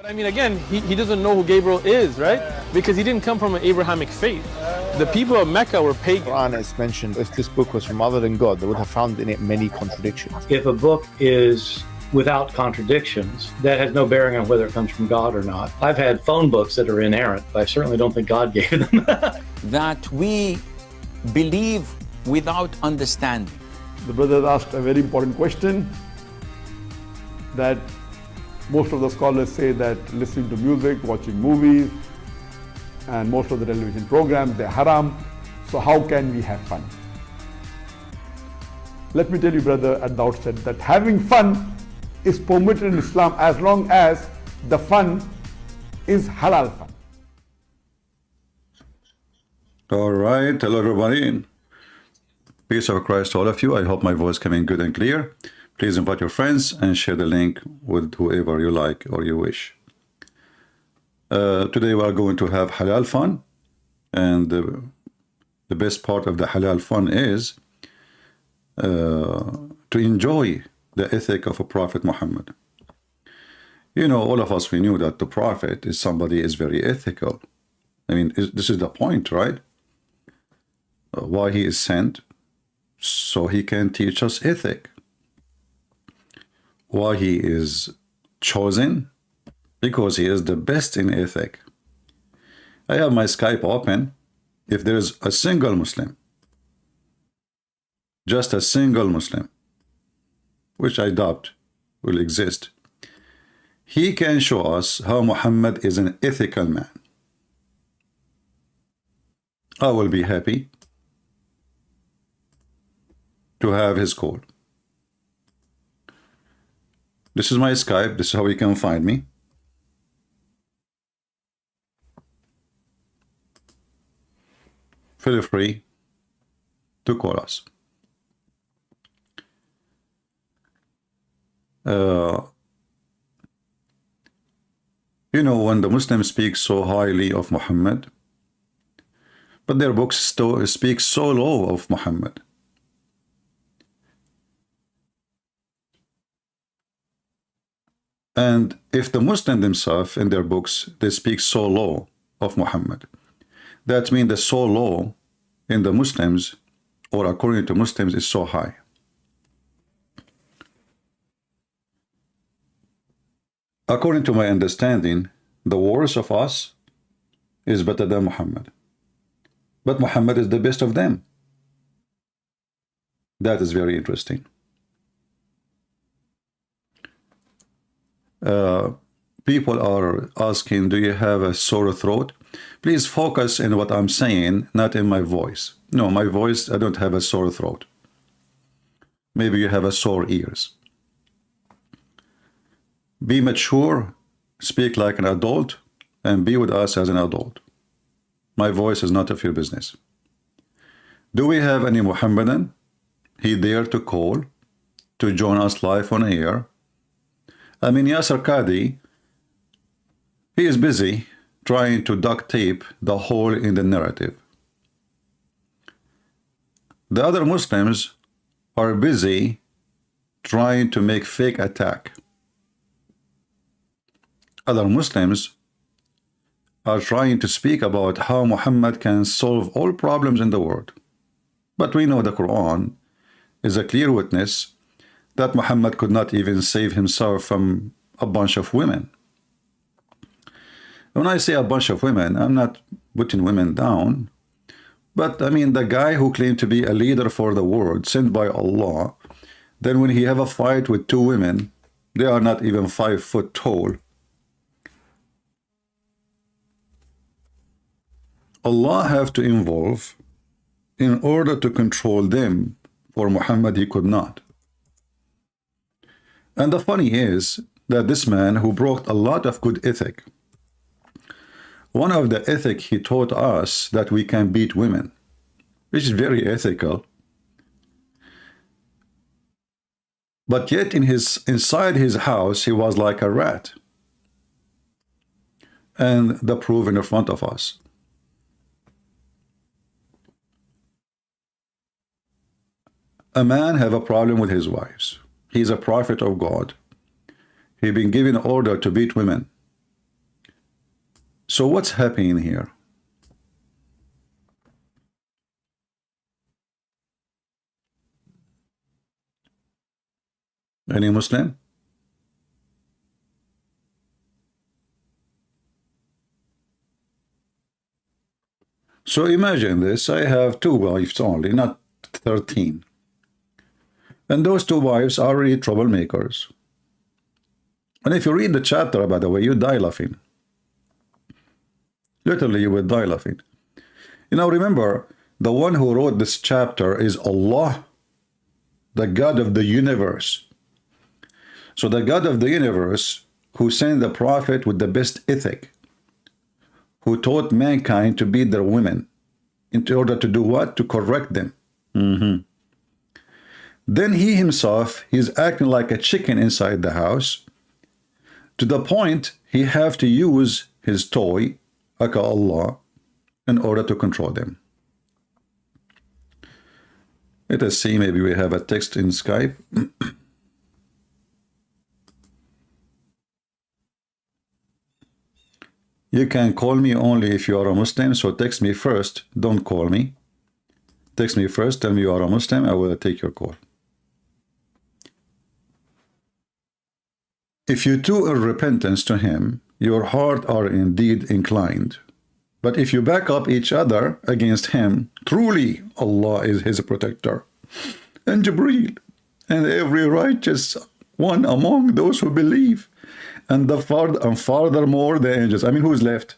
I mean, again, he doesn't know who Gabriel is, right? Because he didn't come from an Abrahamic faith. The people of Mecca were pagan. Quran is mentioned, if this book was from other than God, they would have found in it many contradictions. If a book is without contradictions, that has no bearing on whether it comes from God or not. I've had phone books that are inerrant, but I certainly don't think God gave them. That we believe without understanding. The brother asked a very important question, that most of the scholars say that listening to music, watching movies, and most of the television programs, they're haram. So how can we have fun? Let me tell you, brother, at the outset, that having fun is permitted in Islam as long as the fun is halal fun. All right, hello everybody. Peace of Christ to all of you. I hope my voice coming good and clear. Please invite your friends and share the link with whoever you like or you wish. Today we are going to have halal fun, and the best part of the halal fun is to enjoy the ethic of a Prophet Muhammad. You know, all of us, we knew that the Prophet is somebody is very ethical. I mean, this is the point, right? Why he is sent, so he can teach us ethic. Why he is chosen? Because he is the best in ethic. I have my Skype open. If there is a single Muslim, just a single Muslim, which I doubt will exist, he can show us how Muhammad is an ethical man. I will be happy to have his call. This is my Skype. This is how you can find me. Feel free to call us. You know, when the Muslims speak so highly of Muhammad, but their books still speak so low of Muhammad. And if the Muslims themselves in their books, they speak so low of Muhammad, that means the so low in the Muslims, or according to Muslims, is so high. According to my understanding, the worst of us is better than Muhammad. But Muhammad is the best of them. That is very interesting. People are asking, do you have a sore throat? Please focus in what I'm saying, not in my voice. No, my voice, I don't have a sore throat. Maybe you have a sore ears. Be mature, speak like an adult, and be with us as an adult. My voice is not of your business. Do we have any Muhammadan? He dared to call to join us live on air. I mean, Yasser Qadi, he is busy trying to duct tape the hole in the narrative. The other Muslims are busy trying to make fake attack. Other Muslims are trying to speak about how Muhammad can solve all problems in the world. But we know the Quran is a clear witness that Muhammad could not even save himself from a bunch of women. When I say a bunch of women, I'm not putting women down, but I mean the guy who claimed to be a leader for the world, sent by Allah, then when he have a fight with two women, they are not even 5 foot tall. Allah have to involve in order to control them. For Muhammad, he could not. And the funny is that this man who brought a lot of good ethic, one of the ethic he taught us that we can beat women, which is very ethical. But yet inside his house, he was like a rat. And the proof in front of us. A man have a problem with his wives. He's a prophet of God. He been given order to beat women. So what's happening here? Any Muslim? So imagine this, I have 2 wives only, not 13. And those 2 wives are really troublemakers. And if you read the chapter, by the way, you die laughing. Literally, you will die laughing. You know, remember, the one who wrote this chapter is Allah, the God of the universe. So the God of the universe, who sent the prophet with the best ethic, who taught mankind to beat their women in order to do what? To correct them. Then he himself, he's acting like a chicken inside the house, to the point he have to use his toy, aka Allah, in order to control them. Let us see, maybe we have a text in Skype. You can call me only if you are a Muslim, so text me first, don't call me. Text me first, tell me you are a Muslim, I will take your call. If you do a repentance to him, your heart are indeed inclined. But if you back up each other against him, truly Allah is his protector, and Jibreel, and every righteous one among those who believe, and furthermore the angels. I mean, who's left?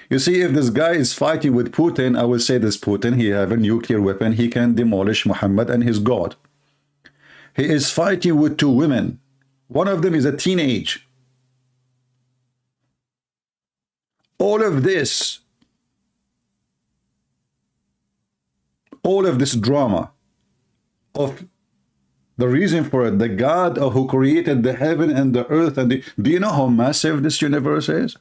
You see, if this guy is fighting with Putin, I will say this Putin, he have a nuclear weapon, he can demolish Muhammad and his God. He is fighting with 2 women. One of them is a teenage. All of this drama of the reason for it, the God who created the heaven and the earth, and do you know how massive this universe is?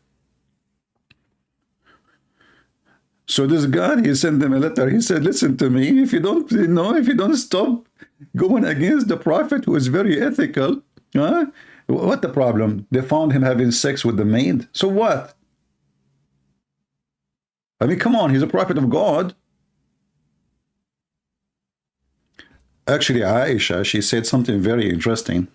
So this God, he sent them a letter. He said, listen to me, if you don't, if you don't stop going against the prophet who is very ethical, what the problem? They found him having sex with the maid. So what? I mean, come on, he's a prophet of God. Actually, Aisha, she said something very interesting.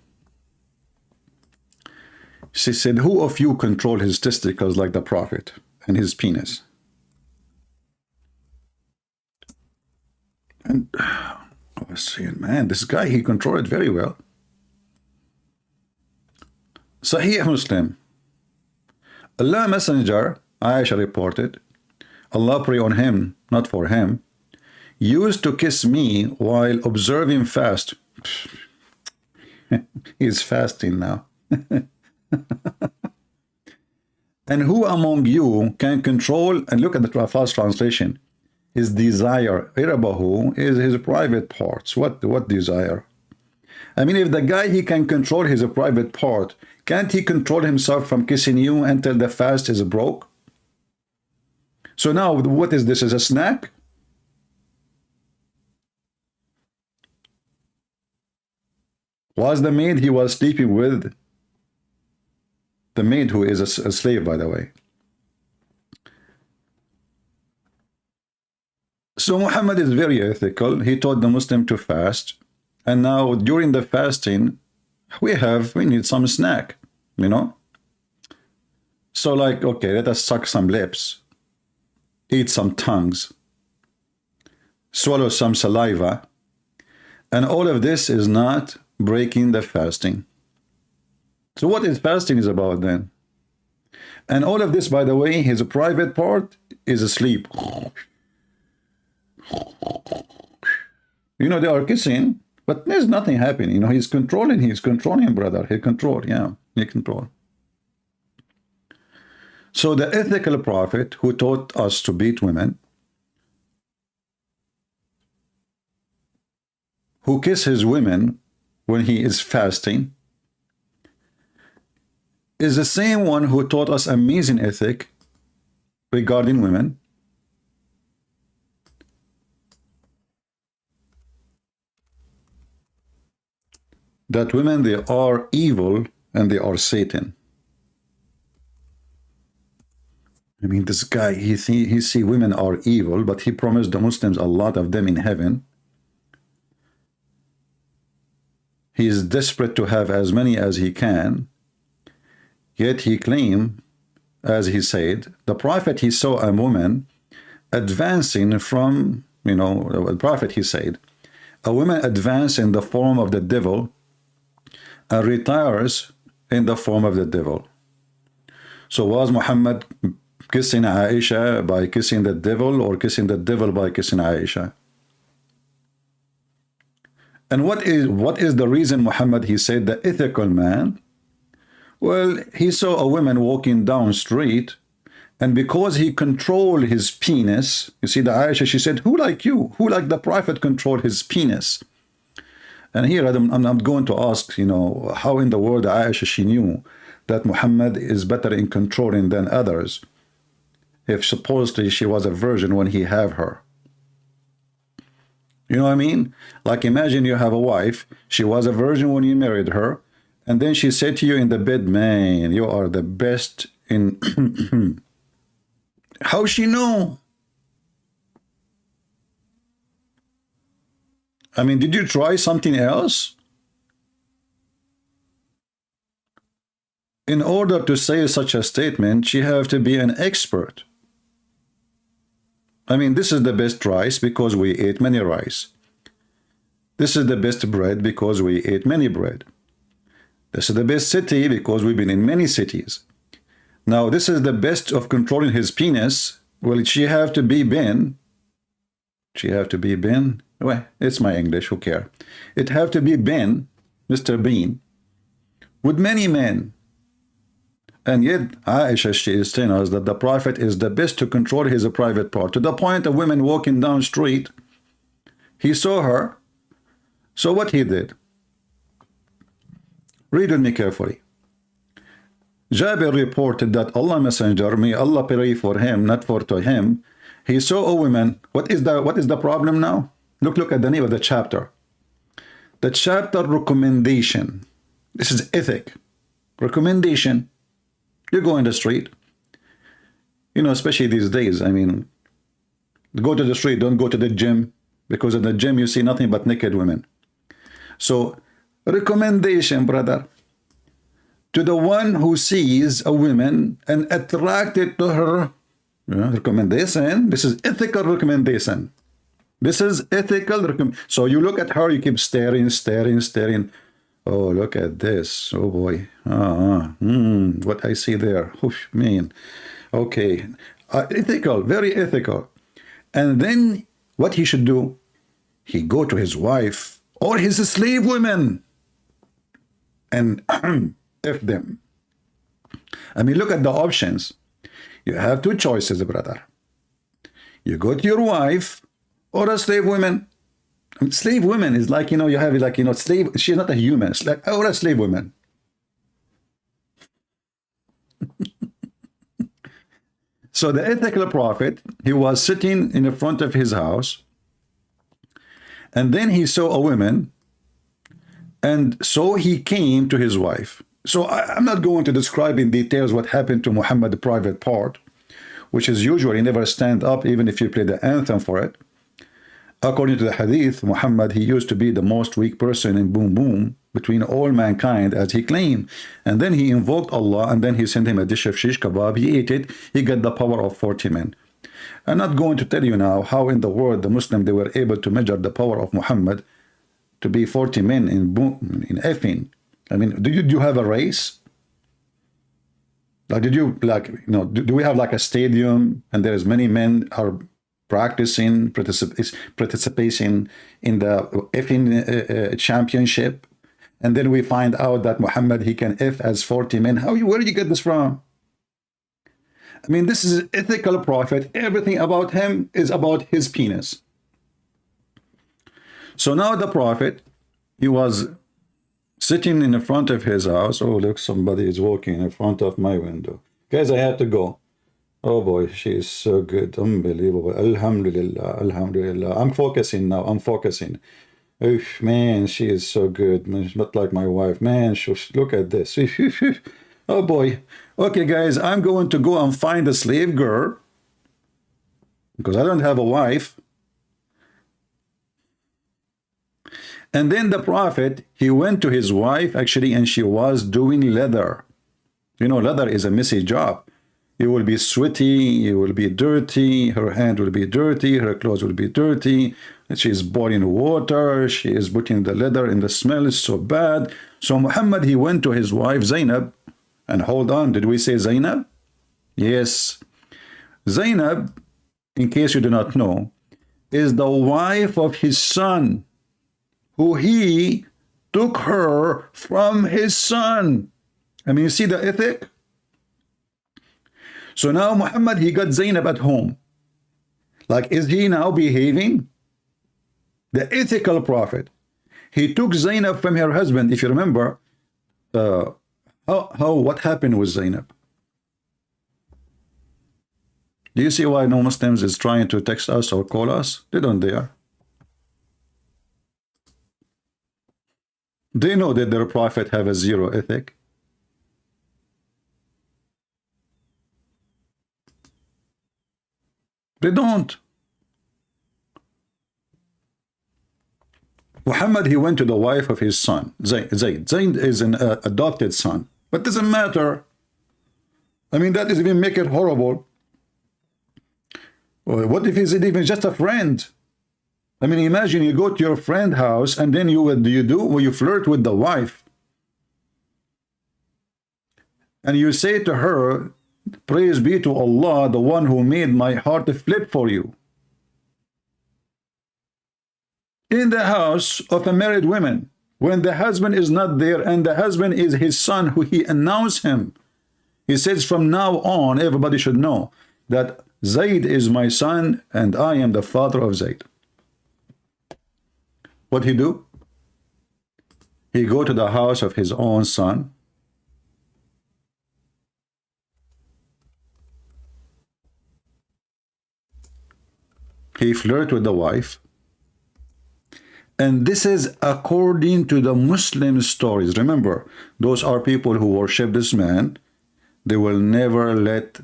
She said, who of you control his testicles like the prophet and his penis? And I was saying, man, this guy, he controlled it very well. Sahih Muslim. Allah Messenger, Aisha reported, Allah pray on him, not for him, used to kiss me while observing fast. He's fasting now. And who among you can control, and look at the fast translation, his desire? Irabahu is his private parts. What desire? I mean, if the guy, he can control his private part, can't he control himself from kissing you until the fast is broke? So now, what is this? Is a snack? Was the maid he was sleeping with, the maid who is a slave, by the way. So Muhammad is very ethical. He taught the Muslim to fast. And now during the fasting, we need some snack, you know. So like, okay, let us suck some lips, eat some tongues, swallow some saliva. And all of this is not breaking the fasting. So what is fasting is about then? And all of this, by the way, his private part is asleep. You know, they are kissing, but there's nothing happening. You know, he's controlling, brother. He control. So the ethical prophet who taught us to beat women, who kiss his women when he is fasting, is the same one who taught us amazing ethic regarding women. That women, they are evil and they are Satan. I mean, this guy, he see women are evil, but he promised the Muslims a lot of them in heaven. He is desperate to have as many as he can, yet he claimed, as he said, the prophet, he saw a woman advancing from, the prophet, he said, a woman advances in the form of the devil and retires in the form of the devil. So was Muhammad kissing Aisha by kissing the devil, or kissing the devil by kissing Aisha? And what is the reason Muhammad, he said, the ethical man? Well, he saw a woman walking down street, and because he controlled his penis, you see, the Aisha, she said, who like you? Who like the prophet controlled his penis? And here I'm not going to ask, how in the world Aisha, she knew that Muhammad is better in controlling than others, if supposedly she was a virgin when he had her. You know what I mean? Like, imagine you have a wife, she was a virgin when you married her, and then she said to you in the bed, man, you are the best in... How she know? I mean, did you try something else? In order to say such a statement, she have to be an expert. I mean, this is the best rice because we ate many rice. This is the best bread because we ate many bread. This is the best city because we've been in many cities. Now, this is the best of controlling his penis. Well, she have to be Ben. She have to be Ben. Well, it's my English, who care? It have to be Ben, Mr. Bean, with many men. And yet, Aisha, she is telling us that the prophet is the best to control his private part. To the point of women walking down street, he saw her. So what he did? Read with me carefully. Jabir reported that Allah Messenger, may Allah pray for him, not for to him, he saw a woman. What is the problem now? Look at the name of the chapter. The chapter recommendation. This is ethic. Recommendation. You go in the street, especially these days. I mean, go to the street, don't go to the gym, because in the gym you see nothing but naked women. So, recommendation, brother, to the one who sees a woman and attracted to her. Recommendation. This is ethical recommendation. This is ethical recommendation. So you look at her, you keep staring. Oh, look at this. Oh boy. What I see there. Oof, man. Okay. Ethical, very ethical. And then what he should do? He go to his wife or his slave women and F them. I mean, look at the options. You have two choices, brother. You go to your wife or a slave woman. I mean, slave women is like, you have like, slave. She's not a human. It's like, or a slave woman. So the ethical prophet, he was sitting in the front of his house, and then he saw a woman, and so he came to his wife. So I'm not going to describe in details what happened to Muhammad, the private part, which is usually never stand up even if you play the anthem for it. According to the hadith, Muhammad, he used to be the most weak person in boom boom between all mankind, as he claimed. And then he invoked Allah, and then he sent him a dish of shish kebab. He ate it. He got the power of 40 men. I'm not going to tell you now how in the world the Muslim, they were able to measure the power of Muhammad to be 40 men in effing. I mean, do you have a race? Like, do we have like a stadium and there's many men are practicing, participation in the effing championship, and then we find out that Muhammad, he can F as 40 men. Where did you get this from? I mean, this is an ethical prophet. Everything about him is about his penis. So now the prophet, he was sitting in the front of his house. Oh, look, somebody is walking in front of my window. Guys, I have to go. Oh boy, she is so good. Unbelievable. Alhamdulillah. Alhamdulillah. I'm focusing now. I'm focusing. Oof, man, she is so good. Man, she's not like my wife. Man, look at this. Oh boy. okay guys, I'm going to go and find a slave girl because I don't have a wife. And then the Prophet, he went to his wife actually, and she was doing leather. You know, leather is a messy job. You will be sweaty, you will be dirty, her hand will be dirty, her clothes will be dirty. She is boiling water, she is putting the leather in, the smell is so bad. So Muhammad, he went to his wife Zainab, and hold on, did we say Zainab? Yes. Zainab, in case you do not know, is the wife of his son, who he took her from his son. I mean, you see the ethic? So now Muhammad, he got Zainab at home. Like, is he now behaving? The ethical prophet. He took Zainab from her husband. If you remember, what happened with Zainab? Do you see why no Muslims is trying to text us or call us? They don't dare. They know that their prophet have a zero ethic. They don't. Muhammad, he went to the wife of his son, Zayd. Zayd is an adopted son, but doesn't matter. I mean, that doesn't even make it horrible. What if he's even just a friend? I mean, imagine you go to your friend's house and then what do? Well, you flirt with the wife. And you say to her, praise be to Allah, the one who made my heart flip for you. In the house of a married woman, when the husband is not there and the husband is his son, who he announced him. He says, from now on, everybody should know that Zayd is my son and I am the father of Zayd. What he do? He go to the house of his own son. He flirt with the wife. And this is according to the Muslim stories. Remember, those are people who worship this man. They will never let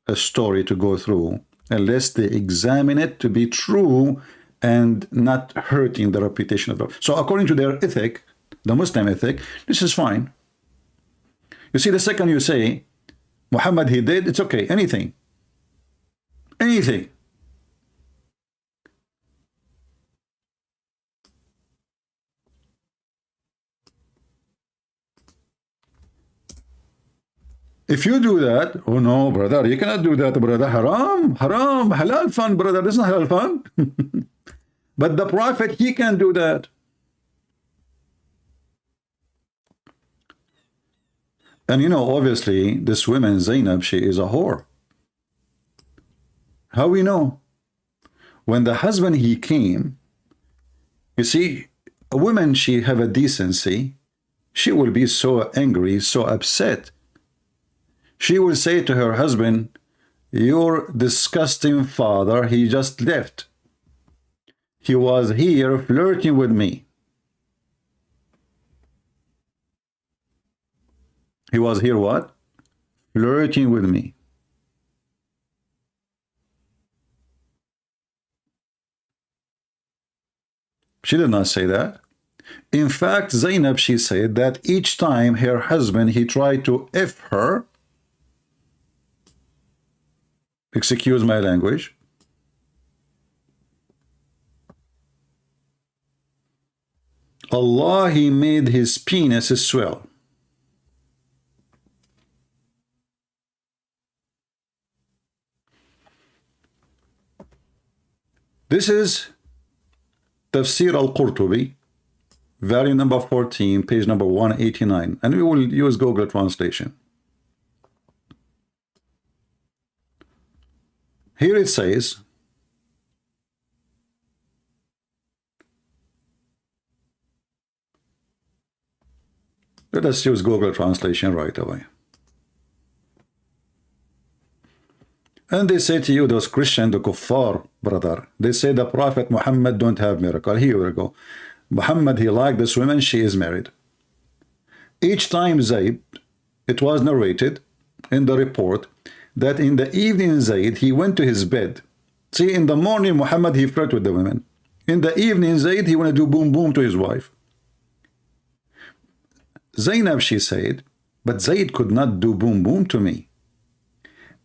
a story to go through unless they examine it to be true and not hurting the reputation of the. So according to their ethic, the Muslim ethic, this is fine. You see, the second you say, Muhammad, he did, it's okay, anything. Anything. If you do that, oh no, brother, you cannot do that, brother. Haram, haram, halal fun, brother. This is not halal fun. But the Prophet, he can do that. And you know, obviously, this woman, Zainab, she is a whore. How we know? When the husband, he came, you see, a woman, she have a decency. She will be so angry, so upset. She will say to her husband, your disgusting father, he just left. He was here flirting with me. He was here what? Flirting with me. She did not say that. In fact, Zainab, she said that each time her husband, he tried to F her, excuse my language, Allah, he made his penis swell. This is Tafsir al-Qurtubi, volume number 14, page number 189, and we will use Google translation. Here it says, let us use Google translation right away. And they say to you, those Christian, the kuffar, brother, they say the Prophet Muhammad don't have miracle. Here we go. Muhammad, he liked this woman, she is married. Each time Zayd, it was narrated in the report that in the evening Zayd, he went to his bed. See, in the morning, Muhammad, he flirted with the women. In the evening, Zayd, he wanted to do boom boom to his wife. Zainab, she said, but Zayd could not do boom boom to me.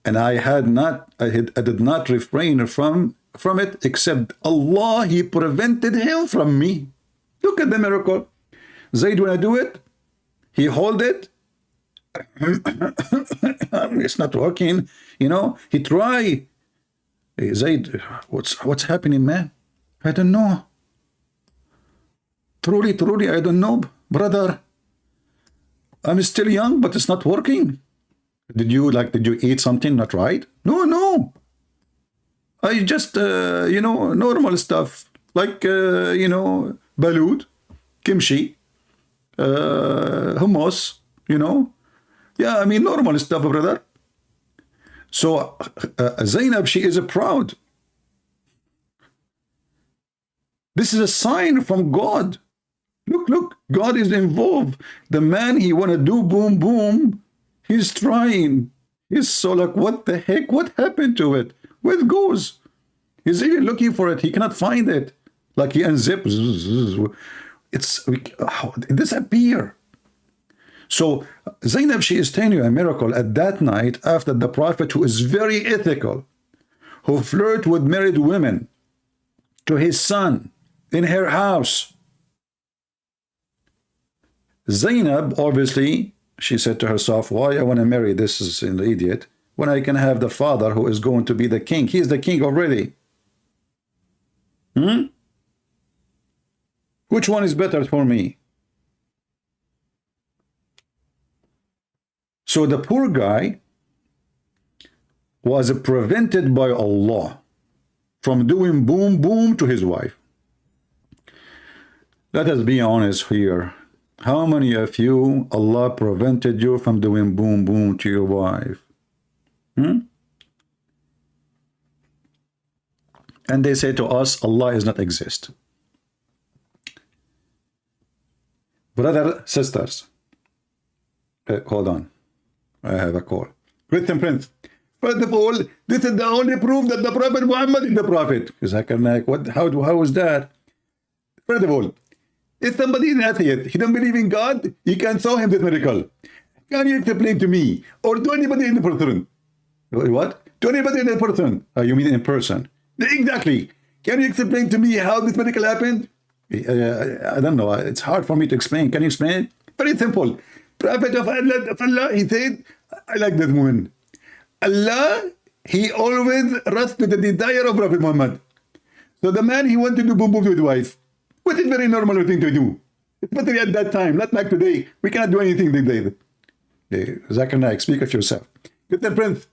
And I did not refrain from it, except Allah, he prevented him from me. Look at the miracle. Zayd, when I do it, he hold it. It's not working. You know, he try. Hey, Zayd, what's happening, man? I don't know. Truly, I don't know, brother. I'm still young, but it's not working. Did you eat something not right? No. I just, you know, normal stuff like, you know, balut, kimchi, hummus, you know. Yeah, I mean, normal stuff, brother. So Zainab, she is proud. This is a sign from God. Look, God is involved. The man, he want to do boom boom, he's trying. He's so like, what the heck? What happened to it? Where it goes? He's even looking for it. He cannot find it. Like he unzips. It disappears. So Zainab, she is telling you a miracle at that night after the Prophet, who is very ethical, who flirt with married women, to his son in her house. Zainab, obviously, she said to herself, why I want to marry this idiot when I can have the father who is going to be the king? He is the king already. Which one is better for me? So the poor guy was prevented by Allah from doing boom boom to his wife. Let us be honest here. How many of you, Allah prevented you from doing boom boom to your wife? And they say to us, Allah does not exist. Brother, sisters, hold on. I have a call. Christian Prince. First of all, this is the only proof that the Prophet Muhammad is the Prophet. What? How is that? First of all, if somebody is an atheist, he don't believe in God, you can show him this miracle. Can you explain to me, or to anybody in person? What? To anybody in person? You mean in person? Exactly. Can you explain to me how this miracle happened? I don't know. It's hard for me to explain. Can you explain it? Very simple. Prophet of Allah, he said, I like this woman. Allah, he always runs to the desire of Prophet Muhammad. So the man, he wanted to do boom boom to his wife, which is very normal thing to do. Especially at that time, not like today. We cannot do anything these days. Zakir, speak of yourself. Mr. Prince,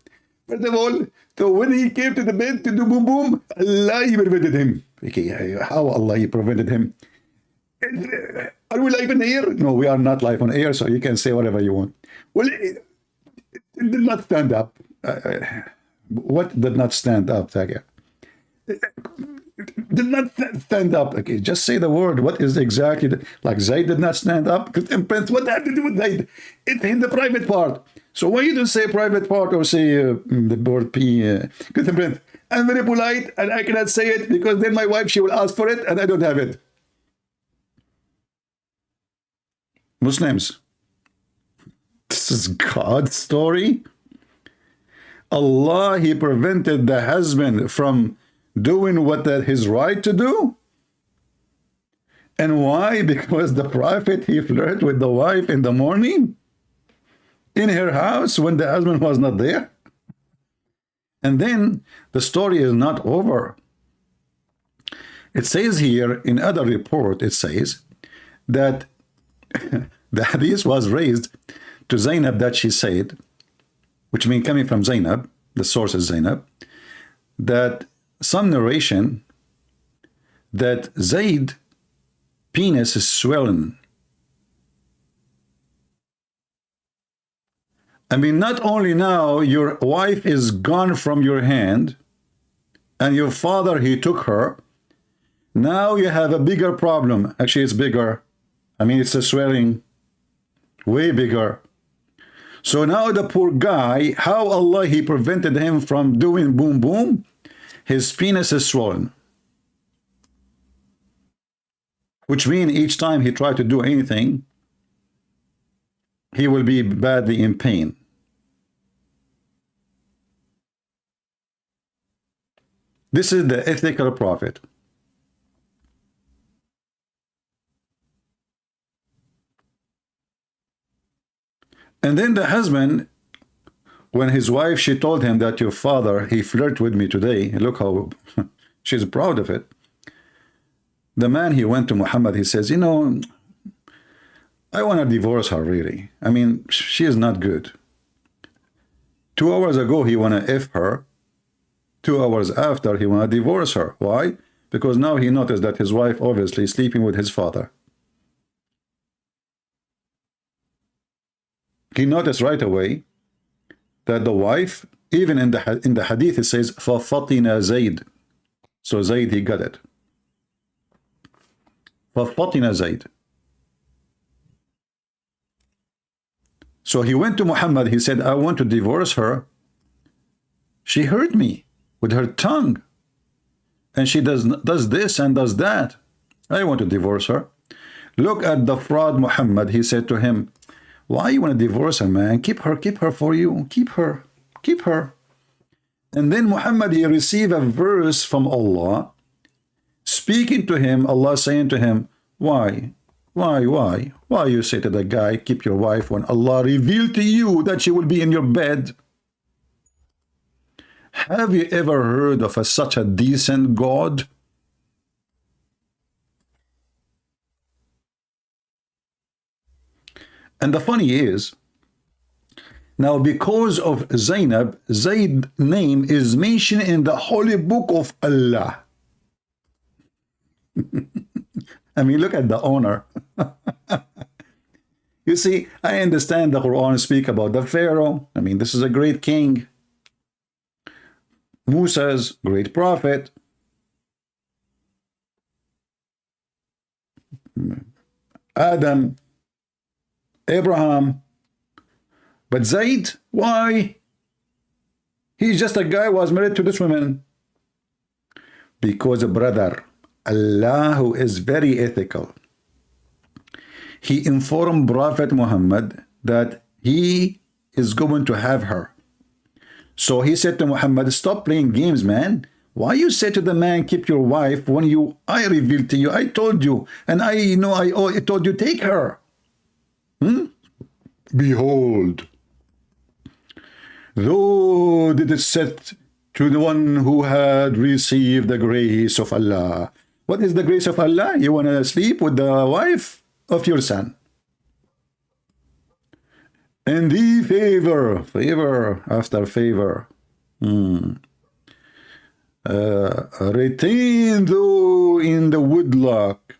first of all, so when he came to the bed to do boom boom, Allah, he prevented him. Okay, how Allah, he prevented him? Are we live on air? No, we are not live on air, so you can say whatever you want. Well, it did not stand up. What did not stand up, Zakir? Did not stand up. Okay, just say the word. What is exactly like Zayd did not stand up? Because Prince, what had to do with Zayd? It's in the private part. So why you don't say private part or say the word P? Prince, I'm very polite and I cannot say it because then my wife, she will ask for it and I don't have it. Muslims, this is God's story. Allah, he prevented the husband from doing what that his right to do. And why? Because the Prophet, he flirted with the wife in the morning in her house when the husband was not there. And then the story is not over. It says here in other report, it says that the hadith was raised to Zainab that she said, which means coming from Zainab, the source is Zainab, that some narration that Zayd penis is swollen. I mean, not only now your wife is gone from your hand and your father, he took her, now you have a bigger problem. Actually, it's bigger. I mean, it's a swelling way bigger. So now the poor guy, how Allah, he prevented him from doing boom boom? His penis is swollen. Which means each time he tried to do anything, he will be badly in pain. This is the ethical prophet. And then the husband, when his wife, she told him that your father, he flirted with me today. Look how she's proud of it. The man, he went to Muhammad, he says, you know, I want to divorce her, really. I mean, she is not good. 2 hours ago, he want to F her. 2 hours after, he want to divorce her. Why? Because now he noticed that his wife obviously is sleeping with his father. He noticed right away that the wife, even in the hadith, it says, فَفَطِنَ زَيْد. So Zayd, he got it. فَفَطِنَ زَيْد. So he went to Muhammad, he said, I want to divorce her. She hurt me with her tongue. And she does this and does that. I want to divorce her. Look at the fraud Muhammad. He said to him, why you want to divorce her, man? Keep her for you. Keep her. And then Muhammad, he received a verse from Allah, speaking to him, Allah saying to him, why you say to the guy, keep your wife, when Allah revealed to you that she will be in your bed? Have you ever heard of such a decent God? And the funny is, now because of Zainab, Zayd's name is mentioned in the holy book of Allah. I mean, look at the honor. You see, I understand the Quran speak about the Pharaoh. I mean, this is a great king. Musa's great prophet. Adam, Abraham. But Zayd, why? He's just a guy who was married to this woman. Because, brother, Allah, who is very ethical, he informed Prophet Muhammad that he is going to have her. So he said to Muhammad, stop playing games, man. Why you say to the man, keep your wife, when I revealed to you, I told you, and I told you, take her. Behold, though did it set to the one who had received the grace of Allah. What is the grace of Allah? You want to sleep with the wife of your son. And the favor after favor. Retain though in the woodlock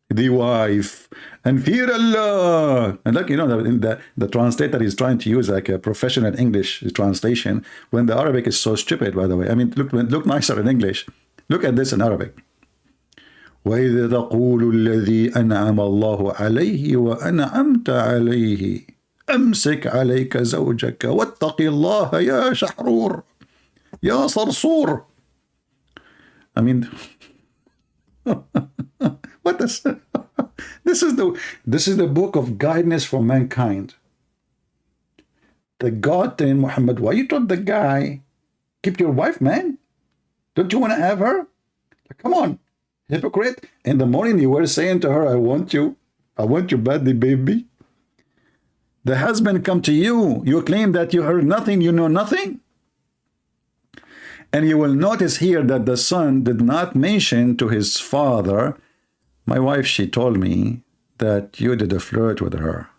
the wife, and fear Allah. And like, you know, the translator is trying to use like a professional English translation when the Arabic is so stupid, by the way. I mean, look nicer in English. Look at this in Arabic. وَإِذَا تَقُولُ الَّذِي أَنْعَمَ اللَّهُ عَلَيْهِ وَأَنْعَمْتَ عَلَيْهِ أَمْسِكْ عَلَيْكَ زَوْجَكَ وَاتَّقِ اللَّهَ يَا شَحْرُورُ يَا صَرْصُورُ. I mean, what is this is the book of guidance for mankind. The God telling Muhammad, why you told the guy, keep your wife, man? Don't you want to have her? Come on, hypocrite. In the morning you were saying to her, I want you badly, baby. The husband come to you, you claim that you heard nothing, you know nothing. And you will notice here that the son did not mention to his father, my wife, she told me that you did a flirt with her.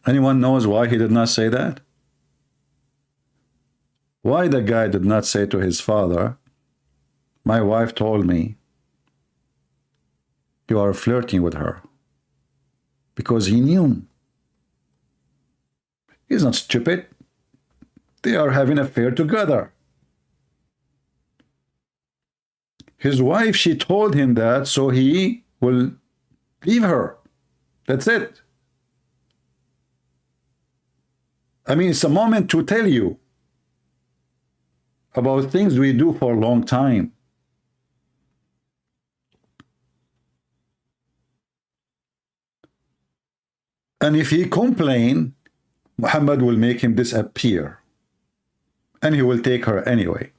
Anyone knows why he did not say that? Why the guy did not say to his father, my wife told me you are flirting with her? Because he knew. He's not stupid. They are having an affair together. His wife, she told him that, so he will leave her. That's it. I mean, it's a moment to tell you about things we do for a long time. And if he complain, Muhammad will make him disappear. And he will take her anyway.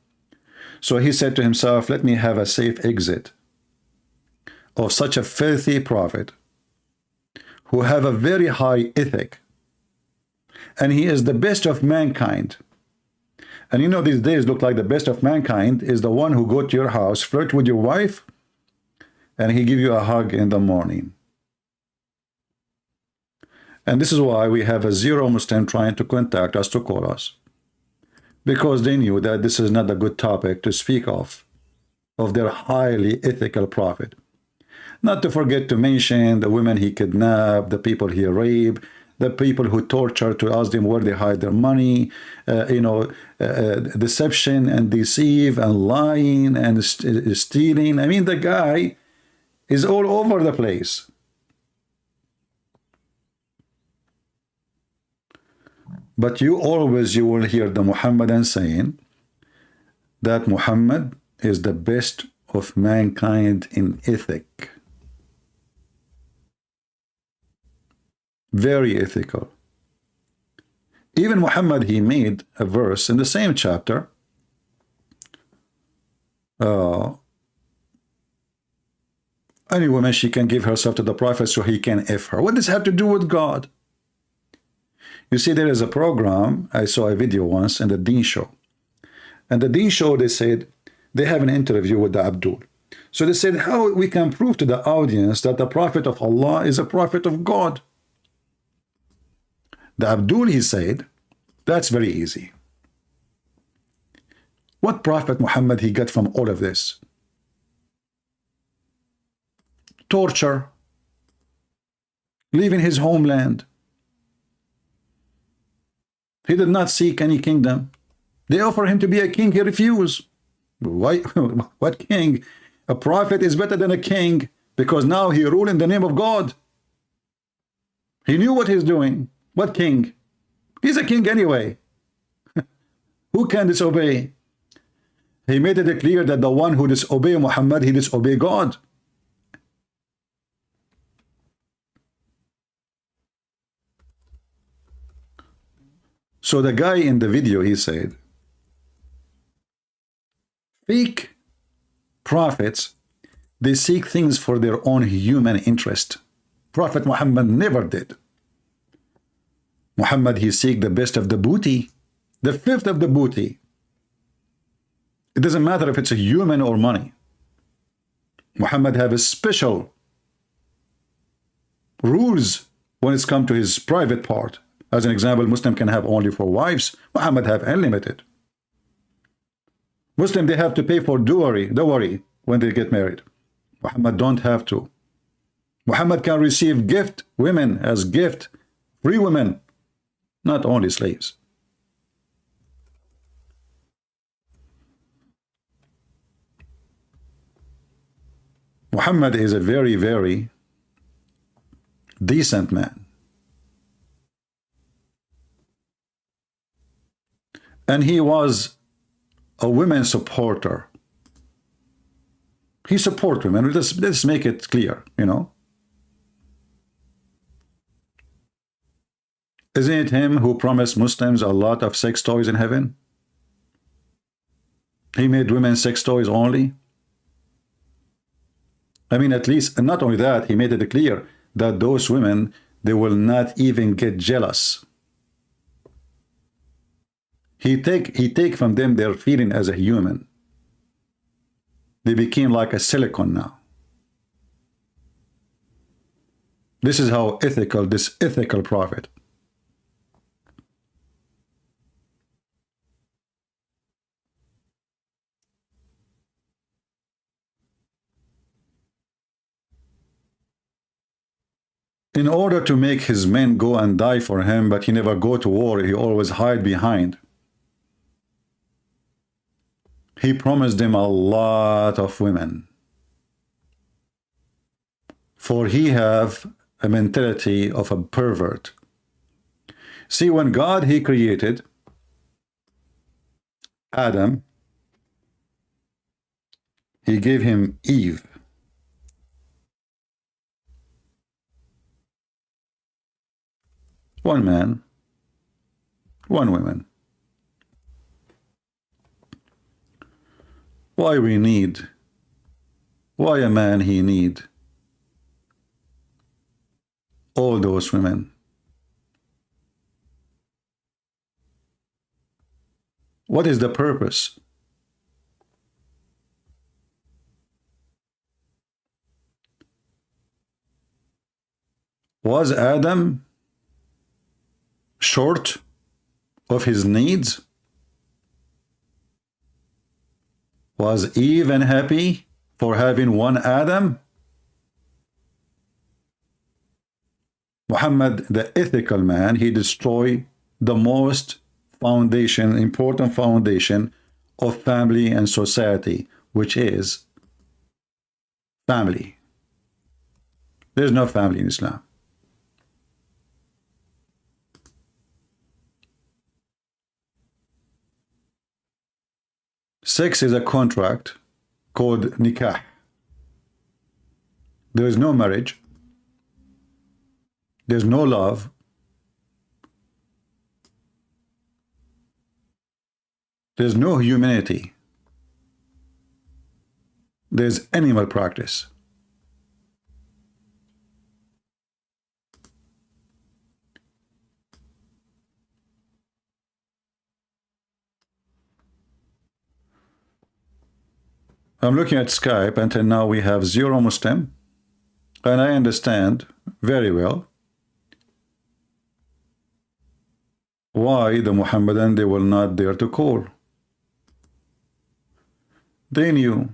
So he said to himself, let me have a safe exit of such a filthy prophet who have a very high ethic. And he is the best of mankind. And you know, these days look like the best of mankind is the one who go to your house, flirt with your wife, and he give you a hug in the morning. And this is why we have a zero Muslim trying to contact us, to call us. Because they knew that this is not a good topic to speak of their highly ethical prophet. Not to forget to mention the women he kidnapped, the people he raped, the people who torture to ask them where they hide their money, deception and deceive and lying and stealing. I mean, the guy is all over the place. But you will hear the Muhammadan saying that Muhammad is the best of mankind in ethic. Very ethical. Even Muhammad, he made a verse in the same chapter. Any woman, she can give herself to the prophet so he can F her. What does this have to do with God? You see, there is a program, I saw a video once in the Deen show. And the Deen show, they said, they have an interview with the Abdul. So they said, how we can prove to the audience that the prophet of Allah is a prophet of God? The Abdul, he said, that's very easy. What prophet Muhammad he got from all of this? Torture, leaving his homeland. He did not seek any kingdom. They offer him to be a king, he refused. Why? What king? A prophet is better than a king because now he ruled in the name of God. He knew what he's doing. What king? He's a king anyway. Who can disobey? He made it clear that the one who disobey Muhammad, he disobey God. So the guy in the video, he said, fake prophets, they seek things for their own human interest. Prophet Muhammad never did. Muhammad, he seek the best of the booty, the fifth of the booty. It doesn't matter if it's a human or money. Muhammad have a special rules when it's come to his private part. As an example, Muslim can have only 4 wives. Muhammad have unlimited. Muslim, they have to pay for dowry when they get married. Muhammad don't have to. Muhammad can receive gift women as gift, free women, not only slaves. Muhammad is a very, very decent man. And he was a women supporter. He support women. Let's make it clear, you know. Isn't it him who promised Muslims a lot of sex toys in heaven? He made women sex toys only. I mean, at least, and not only that, he made it clear that those women, they will not even get jealous. He take from them their feeling as a human. They became like a silicon now. This is how ethical, this ethical prophet. In order to make his men go and die for him, but he never go to war, he always hide behind. He promised them a lot of women. For he have a mentality of a pervert. See, when God, he created Adam, he gave him Eve. One man, one woman. Why a man he need all those women? What is the purpose? Was Adam short of his needs? Was Eve unhappy for having one Adam? Muhammad, the ethical man, he destroyed the most important foundation of family and society, which is family. There's no family in Islam. Sex is a contract called nikah. There is no marriage. There's no love. There's no humanity. There's animal practice. I'm looking at Skype. Until now we have 0 Muslim, and I understand very well why the Muhammadan, they will not dare to call. They knew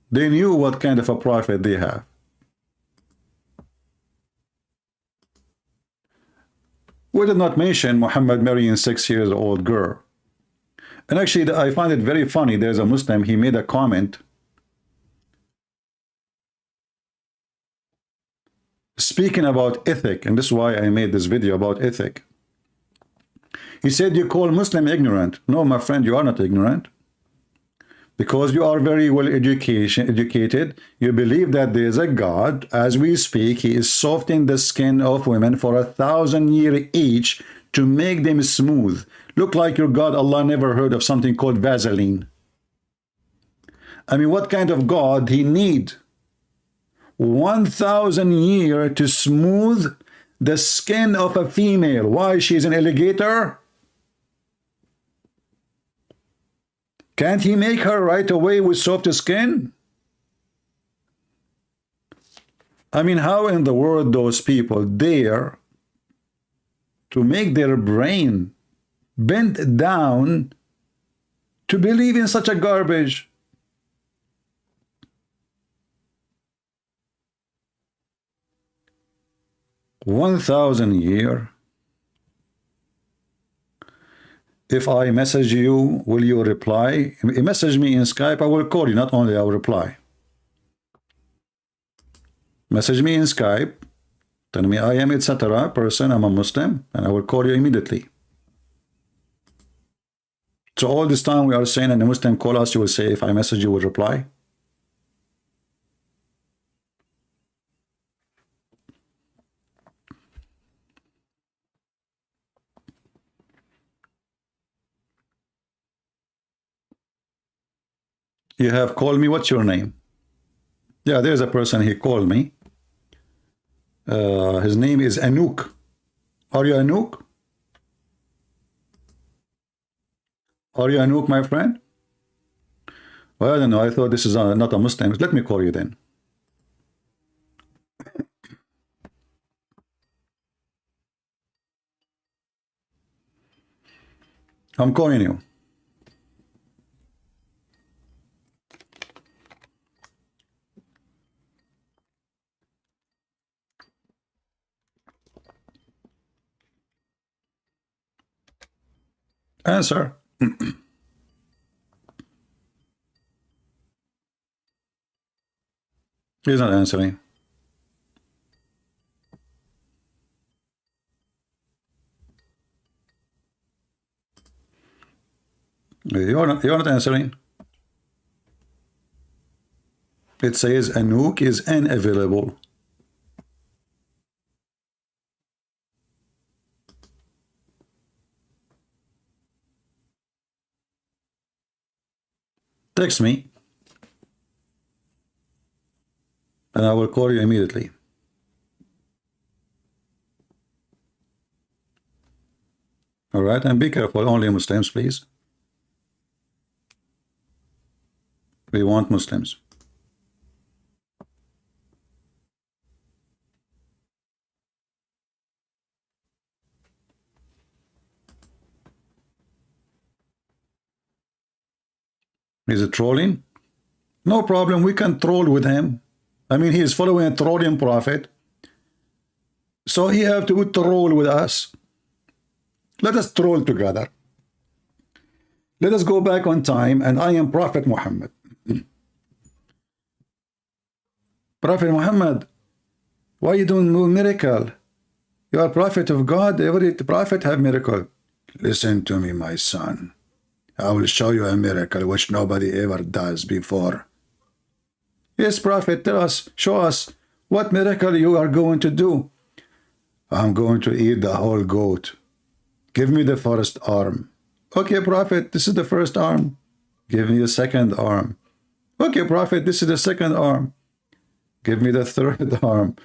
what kind of a prophet they have. We did not mention Muhammad marrying 6-year-old girl. And actually, I find it very funny. There's a Muslim, he made a comment speaking about ethic, and this is why I made this video about ethic. He said, you call Muslim ignorant. No, my friend, you are not ignorant. Because you are very well educated. You believe that there is a God. As we speak, he is softening the skin of women for 1,000 years each to make them smooth. Look like your God. Allah never heard of something called Vaseline. I mean, what kind of God he need 1,000 years to smooth the skin of a female? Why? She's an alligator? Can't he make her right away with soft skin? I mean, how in the world those people dare to make their brain bent down to believe in such a garbage? $1,000 If I message you, will you reply? Message me in Skype, I will call you. Not only I will reply. Message me in Skype, tell me I am etc. person, I'm a Muslim, and I will call you immediately. So all this time we are saying, and a Muslim call us, you will say, if I message you, will reply. You have called me. What's your name? Yeah, there's a person, he called me. His name is Anouk. Are you Anouk? Are you Anouk, my friend? Well, I don't know. I thought this is not a Muslim. Let me call you then. I'm calling you. Answer. He's not answering. You're not answering. It says a nuke is unavailable. Text me, and I will call you immediately. All right, and be careful, only Muslims, please. We want Muslims. Is it trolling? No problem, we can troll with him. I mean, he is following a trolling prophet. So he have to troll with us. Let us troll together. Let us go back on time, and I am Prophet Muhammad. Prophet Muhammad, why you doing no miracle? You are prophet of God. Every prophet have miracle. Listen to me, my son. I will show you a miracle which nobody ever does before. Yes, prophet, tell us, show us what miracle you are going to do. I'm going to eat the whole goat. Give me the first arm. Okay, prophet, this is the first arm. Give me the second arm. Okay, prophet, this is the second arm. Give me the third arm.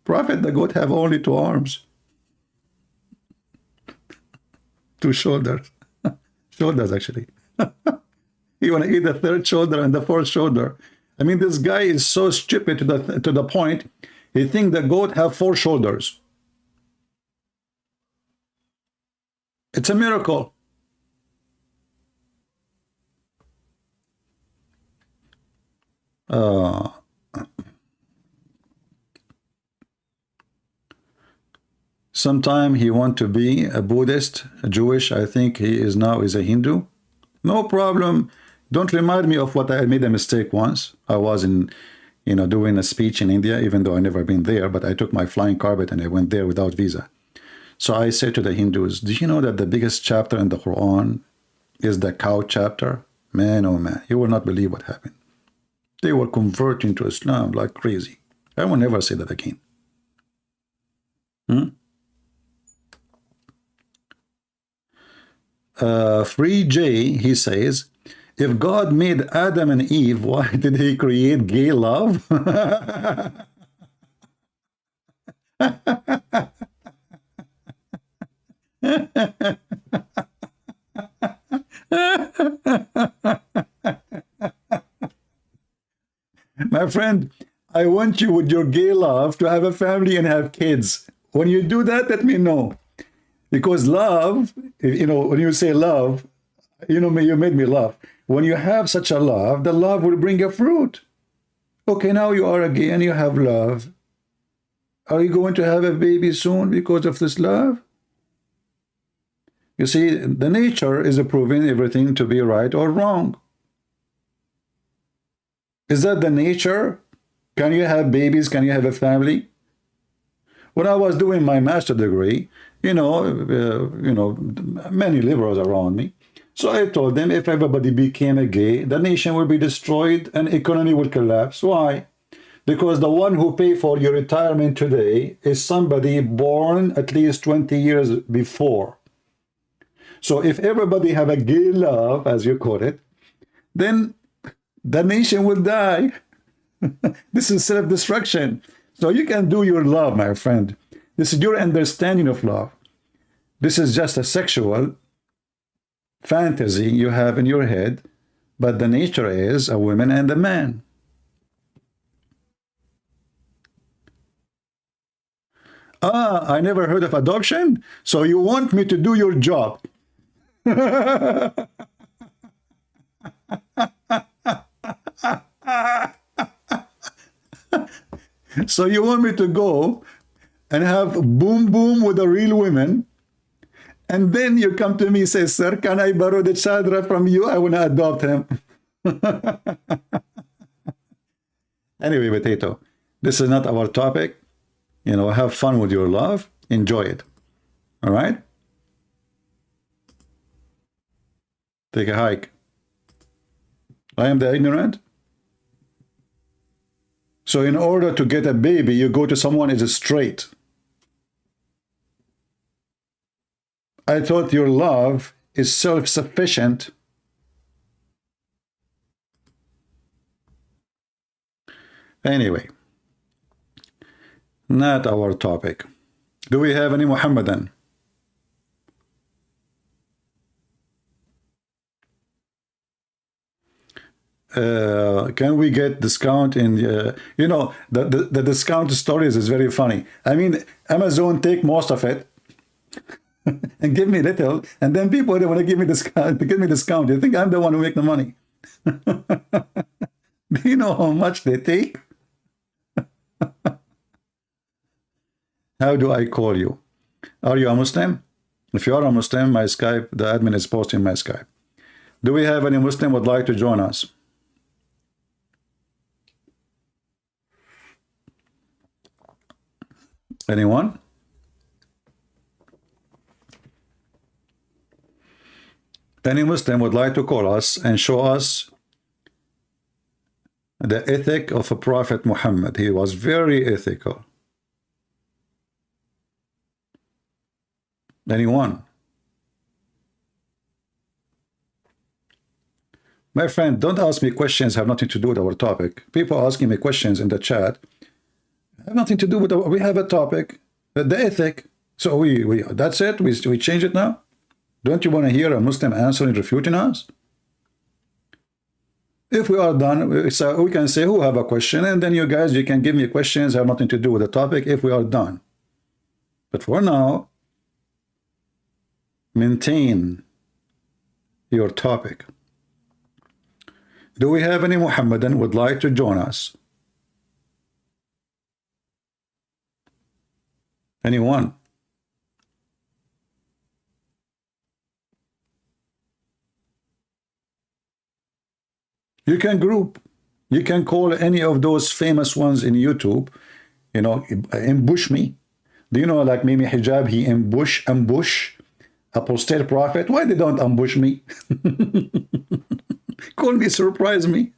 Prophet, the goat have only 2 arms. 2 shoulders. Shoulders, actually. You want to eat the 3rd shoulder and the 4th shoulder. I mean, this guy is so stupid to the point, he thinks the goat have 4 shoulders. It's a miracle. Sometime he want to be a Buddhist, a Jewish. I think he is now is a Hindu. No problem. Don't remind me of what I made a mistake once. I was in, doing a speech in India, even though I never been there, but I took my flying carpet and I went there without visa. So I said to the Hindus, do you know that the biggest chapter in the Quran is the cow chapter? Man, oh man, you will not believe what happened. They were converting to Islam like crazy. I will never say that again. Free J, he says, if God made Adam and Eve, why did he create gay love? My friend, I want you with your gay love to have a family and have kids. When you do that, let me know. Because love, when you say love, you made me laugh. When you have such a love, the love will bring a fruit. Okay, now you are gay and you have love. Are you going to have a baby soon because of this love? You see, the nature is proving everything to be right or wrong. Is that the nature? Can you have babies? Can you have a family? When I was doing my master degree, many liberals around me. So I told them if everybody became a gay, the nation will be destroyed and economy will collapse. Why? Because the one who pay for your retirement today is somebody born at least 20 years before. So if everybody have a gay love, as you call it, then the nation will die. This is self-destruction. So you can do your love, my friend. This is your understanding of love. This is just a sexual fantasy you have in your head, but the nature is a woman and a man. I never heard of adoption, so you want me to do your job. So you want me to go and have boom boom with a real woman, and then you come to me and say, sir, can I borrow the child from you? I want to adopt him. Anyway, Potato, this is not our topic. Have fun with your love. Enjoy it. All right? Take a hike. I am the ignorant? So in order to get a baby, you go to someone who is straight. I thought your love is self-sufficient. Anyway, not our topic. Do we have any Muhammadan? Can we get discount in you know, the discount stories is very funny. I mean, Amazon take most of it and give me little, and then people, they want to give me discount. You think I'm the one who make the money? Do you know how much they take? How do I call you? Are you a Muslim? If you are a Muslim, my Skype, the admin is posting my Skype. Do we have any Muslim would like to join us? Anyone? Any Muslim would like to call us and show us the ethic of a Prophet Muhammad. He was very ethical. Anyone? My friend, don't ask me questions have nothing to do with our topic. People asking me questions in the chat have nothing to do with we have a topic, the ethic. So we that's it. We change it now. Don't you want to hear a Muslim answering, refuting us? If we are done, so we can say who have a question, and then you guys, you can give me questions have nothing to do with the topic if we are done. But for now, maintain your topic. Do we have any Muhammadan would like to join us? Anyone? You can group. You can call any of those famous ones in YouTube, you know, ambush me. Do you know, like Mimi Hijab, he ambush apostate prophet. Why they don't ambush me? Call me, surprise me.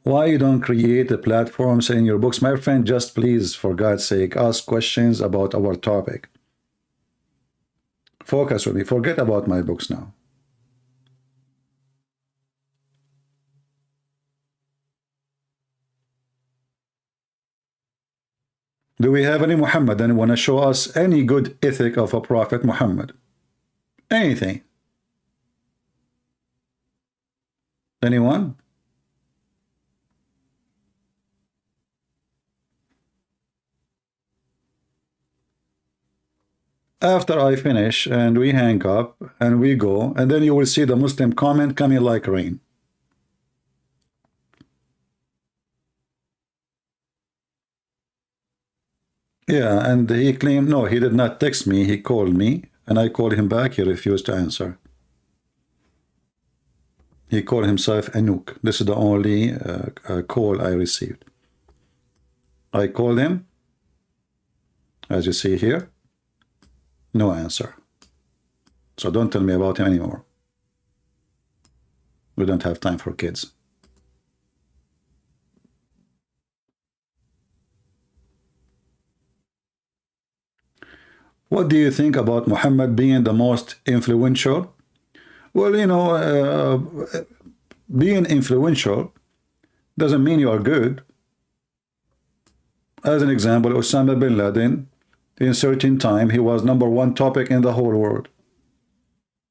Why you don't create a platform saying your books? My friend, just please, for God's sake, ask questions about our topic. Focus with me. Forget about my books now. Do we have any Muhammadan want to show us any good ethic of a Prophet Muhammad? Anything? Anyone? After I finish and we hang up and we go, and then you will see the Muslim comment coming like rain. Yeah, and he claimed, no, he did not text me, he called me, and I called him back, he refused to answer. He called himself Anouk. This is the only call I received. I called him, as you see here, no answer. So don't tell me about him anymore. We don't have time for kids. What do you think about Muhammad being the most influential? Well, you know, being influential doesn't mean you are good. As an example, Osama bin Laden, in a certain time, he was #1 topic in the whole world.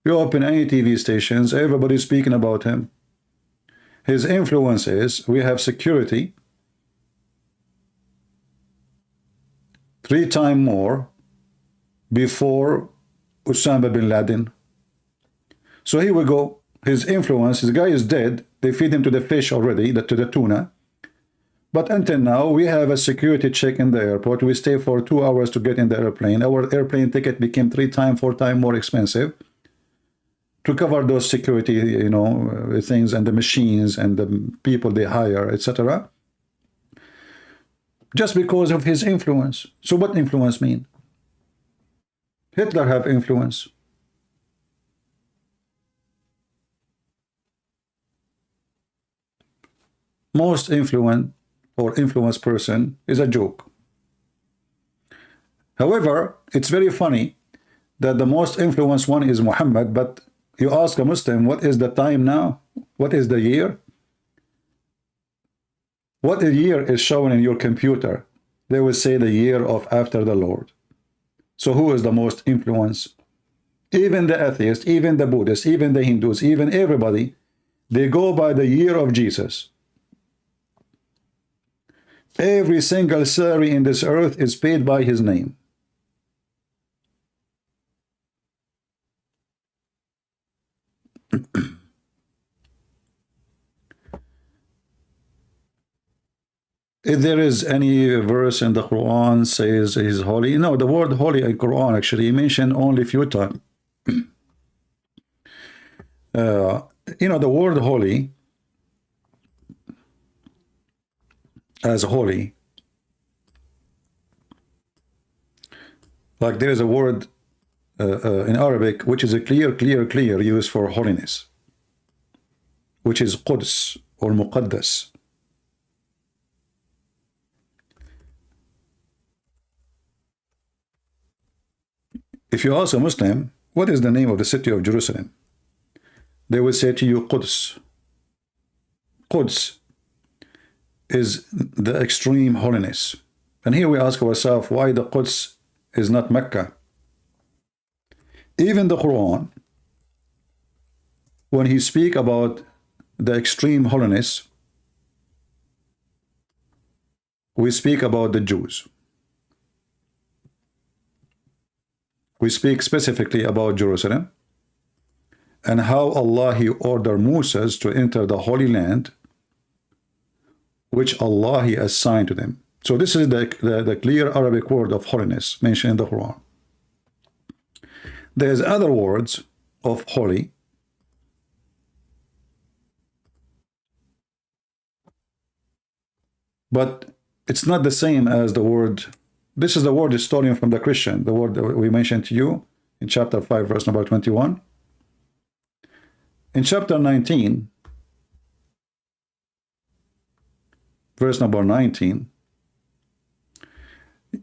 You open any TV stations, everybody's speaking about him. His influence is, we have security 3 times more before Osama bin Laden. So here we go. His influence, the guy is dead. They feed him to the fish already, to the tuna. But until now, we have a security check in the airport. We stay for 2 hours to get in the airplane. Our airplane ticket became 3 times, 4 times more expensive to cover those security, you know, things and the machines and the people they hire, etc. Just because of his influence. So what influence mean? Hitler have influence. most influent or influenced person is a joke. However, it's very funny that the most influenced one is Muhammad, but you ask a Muslim, what is the time now? What is the year? What a year is shown in your computer? They will say the year of after the Lord. So who is the most influenced? Even the atheists, even the Buddhists, even the Hindus, even everybody, they go by the year of Jesus. Every single salary in this earth is paid by his name. If there is any verse in the Quran says he's holy, no, the word holy in Quran actually mentioned only a few times. The word holy as holy, like there is a word in Arabic which is a clear use for holiness, which is Quds or Muqaddas. If you ask a Muslim, what is the name of the city of Jerusalem? They will say to you, Quds. Quds is the extreme holiness. And here we ask ourselves, why the Quds is not Mecca? Even the Quran, when he speak about the extreme holiness, we speak about the Jews. We speak specifically about Jerusalem and how Allah he ordered Moses to enter the Holy Land, which Allah he assigned to them. So this is the clear Arabic word of holiness mentioned in the Quran. There's other words of holy, but it's not the same as the word. This is the word stolen from the Christian, the word that we mentioned to you in chapter 5, verse number 21. In chapter 19, verse number 19,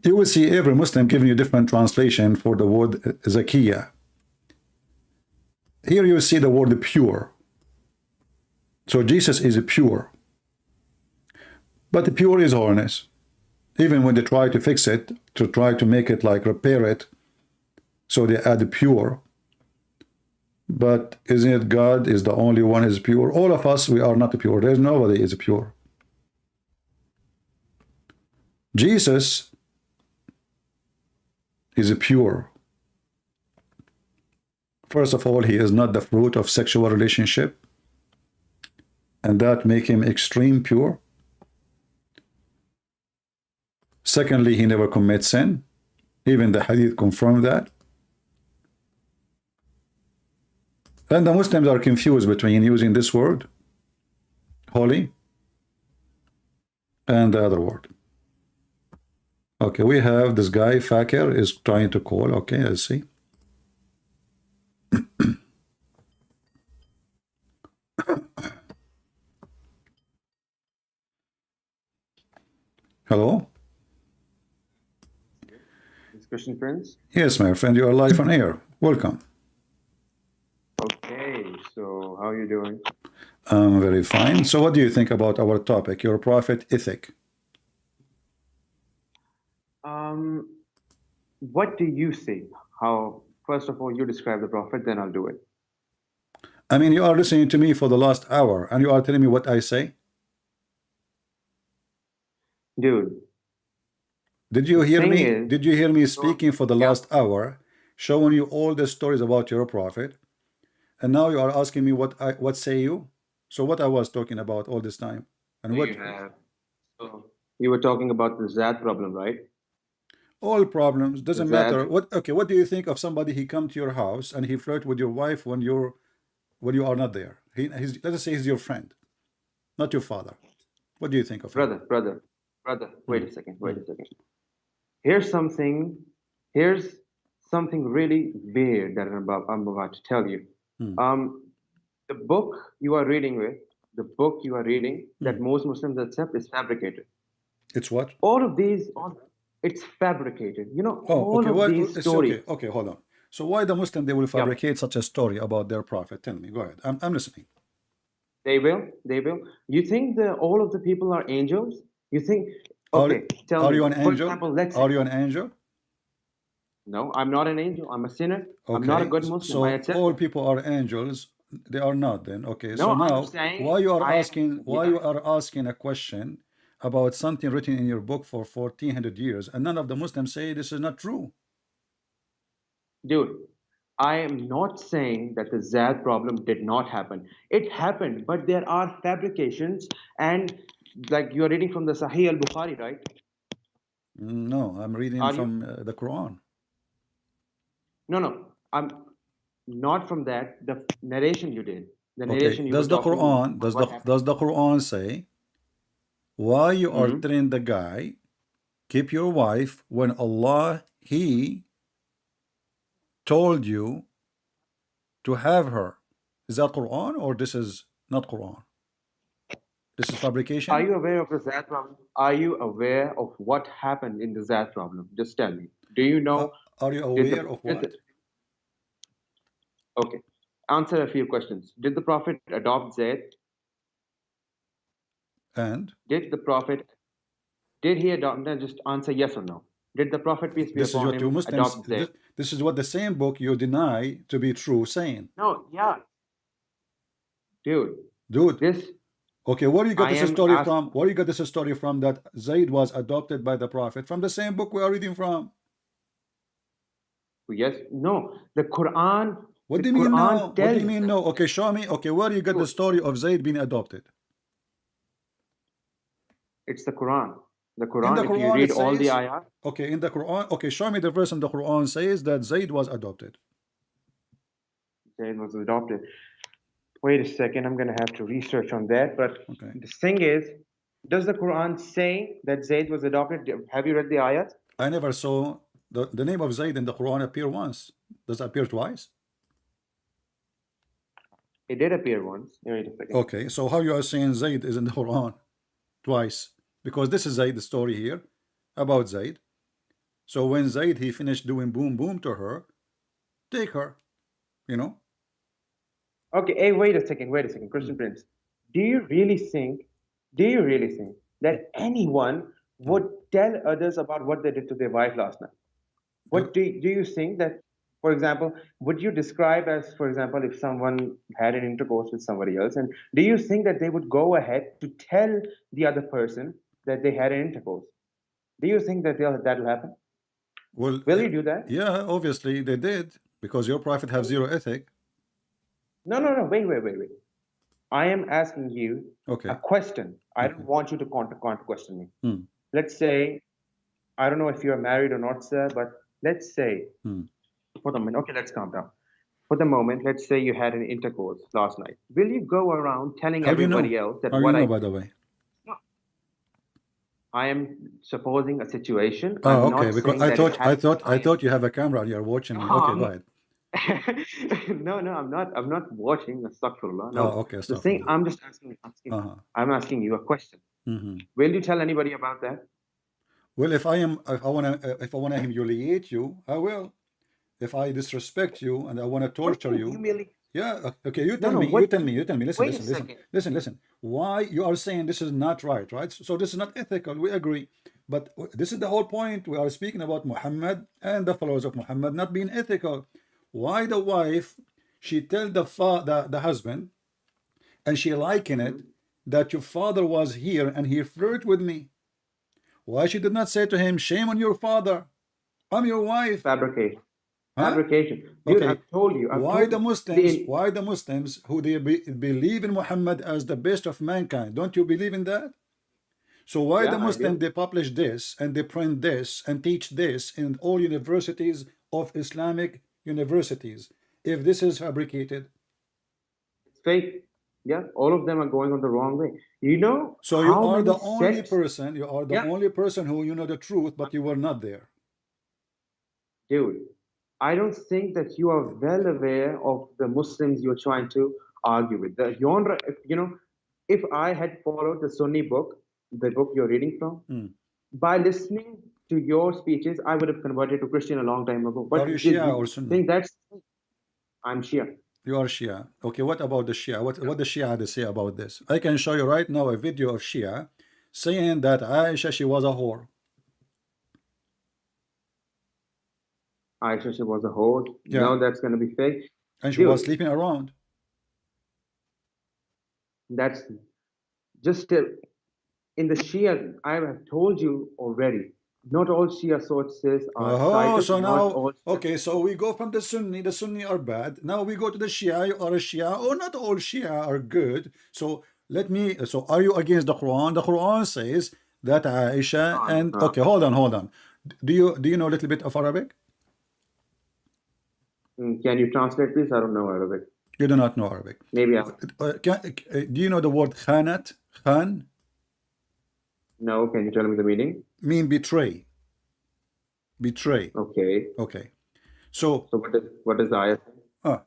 you will see every Muslim giving you different translation for the word Zakiyah. Here you see the word pure. So Jesus is pure. But the pure is holiness. Even when they try to fix it, to try to make it like repair it, so they add pure. But isn't it God is the only one is pure? All of us, we are not pure. There's nobody is pure. Jesus is pure. First of all, he is not the fruit of sexual relationship, and that make him extreme pure. Secondly, he never commits sin. Even the hadith confirm that. And the Muslims are confused between using this word, holy, and the other word. Okay, we have this guy, Fakir, is trying to call. Okay, let's see. Hello? Christian friends? Yes, my friend, you are live on air. Welcome. Okay, so how are you doing? I'm very fine. So what do you think about our topic, your prophet ethic? What do you see? How, first of all, you describe the prophet, then I'll do it. I mean, you are listening to me for the last hour, and you are telling me what I say? Dude. Did you hear me? Is, did you hear me speaking for the last hour, showing you all the stories about your prophet, and now you are asking me what say you? So what I was talking about all this time, and what so you were talking about the Dzat problem, right? all problems doesn't matter. What okay? What do you think of somebody he come to your house and he flirt with your wife when you are not there? Let us say he's your friend, not your father. What do you think of him? Brother. Wait a second. Here's something really weird that I'm about to tell you. The book you are reading with the book you are reading that most Muslims accept is fabricated. It's what? All of these, it's fabricated. You know, Oh, all okay. of Well, these it's stories. okay. Okay, hold on. So why the Muslim they will Yep. fabricate such a story about their prophet? Tell me. Go ahead. I'm listening. They will. They will. You think that all of the people are angels? You think? Okay, tell Are me. you an For angel? example, let's Are say, you an angel? no, I'm not an angel. I'm a sinner. I'm not a Okay. good Muslim. I So accept all that. people are angels. They are not then. Okay. No, So I'm now saying why you are I am. asking why you Yeah, are asking a question about something written in your book for 1400 years and none of the Muslims say this is not true? dude. I am not saying that the Zad problem did not happen. It happened, but there are fabrications, and like you're reading from the Sahih Bukhari, right? No, I'm reading Are you? from the Quran. No, no. I'm not from that. The narration you did. The Okay. narration you were Does the talking Quran about what happened. does the Quran say why you are Mhm. telling the guy keep your wife when Allah he told you to have her? Is that Quran or this is not Quran? This is Are fabrication? you aware of the Zad problem? Are you aware of what happened in the Zad problem? Just tell me. Do you know? Are you Did aware of did what? okay? Answer a few questions. Did the Prophet adopt Zayd? And Did the Prophet? Did he adopt? Then just answer yes or no. Did the Prophet, peace be this is upon what you him, Muslims adopt Zayd? this is what the same book you deny to be true saying. No, yeah, dude. Dude, This okay, where you got I this am story asking. from? Where you got this story from that Zayd was adopted by the Prophet? From the same book we are reading from. Yes, no. The Quran. What The do you mean Quran no? What do you tells. mean no? Okay, show me. Okay, where you got the Dude, story of Zayd being adopted? it's the Quran. The In the Quran. If you Quran it read all the says, ayat, okay, in the Quran, okay, show me the verse in the Quran says that Zayd was adopted. Zayd was adopted. Wait a second, I'm gonna have to research on that. But Okay. the thing is, does the Quran say that Zayd was adopted? Have you read the ayat? I never saw the name of Zayd in the Quran appear once. Does it appear twice? It did appear once. Wait a second. Okay, so how you are saying Zayd is in the Quran twice? Because this is Zayd, the story here about Zayd. So when Zayd he finished doing boom boom to her, take her, you know. Okay, hey, wait a second, Christian Prince. Do you really think, that anyone would tell others about what they did to their wife last night? What do you think that, for example, would you describe as, for example, if someone had an intercourse with somebody else, and do you think that they would go ahead to tell the other person that they had an intercourse? Do you think that that'll happen? Well, Will you do that? yeah, obviously they did because your prophet have zero ethic. No, no, no. Wait. I am asking you Okay. a question. I don't Okay. want you to question me. Hmm. Let's say, I don't know if you're married or not, sir, but let's say, for the moment, okay, let's calm down. For the moment, let's say you had an intercourse last night. Will you go around telling How do you know? everybody else that How do you know, by the way? I am supposing a situation? Oh, I'm okay. not Because saying that it happened. I thought you have a camera and you're watching me. Okay, go ahead. No, I'm not. I'm not watching. Astaghfirullah. No. Oh, okay. The thing, Astaghfirullah. I'm just asking. I'm asking you a question. Will you tell anybody about that? Well, if I wanna humiliate you, I will. If I disrespect you and I wanna torture you, yeah. Okay, you tell me. You tell me. Listen, Wait a second. listen. Why you are saying this is not right, right? So this is not ethical. We agree. But this is the whole point. We are speaking about Muhammad and the followers of Muhammad not being ethical. Why the wife she tell the husband and she liken it that your father was here and he flirted with me. Why she did not say to him, shame on your father, I'm your wife? Fabrication. Huh? Fabrication. Dude, Okay. I've told you. Why the Muslims who they believe in Muhammad as the best of mankind? Don't you believe in that? So why Yeah, the I Muslims do. they publish this and they print this and teach this in all universities of Islamic universities if this is fabricated? It's fake. Yeah, all of them are going on the wrong way. You know So you how are many the only sects? person, Yeah, who you know the truth, but you were not there. dude. I don't think that you are well aware of the Muslims you're trying to argue with. The genre, you know, if I had followed the Sunni book, the book you're reading from, by listening to your speeches, I would have converted to Christian a long time ago. But Are you Shia or Sunni? think that's I'm Shia. You are Shia. Okay, what about the Shia? What the Shia had to say about this? I can show you right now a video of Shia saying that Aisha, she was a whore. Aisha, she was a whore. Yeah. No, that's going to be fake. And she was sleeping around. That's just in the Shia. I have told you already. Not all Shia sources are cited. So not now, all okay, so we go from the Sunni are bad. Now we go to the Shia, you are a Shia. Oh, not all Shia are good. So so are you against the Quran? The Quran says that Aisha okay, hold on. Do you know a little bit of Arabic? Can you translate, please? I don't know Arabic. You do not know Arabic. Maybe do you know the word khanat? Khan? No, can you tell me the meaning? Mean betray. Betray. Okay. Okay. So what does the ayah say?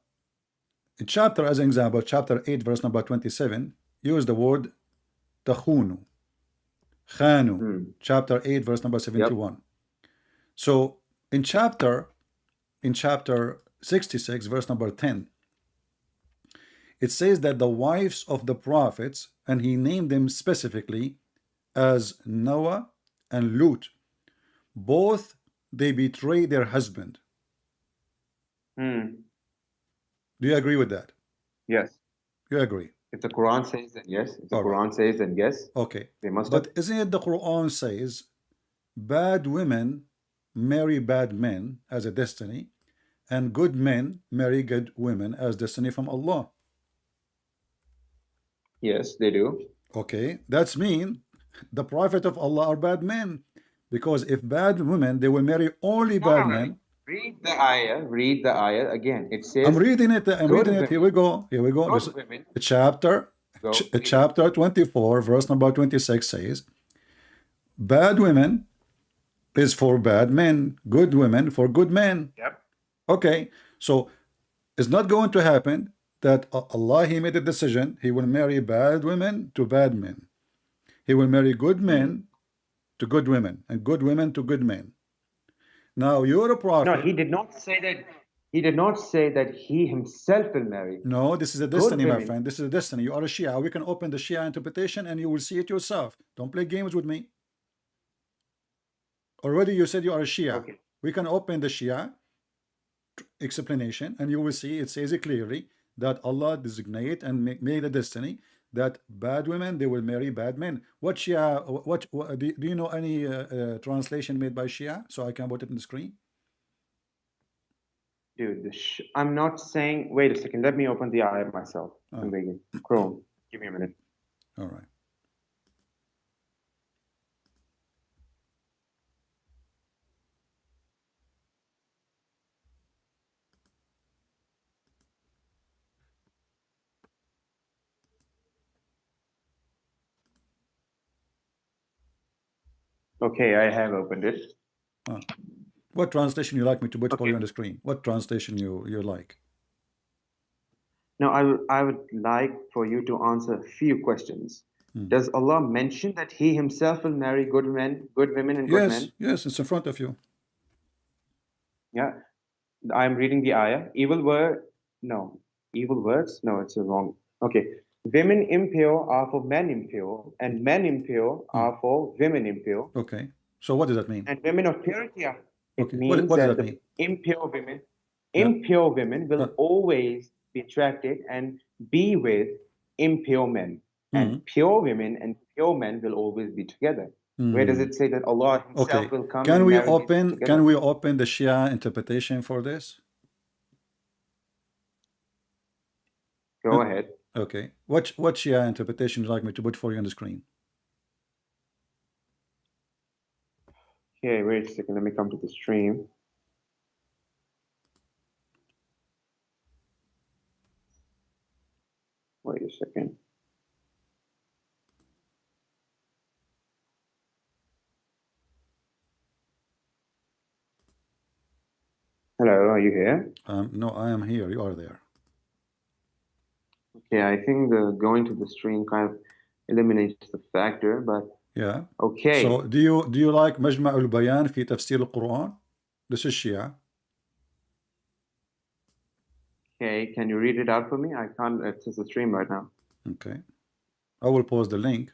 In chapter, as an example, chapter 8, verse number 27, use the word takhunu. Khanu. Chapter 8, verse number 71. Yep. So in chapter 66, verse number 10, it says that the wives of the prophets, and he named them specifically as Noah and Lut, both they betray their husband. Do you agree with that? Yes. You agree? If the Quran says then yes. If the Quran says then yes. Okay. They must. But isn't it the Quran says bad women marry bad men as a destiny, and good men marry good women as destiny from Allah? Yes, they do. Okay, that's mean the prophet of Allah are bad men, because if bad women, they will marry only bad men. Read the ayah again. It says, I'm reading it. Women, here we go. This, women, chapter 24, verse number 26 says, bad women is for bad men, good women for good men. Yep. Okay, so it's not going to happen that Allah, he made a decision, he will marry bad women to bad men. He will marry good men to good women, and good women to good men. Now you're a prophet. No, he did not say that. He did not say that he himself will marry. No, this is a destiny, my friend. This is a destiny. You are a Shia. We can open the Shia interpretation and you will see it yourself. Don't play games with me. Already you said you are a Shia. Okay. We can open the Shia explanation and you will see it says it clearly that Allah designate and made a destiny that bad women, they will marry bad men. What Shia, do you know any translation made by Shia? So I can put it on the screen. Dude, I'm not saying, wait a second, let me open the ayah myself. I'm begging. Chrome, give me a minute. All right. Okay, I have opened it. What translation you like me to put for you on the screen? What translation you like? No, I would like for you to answer a few questions. Does Allah mention that He Himself will marry good men, good women, and good men? Yes, it's in front of you. Yeah, I'm reading the ayah. Evil words? No, it's wrong. Okay, women impure are for men impure, and men impure are for women impure. Okay, so what does that mean? And women of purity are. It Okay. means What does that that the mean? impure women will always be attracted and be with impure men. And pure women and pure men will always be together. Where does it say that Allah Himself will come? Can we open the Shia interpretation for this? Go ahead. Okay. What Shia interpretation would you like me to put for you on the screen? Okay, wait a second. Let me come to the stream. Wait a second. Hello, are you here? No, I am here. You are there. Yeah, I think the going to the stream kind of eliminates the factor, but Yeah. okay. So do you like مجمع البيان في تفسير القرآن? This is Shia. Okay, can you read it out for me? I can't access the stream right now. Okay. I will post the link.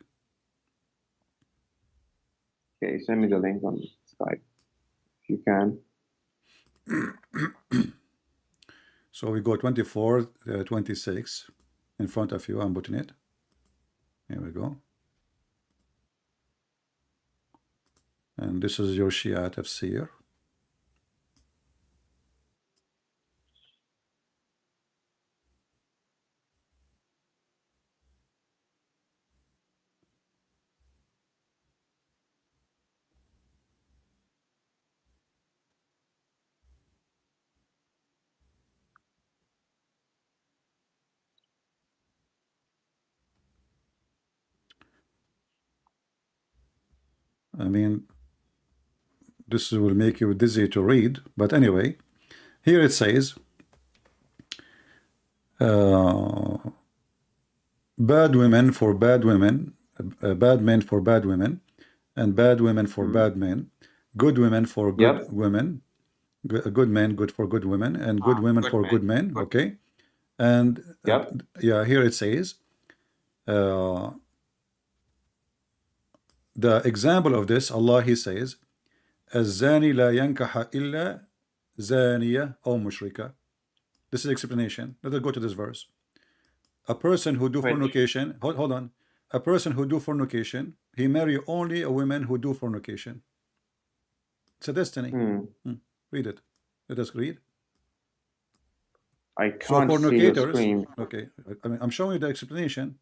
Okay, send me the link on Skype if you can. So we go 24, 26 in front of you. I'm putting it. Here we go. And this is your Shia tafsir. I mean, this will make you dizzy to read, but anyway, here it says, bad women for bad women, bad men for bad women, and bad women for bad men, good women for good women, good men good for good women, and good women for good men. Okay, and yeah, here it says, the example of this, Allah, He says, الزاني لا ينكح إلا زانية أو مشركة. This is explanation. Let us go to this verse. A person who do fornication, hold on. A person who do fornication, he marry only a woman who do fornication. It's a destiny. Read it. Let us read. I can't see your screen. Okay, I mean, I'm showing you the explanation.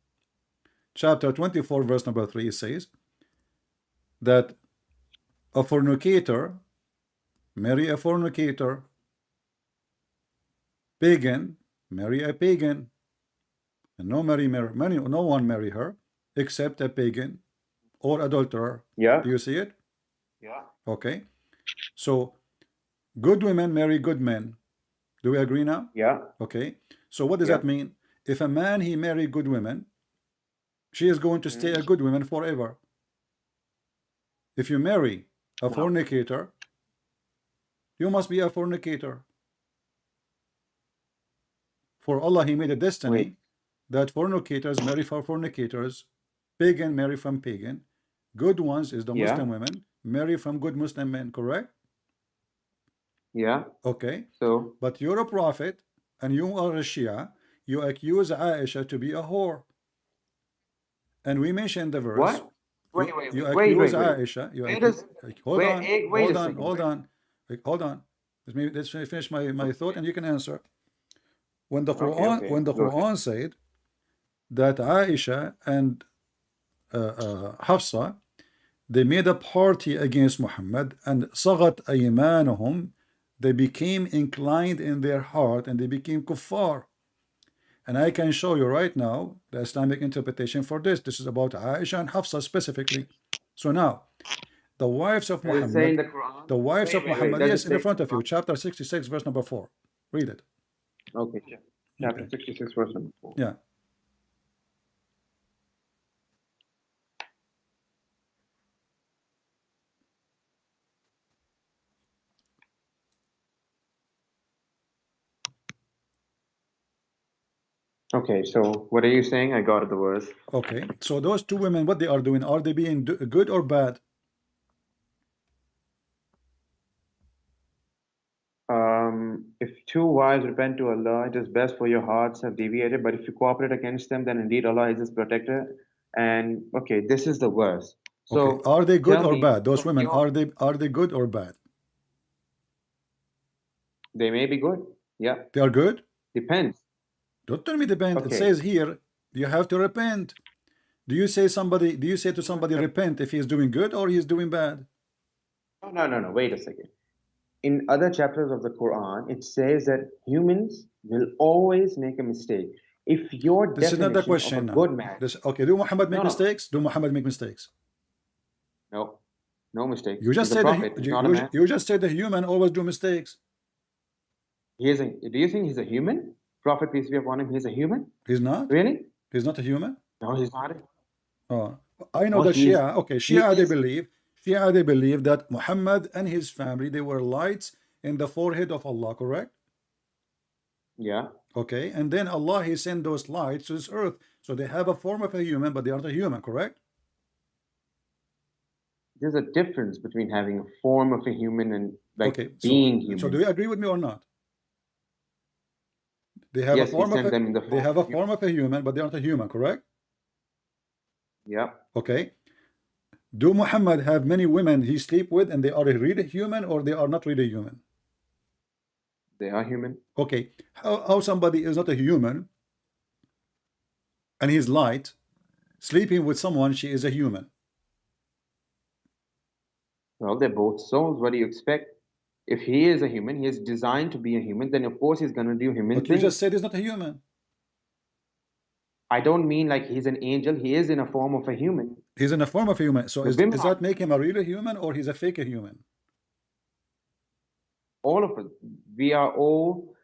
Chapter 24, verse number 3, it says that a fornicator marry a fornicator, pagan marry a pagan, and no one marry her except a pagan or adulterer. Yeah. Do you see it? Yeah. Okay. So good women marry good men. Do we agree now? Yeah. Okay. So what does that mean? If a man he marry good women, she is going to stay a good woman forever. If you marry a fornicator, you must be a fornicator. For Allah, He made a destiny that fornicators marry for fornicators, pagan marry from pagan, good ones is the Muslim women marry from good Muslim men, correct? Yeah. Okay. So, but you're a prophet and you are a Shia, you accuse Aisha to be a whore. And we mentioned the verse. what? You accuse Aisha. Hold on. Let's finish my thought and you can answer. When the Quran said that Aisha and Hafsa, they made a party against Muhammad, and sagat aymanuhum, they became inclined in their heart and they became kuffar. And I can show you right now the Islamic interpretation for this. This is about Aisha and Hafsa specifically. So now, the wives of Muhammad, the wives of Muhammad, yes, in the front of you, chapter 66, verse number 4. Read it. Okay, chapter 66, verse number 4. Yeah. Okay, so what are you saying? I got the verse. Okay, so those two women, what they are doing, are they being good or bad? If two wives repent to Allah, it is best for your hearts have deviated. But if you cooperate against them, then indeed Allah is His protector. And okay, this is the verse. So okay. Are they good or bad? Those women, are they good or bad? They may be good. Yeah. They are good? Depends. Don't tell me depend. Okay. It says here you have to repent. Do you say to somebody repent if he is doing good or he is doing bad? No. Wait a second. In other chapters of the Quran, it says that humans will always make a mistake. If your This is not the question. Of a good man, okay, do Muhammad make mistakes? Do Muhammad make mistakes? No, no mistakes. You just said you just said the human always do mistakes. Do you think he's a human? Prophet, peace be upon him, he's a human? He's not? Really? He's not a human? No, he's not. Oh, I know No, that he is- Shia, okay, he Shia, they is- believe that Muhammad and his family, they were lights in the forehead of Allah, correct? Yeah. Okay, and then Allah, he sent those lights to this earth. So they have a form of a human, but they aren't a human, correct? There's a difference between having a form of a human and like Okay, being human. so do you agree with me or not? They have Yes, a he form of sent them in the they form have a of form of a human, but they aren't a human, correct? Yeah. Okay. Do Muhammad have many women he sleep with and they are really human or they are not really human? They are human. Okay. How somebody is not a human and he's light, sleeping with someone, she is a human? Well, they're both souls. What do you expect? If he is a human, he is designed to be a human, then of course he's going to do human But you things. just said he's not a human. I don't mean like he's an angel. He is in a form of a human. He's in a form of a human. So But does that make him a real human or he's a fake human? All of us, we are all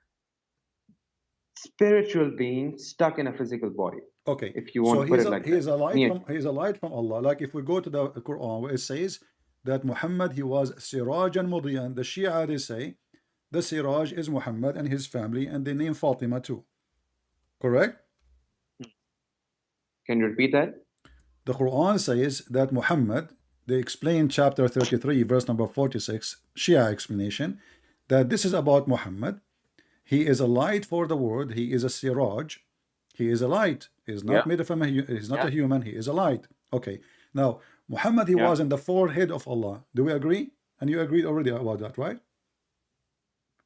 spiritual beings stuck in a physical body. Okay. If you want to put it like he's that. a light Yeah. he's a light from Allah. Like if we go to the Quran where it says that Muhammad, he was Sirajan Mudiyan. The Shia, they say the Siraj is Muhammad and his family, and they name Fatima too. Correct? Can you repeat that? The Quran says that Muhammad, they explain chapter 33 verse number 46, Shia explanation, that this is about Muhammad. He is a light for the world. He is a Siraj. He is a light. He is not Yeah. made from he's not Yeah. a human. He is a light. Okay. Now Muhammad, he Yeah. was in the forehead of Allah. Do we agree? And you agreed already about that, right?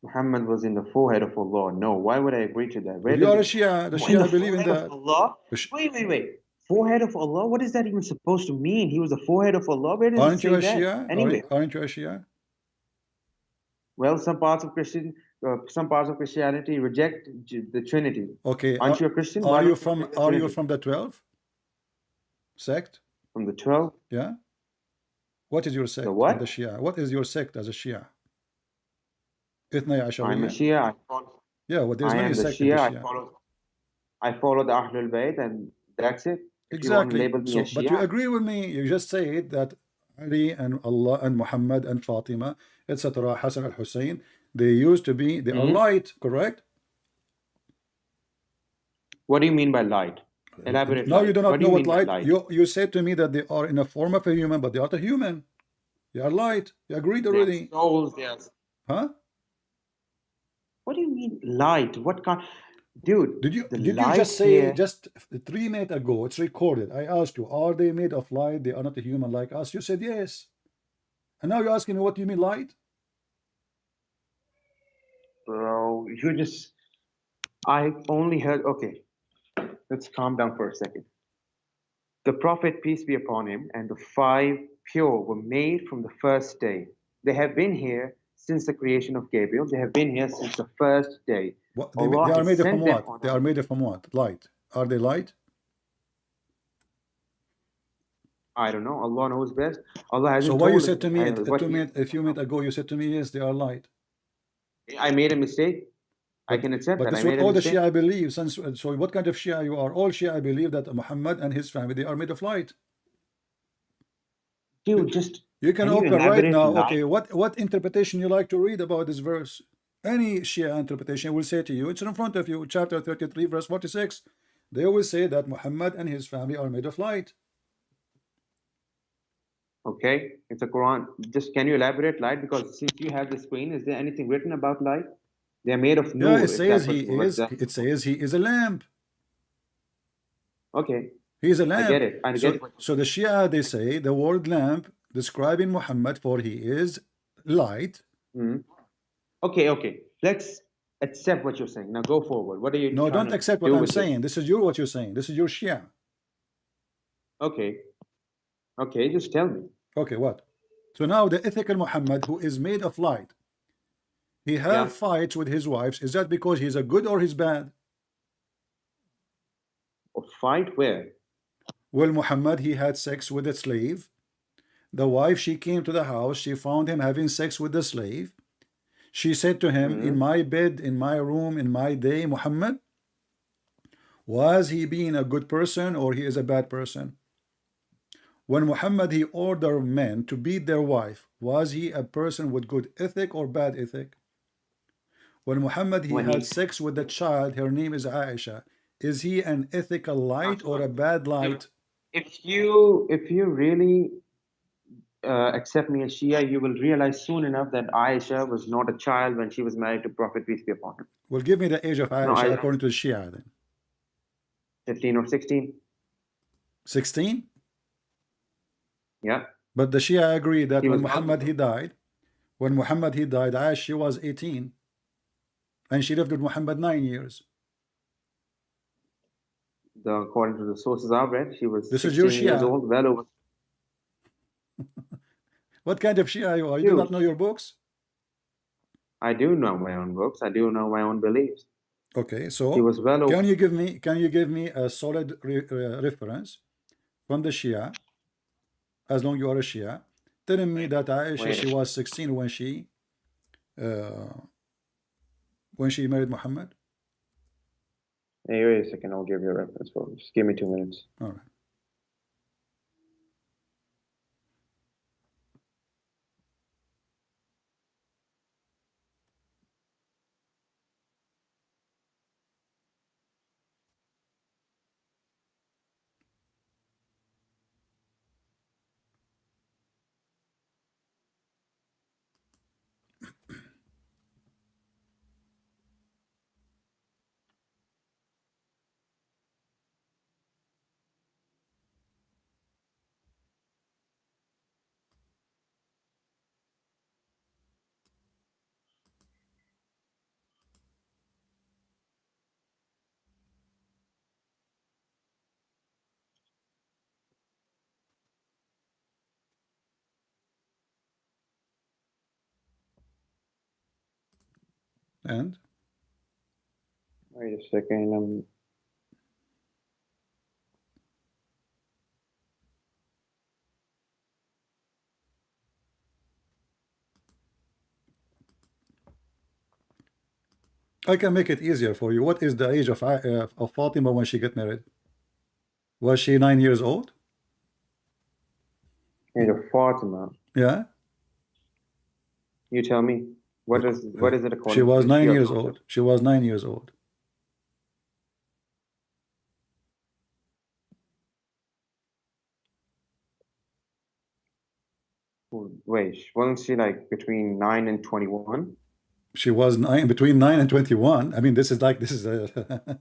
Muhammad was in the forehead of Allah. No, why would I agree to that? Where You are a does Shia. The in Shia the believe in forehead that. of Allah? The Sh- Wait. Forehead of Allah? What is that even supposed to mean? He was the forehead of Allah? Where does Aren't it say you a that? Shia? Anyway, Aren't you a Shia? well, some parts of Christianity reject the Trinity. Okay. Aren't you a Christian? Why Are you don't from reject the Trinity? the 12 sect? From the 12? Yeah. What is your sect? The what? in The Shia. What is your sect as a Shia? Ithnai I'm a Ashariya. Shia. Yeah. Well, there's I many am the sects in the Shia. Shia. I follow the Ahlul Bayt, and that's it. If you want to Exactly. label me So, a but you Shia, agree with me. You just said that Ali and Allah and Muhammad and Fatima, etc., Hassan al-Hussein, they used to be, they are light, correct? what do you mean by light? Elaborate. Now light. you do not What do know you what mean by light. You said to me that they are in a form of a human, but they are not a human. They are light. You agreed They're already. souls, yes. Huh? What do you mean light? What kind? Dude, Did you the just light say here- just 3 minutes ago? It's recorded. I asked you, are they made of light? They are not a human like us. You said yes. And now you're asking me, what do you mean light? Bro, I only heard, okay, let's calm down for a second. The Prophet, peace be upon him, and the 5 pure were made from the first day. They have been here since the creation of Gabriel. They have been here since the first day. What, they Allah are has made from sent them what? on They a- are made from what? Light. Are they light? I don't know. Allah knows best. Allah hasn't So why you told said to me what a few minutes ago, you said to me, yes, they are light. I made a mistake. I can accept But that. I that's what made a all the mistake. Shia believe. So what kind of Shia you are? All Shia believe that Muhammad and his family, they are made of light. Dude, just You can you open right elaborate now. light? Okay, what interpretation you like to read about this verse? Any Shia interpretation will say to you, it's in front of you, chapter 33, verse 46. They will say that Muhammad and his family are made of light. Okay, it's a Quran. Just can you elaborate light? Because since you have the screen, is there anything written about light? They are made of nur. Yeah, it if says that's what- he what is. that- It says he is a lamp. Okay, He is a lamp. get it. I so, get it. so the Shia, they say the word lamp describing Muhammad, for he is light. okay. Let's accept what you're saying. Now go forward. What are you? No, trying don't to accept what do I'm with this? saying. This is what you're saying. This is your Shia. Okay, just tell me. Okay, what? So now the ethical Muhammad, who is made of light, he have Yeah. fights with his wives. Is that because he's a good or he's bad? A fight where? Well, Muhammad, he had sex with a slave. The wife, she came to the house. She found him having sex with the slave. She said to him, in my bed, in my room, in my day, Muhammad, Was he being a good person or he is a bad person? When Muhammad he ordered men to beat their wife, was he a person with good ethic or bad ethic? When Muhammad he When had he, sex with a child, her name is Aisha, is he an ethical light or a bad light? if you really accept me as Shia, you will realize soon enough that Aisha was not a child when she was married to Prophet peace be upon him. Well, give me the age of No, Aisha according to the Shia then. 15 or 16. 16? Yeah. But the Shia agree that He when was Muhammad he died, Aisha was 18 and she lived with Muhammad 9 years. According to the sources I've read, she was This is your 16 years Shia. old, well over. What kind of Shia you are? You do not know your books? I do know my own books. I do know my own beliefs. Okay, He so was well over. can you give me a solid reference from the Shia, as long you are a Shia, telling me that Aisha Wait. she was 16 when she married Muhammad? Hey, wait a second. I'll give you a reference for it. Just give me 2 minutes. All right. And Wait a second. I can make it easier for you. What is the age of Fatima when she got married? Was she 9 years old? Age of Fatima. Yeah. You tell me. What is it according She was to 9 Shia years concept? old. She was 9 years old. Wait, wasn't she like between 9 and 21? She was between 9 and 21. I mean, this is a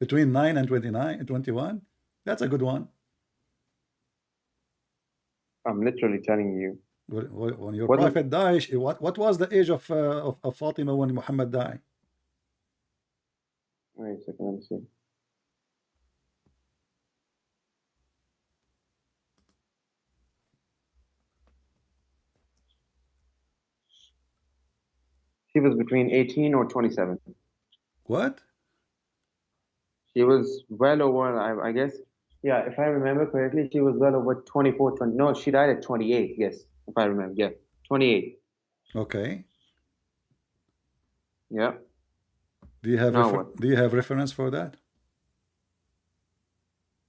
between 9 and 29 and 21. That's a good one. I'm literally telling you. When your What is- prophet died, what was the age of Fatima when Muhammad died? Wait a second, let me see. She was between 18 or 27. What? She was well over, I guess, yeah, if I remember correctly, she was well over 24, 20. No, she died at 28, yes, if I remember, yeah, 28. Okay. Yeah. Do you have Now what? do you have reference for that?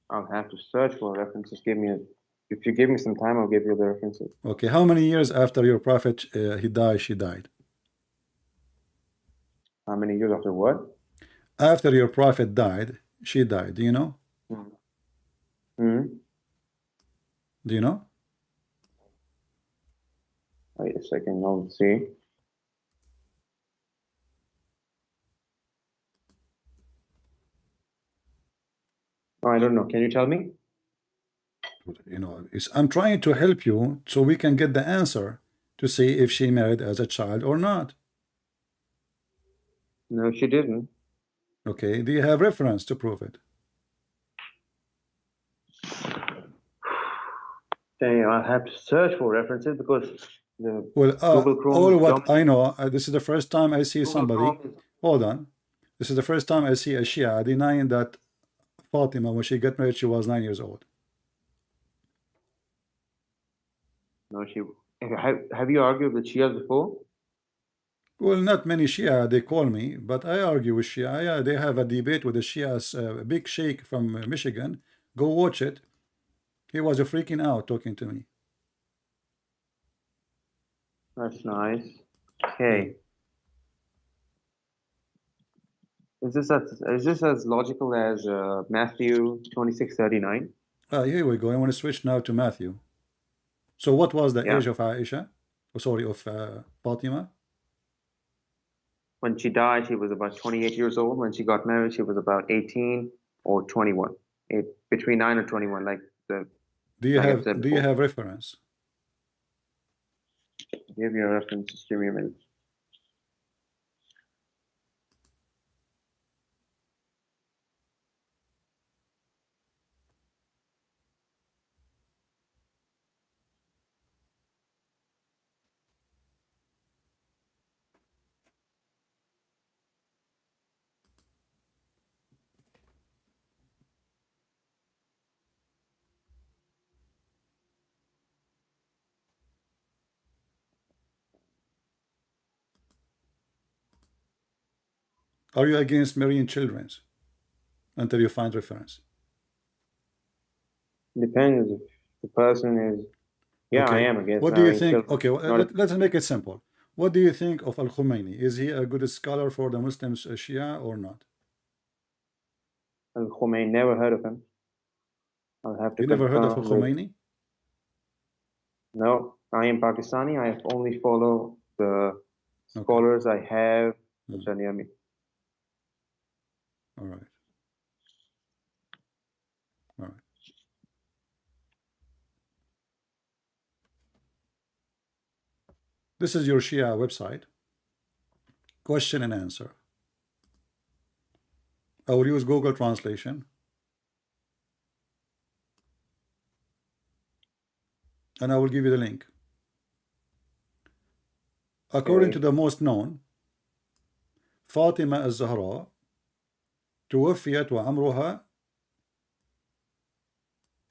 I'll have to search for references. If you give me some time, I'll give you the references. Okay. How many years after your prophet he died, she died? How many years after what? After your prophet died, she died. Do you know? Hmm. Do you know? Wait a second, I'll see. Oh, I don't know. Can you tell me? You know, I'm trying to help you so we can get the answer to see if she married as a child or not. No, she didn't. Okay. Do you have reference to prove it? Then I'll have to search for references because the Well, Google Chrome. all what I know, this is the first time I see Google somebody. Chrome is- Hold on. This is the first time I see a Shia denying that Fatima, when she got married, she was 9 years old. No, have you argued with Shias before? Well, not many Shia, they call me, but I argue with Shia. Yeah, they have a debate with the Shias, big sheikh from Michigan. Go watch it. He was freaking out talking to me. That's nice. Okay. Is this as logical as Matthew 26:39? Here we go. I want to switch now to Matthew. So what was the Yeah. age of Aisha? Oh, sorry, of Fatima? When she died, she was about 28 years old. When she got married, she was about 18 or 21. Between 9 or 21, like the. Do you like I have said do you before. have reference? Give you a reference. Just give me a minute. Are you against marrying children until you find reference? Depends if the person is. Yeah, Okay. I am against. What do you marrying think? children. Okay, well, let's make it simple. What do you think of Al-Khomeini? Is he a good scholar for the Muslims, Shia, or not? Al-Khomeini, never heard of him. I'll have to You never heard of confirm with- Al-Khomeini? No, I am Pakistani. I only follow the scholars I have which are near me. All right. All right. This is your Shia website. Question and answer. I will use Google Translation. And I will give you the link. According to the most known, فاطمة الزهراء توفيت وعمرها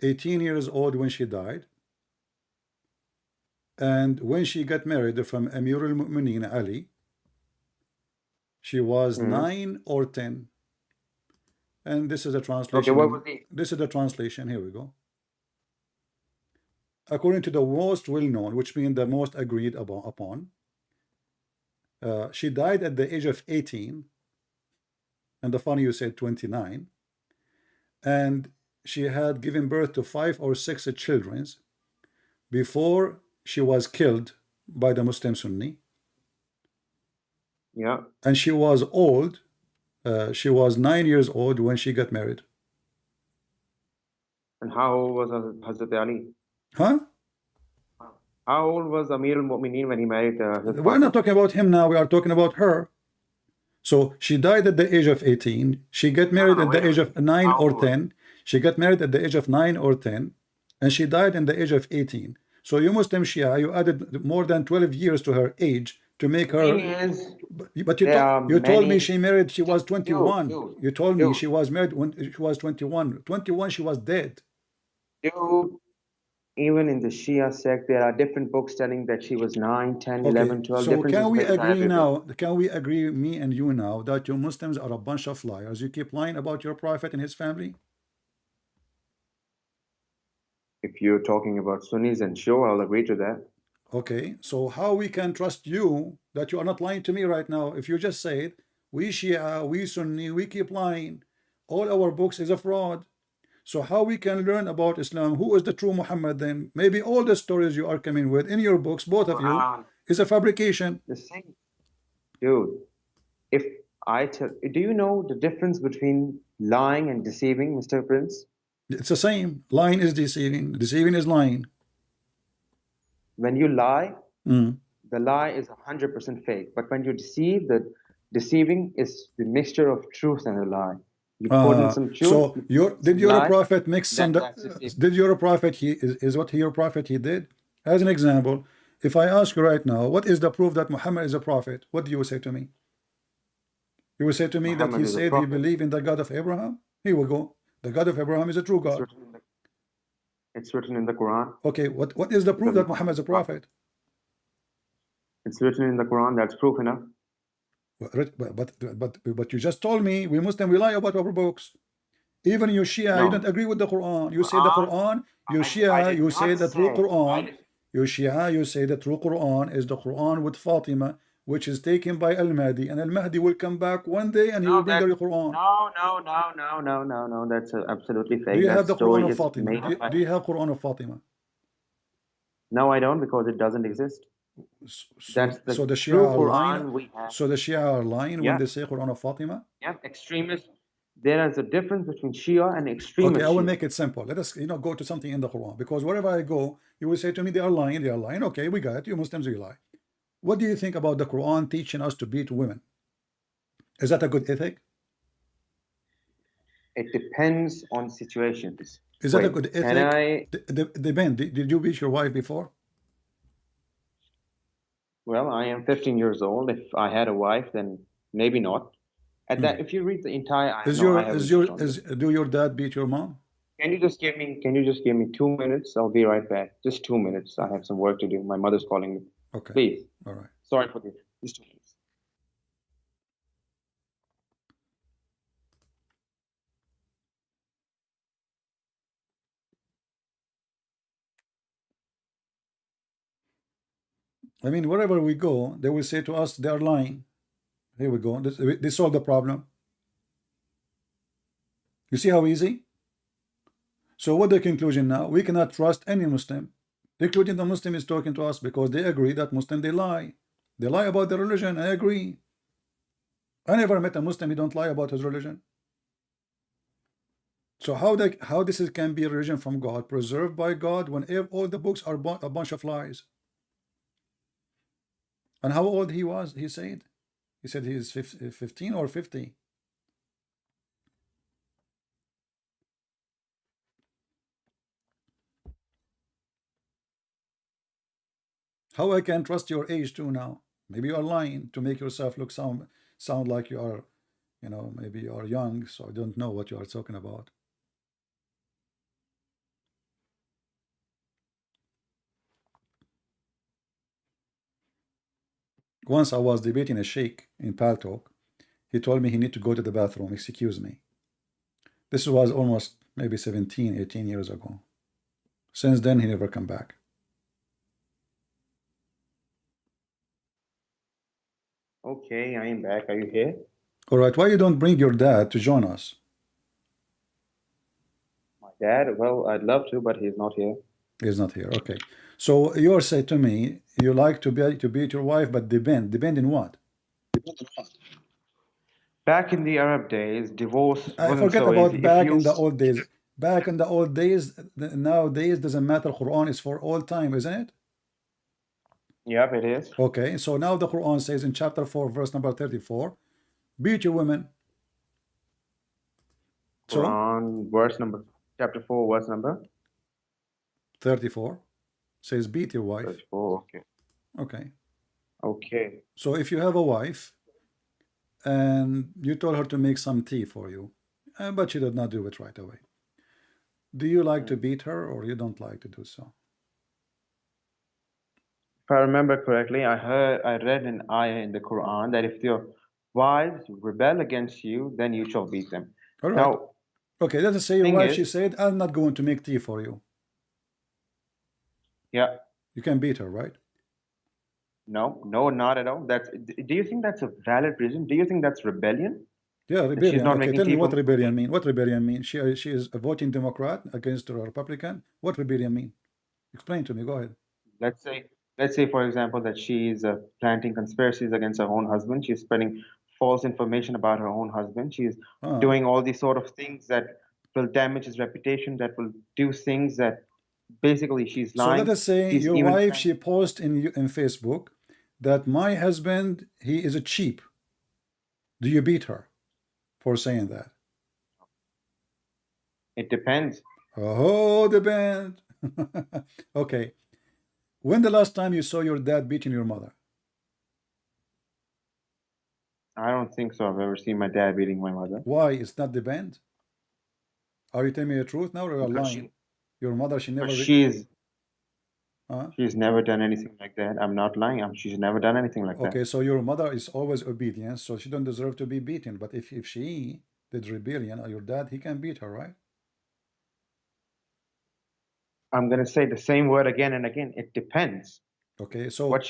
18 years old when she died. And when she got married from Amir al-Mu'mineen Ali, she was 9 or 10. And this is a translation. Okay, what was the? This is the translation. Here we go. According to the most well-known, which means the most agreed upon, she died at the age of 18. And the funny you said 29. And she had given birth to 5 or 6 children before she was killed by the Muslim Sunni. Yeah. And she was old. She was 9 years old when she got married. And how old was Hazrat Ali? Huh? How old was Amir al-Mu'mineen when he married Hazrat We're not talking about him now. We are talking about her. So she died at the age of 18. She got married at the age of 9 or 10. She got married at the age of 9 or 10. And she died in the age of 18. So you Muslim Shia, you added more than 12 years to her age to make her. But you told me she married, she was 21. You told me she was married when she was 21. 21, she was dead. Dude, even in the Shia sect, there are different books telling that she was 9, 10, 11, 12. So can we agree now, can we agree, me and you now, that you Muslims are a bunch of liars? You keep lying about your prophet and his family? If you're talking about Sunnis, and sure, I'll agree to that. Okay, so how we can trust you that you are not lying to me right now? If you just said, we Shia, we Sunni, we keep lying, all our books is a fraud. So how we can learn about Islam? Who is the true Muhammad then? Maybe all the stories you are coming with in your books, both of you, is a fabrication. The same. Dude, if I tell, do you know the difference between lying and deceiving, Mr. Prince? It's the same. Lying is deceiving. Deceiving is lying. When you lie, the lie is 100% fake. But when you deceive, the deceiving is the mixture of truth and a lie. You put in some truth. So did your lie, prophet mix some? Did your prophet is what your prophet he did? As an example, if I ask you right now, what is the proof that Muhammad is a prophet? What do you say to me? You will say to me Muhammad that he is a said he prophet. believed in the God of Abraham. Here we go. The God of Abraham is a true God. It's written in the Quran. Okay, what is the proof that Muhammad is a prophet? It's written in the Quran. That's proof enough. But you just told me we Muslim we lie about our books. Even you Shia, you No. don't agree with the Quran. You say the Quran, you I Shia, did you not say the true say- Quran. You Shia, you say the true Quran is the Quran with Fatima, which is taken by Al-Mahdi, and Al-Mahdi will come back one day and he will bring the Quran. No. That's absolutely fake. Do you That have the story Quran of is Fatima? made up by- Do you have Quran of Fatima? No, I don't, because it doesn't exist. That's the So the Shia true are Quran lying. we have. So the Shia are lying Yeah. when they say Quran of Fatima. Yeah, extremists. There is a difference between Shia and extremist. Okay, I will Shia. make it simple. Let us, go to something in the Quran, because wherever I go, you will say to me, they are lying, they are lying. Okay, we got it. You Muslims, you lie. What do you think about the Quran teaching us to beat women? Is that a good ethic? It depends on situations. Is that a Wait, good can ethic? I? Depend. Did you beat your wife before? Well, I am 15 years old. If I had a wife, then maybe not. At that, if you read the entire, I know I haven't done this. Do your dad beat your mom? Can you just give me 2 minutes? I'll be right back. Just 2 minutes. I have some work to do. My mother's calling me. Okay. Please. All right. Sorry for this. Just 2 minutes. I mean, wherever we go, they will say to us, they are lying. Here we go. They solve the problem. You see how easy? So what the conclusion now? We cannot trust any Muslim, including the Muslim is talking to us, because they agree that Muslim, they lie. They lie about their religion. I agree. I never met a Muslim who don't lie about his religion. So how this can be a religion from God, preserved by God, when all the books are a bunch of lies? And how old he was, he said? He said he is 15 or 50. How I can trust your age too now? Maybe you are lying to make yourself look sound like you are, maybe you are young, so I don't know what you are talking about. Once I was debating a sheikh in Paltalk. He told me he need to go to the bathroom. Excuse me. This was almost maybe 17, 18 years ago. Since then, he never come back. Okay, I am back. Are you here? All right. Why you don't bring your dad to join us? My dad? Well, I'd love to, but he's not here. He's not here. Okay. So you're saying to me, you like to beat your wife, but depend in what? Back in the Arab days, divorce I wasn't forget so about easy. back in the old days. Back in the old days, nowadays doesn't matter. Quran is for all time, isn't it? Yep, it is. Okay, so now the Quran says in chapter 4, verse number 34, beat your women. So, Quran, chapter 4, verse number 34 says beat your wife. 34. Okay. Okay. Okay. So if you have a wife and you told her to make some tea for you, but she did not do it right away, do you like to beat her, or you don't like to do so? If I remember correctly, I read an ayah in the Quran that if your wives rebel against you, then you shall beat them. All right. Now, okay, let's say your thing wife, is- she said, I'm not going to make tea for you. yeah, You can beat her, right? no, not at all. Do you think that's a valid reason? Do you think that's rebellion? Yeah, rebellion. not Okay, making tell me tea what for- rebellion mean. What rebellion mean? She is a voting Democrat against a Republican. What rebellion mean? Explain to me. Go ahead. Let's say, for example, that she's planting conspiracies against her own husband. She's spreading false information about her own husband. She's doing all these sort of things that will damage his reputation, that will do things that basically she's lying. So let us say She's your even wife, trying- she posts in Facebook that my husband, he is a cheap. Do you beat her for saying that? It depends. Oh, the band. Okay. When the last time you saw your dad beating your mother? I don't think so. I've ever seen my dad beating my mother. Why? It's not the band? Are you telling me the truth now, or are you Because lying? Your mother, she never. She's She's never done anything like that. I'm not lying. She's never done anything like that. Okay, so your mother is always obedient, so she don't deserve to be beaten. But if she did rebellion, or your dad, he can beat her, right? I'm gonna say the same word again and again. It depends. Okay, so What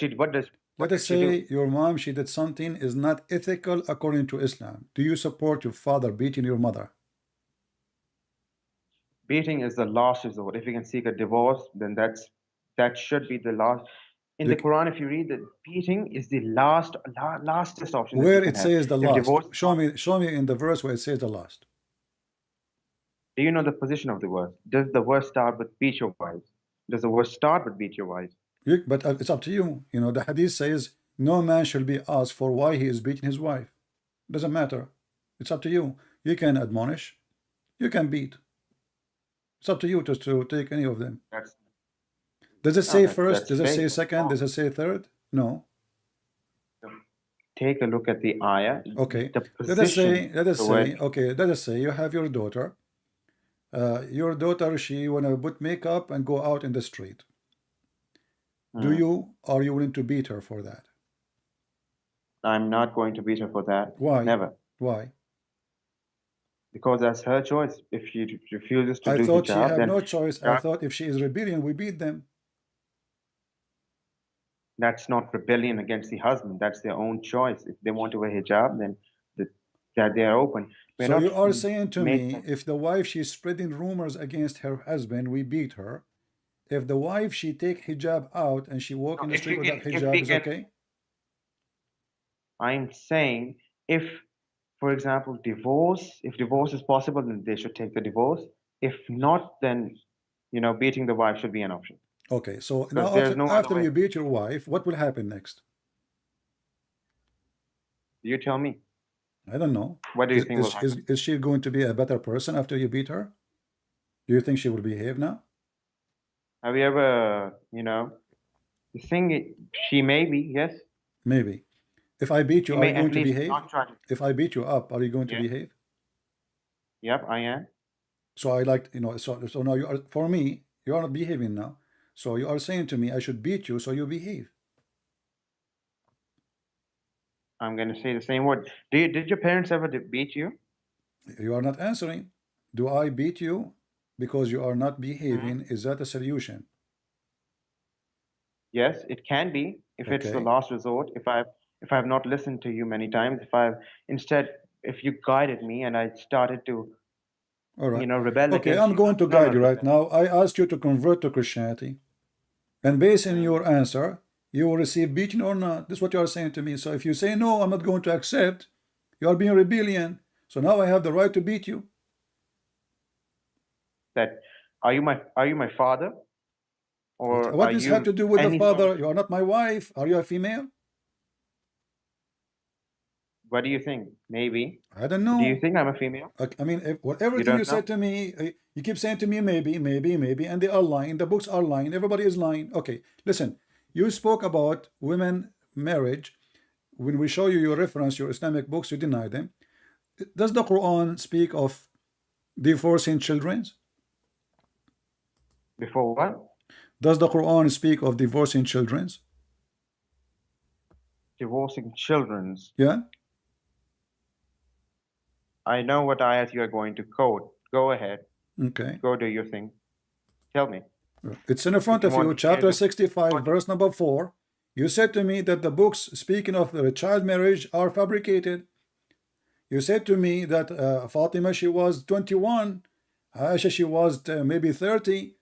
let us say your mom, she did something is not ethical according to Islam. Do you support your father beating your mother? Beating is the last resort. If you can seek a divorce, then that should be the last. In the Quran, if you read that, beating is the lastest option. that you Where can it have. says the If last, divorce, show me in the verse where it says the last. do you know the position of the verse? Does the verse start with beat your wives? Does the verse start with beat your wives? But it's up to you. You know, the hadith says no man shall be asked for why he is beating his wife. Doesn't matter. It's up to you. You can admonish, you can beat. It's up to you to take any of them. Does it say first? Does it say second? Does it say third? No. Take a look at the ayah. Okay. The Let us say, position, okay, let us say you have your daughter. Your daughter, she wanna put makeup and go out in the street. Are you willing to beat her for that? I'm not going to beat her for that. Why? Never. Why? Because that's her choice. If she refuses to I do thought she hijab, had then no choice. I thought if she is rebellion, we beat them. that's not rebellion against the husband. That's their own choice. If they want to wear hijab, then that they are open. So you are saying to me, if the wife, she's spreading rumors against her husband, we beat her. If the wife, she take hijab out and she walk in the street without hijab, is okay? I'm saying if, for example, if divorce is possible, then they should take the divorce. If not, then, beating the wife should be an option. Okay, so now there's no other after way. you beat your wife, what will happen next? You tell me. I don't know. What do you think will happen? Is she going to be a better person after you beat her? Do you think she will behave now? Have you ever, the thing, she may be, yes. Maybe. If I beat you, are you going to behave? If I beat you up, are you going to behave? Yep, I am. So I like, so now you are, for me, you are not behaving now. So you are saying to me, I should beat you, so you behave. I'm going to say the same word. Did your parents ever beat you? You are not answering. Do I beat you because you are not behaving? Is that a solution? Yes, it can be. If it's the last resort, if I've not listened to you many times, if you guided me and I started to, all right, rebel okay, against I'm you, going to guide you right now. I asked you to convert to Christianity, and based on your answer, you will receive beating or not. This is what you are saying to me. So if you say no, I'm not going to accept, you are being rebellion. So now I have the right to beat you. That are you my father? Or what does have to do with the father? You are not my wife. Are you a female? What do you think? Maybe. I don't know. Do you think I'm a female? I mean, everything you said to me, you keep saying to me, maybe, and they are lying. The books are lying. Everybody is lying. Okay, listen. You spoke about women marriage. When we show you your reference, your Islamic books, you deny them. Does the Quran speak of divorcing children? Before what? Does the Quran speak of divorcing children? Divorcing children? Yeah. I know what ayat you are going to quote. Go ahead. Okay. Go do your thing. Tell me. It's in front of you, chapter 65, verse number 4. You said to me that the books speaking of the child marriage are fabricated. You said to me that Fatima, she was 21. Aisha, she was maybe 30.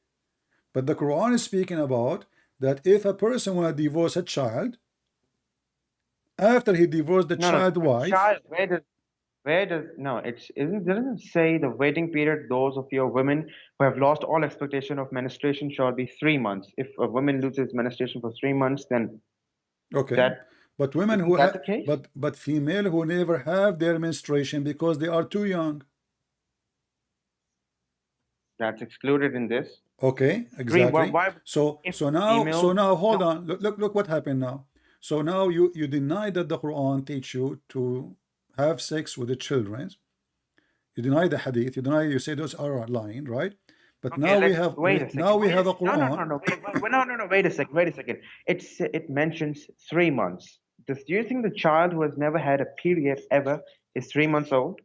But the Quran is speaking about that if a person want to divorce a child, after he divorced the wife. Child, doesn't say the waiting period, those of your women who have lost all expectation of menstruation shall be 3 months. If a woman loses menstruation for 3 months, then but women who have, but female who never have their menstruation because they are too young. That's excluded in this. Okay, exactly. So now hold on. Look what happened now. So now you deny that the Quran teach you to have sex with the children. You deny the hadith. You say those are lying, right? But Okay, now we let's have wait a second. now we have a No, Quran. wait a second. Wait a second. It mentions 3 months. Do you think the child who has never had a period ever is 3 months old?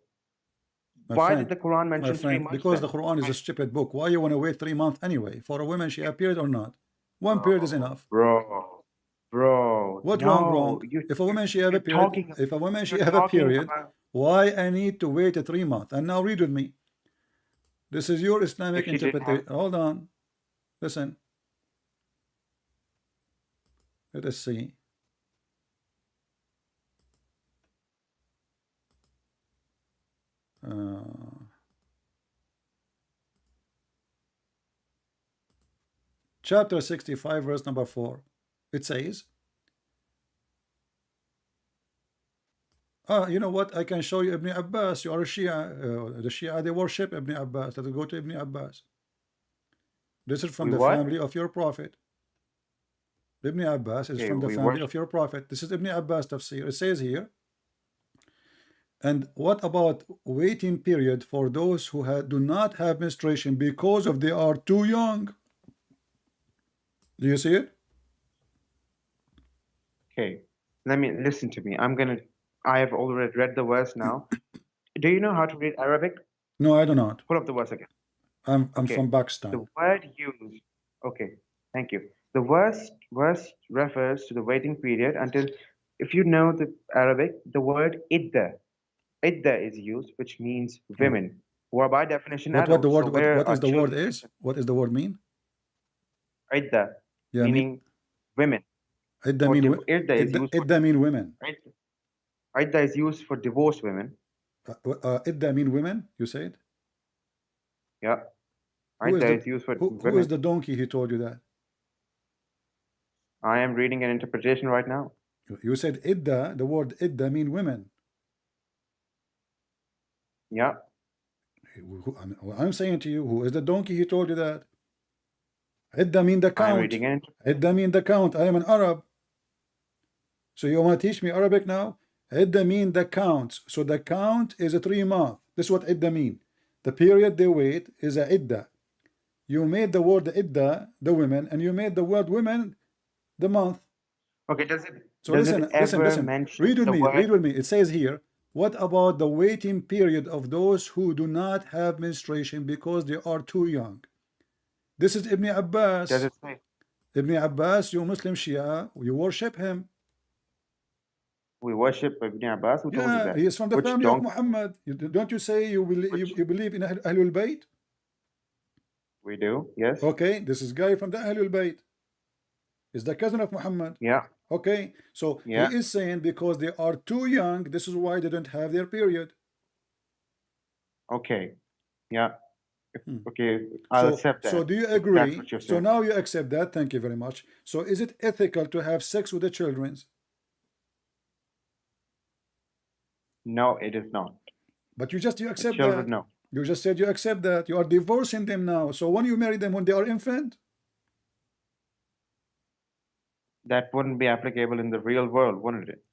My Why friend, did the Quran my mention 3 friend, months? because Then? the Quran is a stupid book. Why you want to wait 3 months anyway? For a woman, she appeared or not? One period is enough. Bro, What no, wrong? If a woman she have a you're period, talking, if a woman she you're have a talking period, about why I need to wait 3 months? And now read with me. This is your Islamic if she didn't interpretation. have. Hold on. Listen. Let us see. Chapter 65, verse number 4. It says, you know what? I can show you Ibn Abbas. You are a Shia. The Shia, they worship Ibn Abbas. Let us go to Ibn Abbas. This is from We the what? family of your prophet. Ibn Abbas is Okay, from the we family worship. of your prophet. This is Ibn Abbas tafsir. It says here, and what about waiting period for those who do not have menstruation because of they are too young? Do you see it? Okay, let me listen to me. I have already read the verse now. Do you know how to read Arabic? No, I do not. Pull up the verse again. I'm Okay. from The Pakistan. word used. Okay, thank you. The verse refers to the waiting period until, if you know the Arabic, the word idda. Idda is used, which means women, who are by definition What the adults. word So where what our is the word children is? What is the word mean? idda, Yeah, meaning women. idda Or mean idda is used for idda mean women. idda is used for divorced women. Idda mean women. You said. Yeah, Who is idda the is used for who is women. the donkey? He told you that. I am reading an interpretation right now. You said idda. The word idda mean women. Yeah, I'm saying to you, who is the donkey? He told you that. Idda mean the I'm count. reading an Idda mean the count. I am an Arab. So you want to teach me Arabic now? Idda mean the count. So the count is a 3 month. This is what idda mean. The period they wait is a idda. You made the word idda the women, and you made the word women the month. Okay, So does listen, it ever mention read with the me, word? read with me. It says here, what about the waiting period of those who do not have menstruation because they are too young? This is Ibn Does Abbas. it say? Ibn Abbas, you Muslim Shia, you worship him. We worship Ibn Abbas. Who told you Yeah, that? he is from the Which family of donkey? Muhammad. Don't you say you believe in Ahlul Bayt? We do. Yes. Okay, this is guy from the Ahlul Bayt. Is the cousin of Muhammad. Yeah. Okay, so Yeah. he is saying because they are too young, this is why they don't have their period. Okay. Yeah. Okay. I'll accept that. So do you if that's agree? what you're So saying. now you accept that. Thank you very much. So is it ethical to have sex with the children? No, it is not. But you accept Children, that. no. You just said you accept that. You are divorcing them now. So when you marry them when they are infant? That wouldn't be applicable in the real world, wouldn't it?